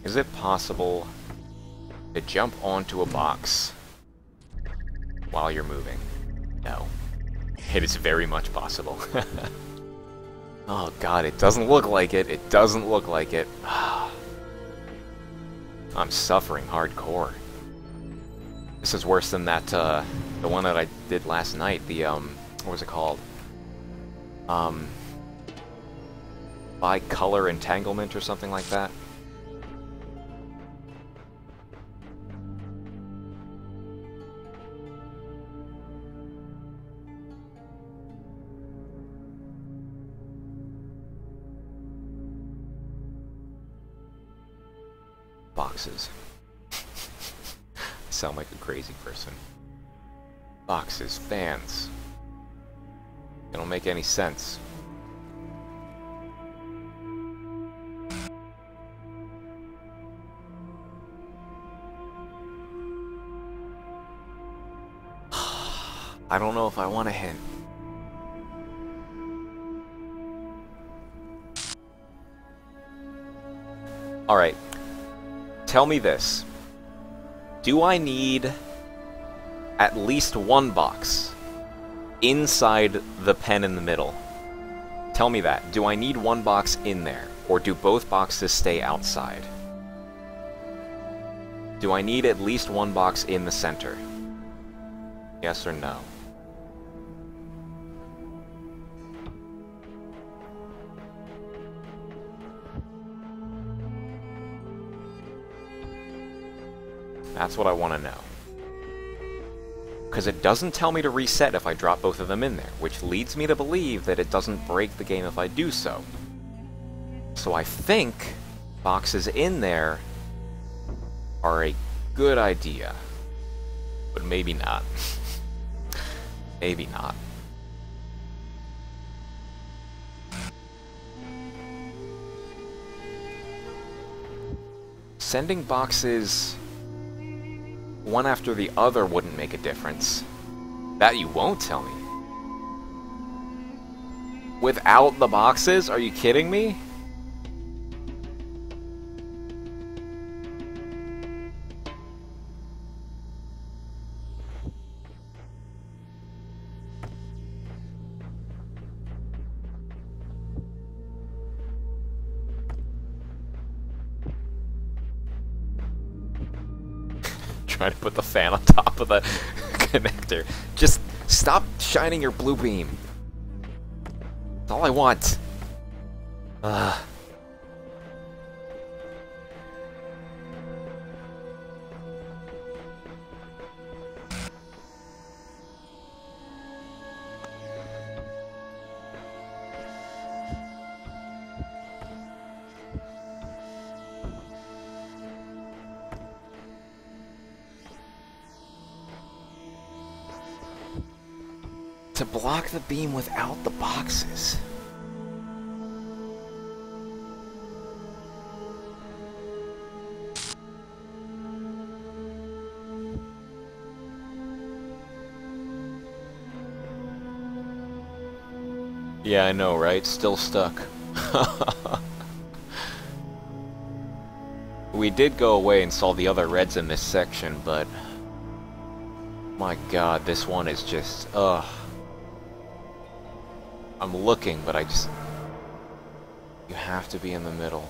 Is it possible to jump onto a box while you're moving? No. It is very much possible. Oh god, it doesn't look like it. It doesn't look like it. I'm suffering hardcore. This is worse than that, the one that I did last night. The, what was it called? Bi-color entanglement or something like that. Boxes. I sound like a crazy person. Boxes, fans. They don't make any sense. I don't know if I want a hint. Alright. Tell me this. Do I need at least one box inside the pen in the middle? Tell me that. Do I need one box in there? Or do both boxes stay outside? Do I need at least one box in the center? Yes or no? That's what I want to know. Because it doesn't tell me to reset if I drop both of them in there, which leads me to believe that it doesn't break the game if I do so. So I think boxes in there are a good idea. But maybe not. Maybe not. Sending boxes one after the other wouldn't make a difference. That you won't tell me. Without the boxes? Are you kidding me? Trying to put the fan on top of the connector. Just stop shining your blue beam. That's all I want. To block the beam without the boxes. Yeah, I know, right? Still stuck. We did go away and solve the other reds in this section, but my god, this one is just, I'm looking, but I just... You have to be in the middle.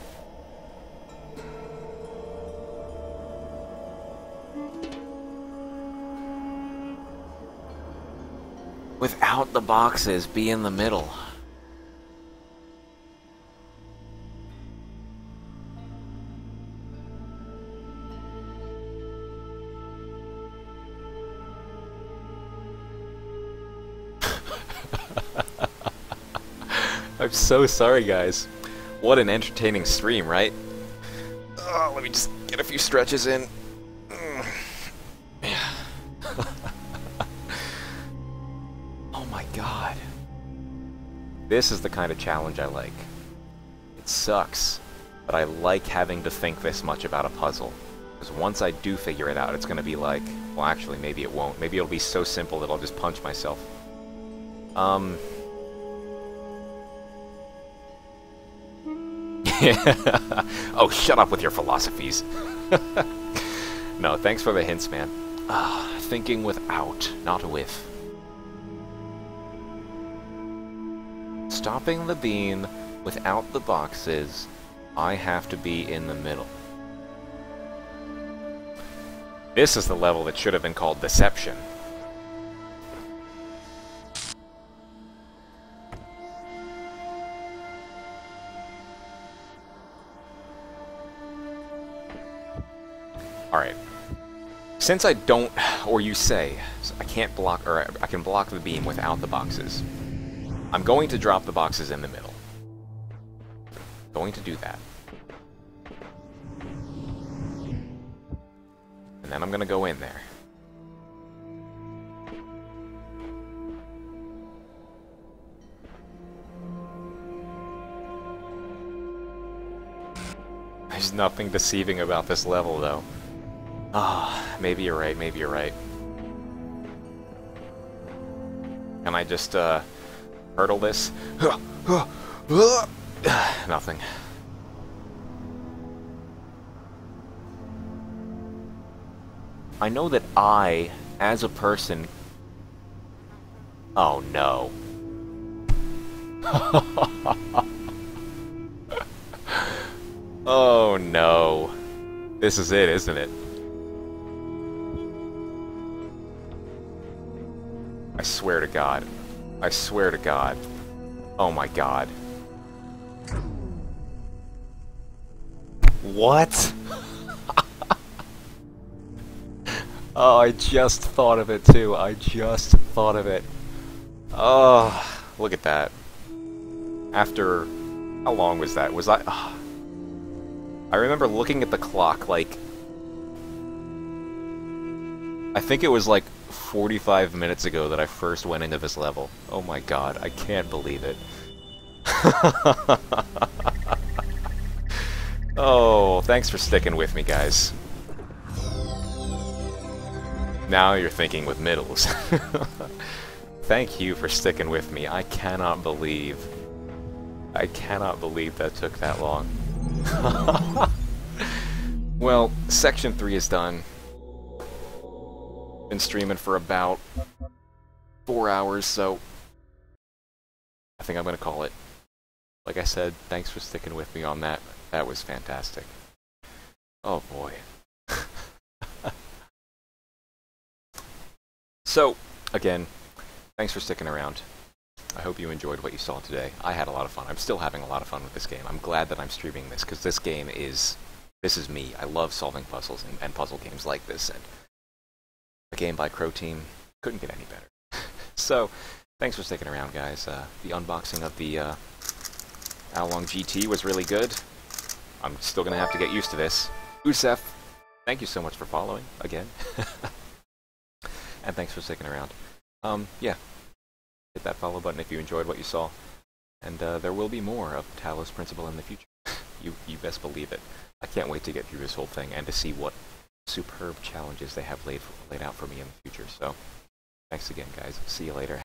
Without the boxes, be in the middle. I'm so sorry, guys. What an entertaining stream, right? Oh, let me just get a few stretches in. Oh my god. This is the kind of challenge I like. It sucks, but I like having to think this much about a puzzle. Because once I do figure it out, it's going to be like... Well, actually, maybe it won't. Maybe it'll be so simple that I'll just punch myself. Oh, shut up with your philosophies. No, thanks for the hints, man. Thinking without, not with. Stopping the beam without the boxes, I have to be in the middle. This is the level that should have been called Deception. Alright. Since I don't, or you say, I can't block, or I can block the beam without the boxes, I'm going to drop the boxes in the middle. Going to do that. And then I'm going to go in there. There's nothing deceiving about this level, though. Ah, maybe you're right, maybe you're right. Can I just, hurdle this? Nothing. I know that I, as a person... Oh no. Oh no. This is it, isn't it? I swear to God. I swear to God. Oh my God. What? Oh, I just thought of it too. I just thought of it. Oh, look at that. After... How long was that? Was I... I remember looking at the clock, like... I think it was like 45 minutes ago that I first went into this level. Oh my God, I can't believe it. Oh, thanks for sticking with me, guys. Now you're thinking with middles. Thank you for sticking with me. I cannot believe that took that long. Well, Section 3 is done. Been streaming for about 4 hours, so I think I'm gonna call it. Like I said, thanks for sticking with me on that. That was fantastic. Oh boy. So, again, thanks for sticking around. I hope you enjoyed what you saw today. I had a lot of fun. I'm still having a lot of fun with this game. I'm glad that I'm streaming this, because this game is... This is me. I love solving puzzles and puzzle games like this, and a game by Crow Team couldn't get any better. So, thanks for sticking around, guys. The unboxing of the Along GT was really good. I'm still going to have to get used to this. Usef, thank you so much for following, again. And thanks for sticking around. Yeah. Hit that follow button if you enjoyed what you saw. And there will be more of Talos Principle in the future. You best believe it. I can't wait to get through this whole thing and to see what superb challenges they have laid out for me in the future. So, thanks again, guys. See you later.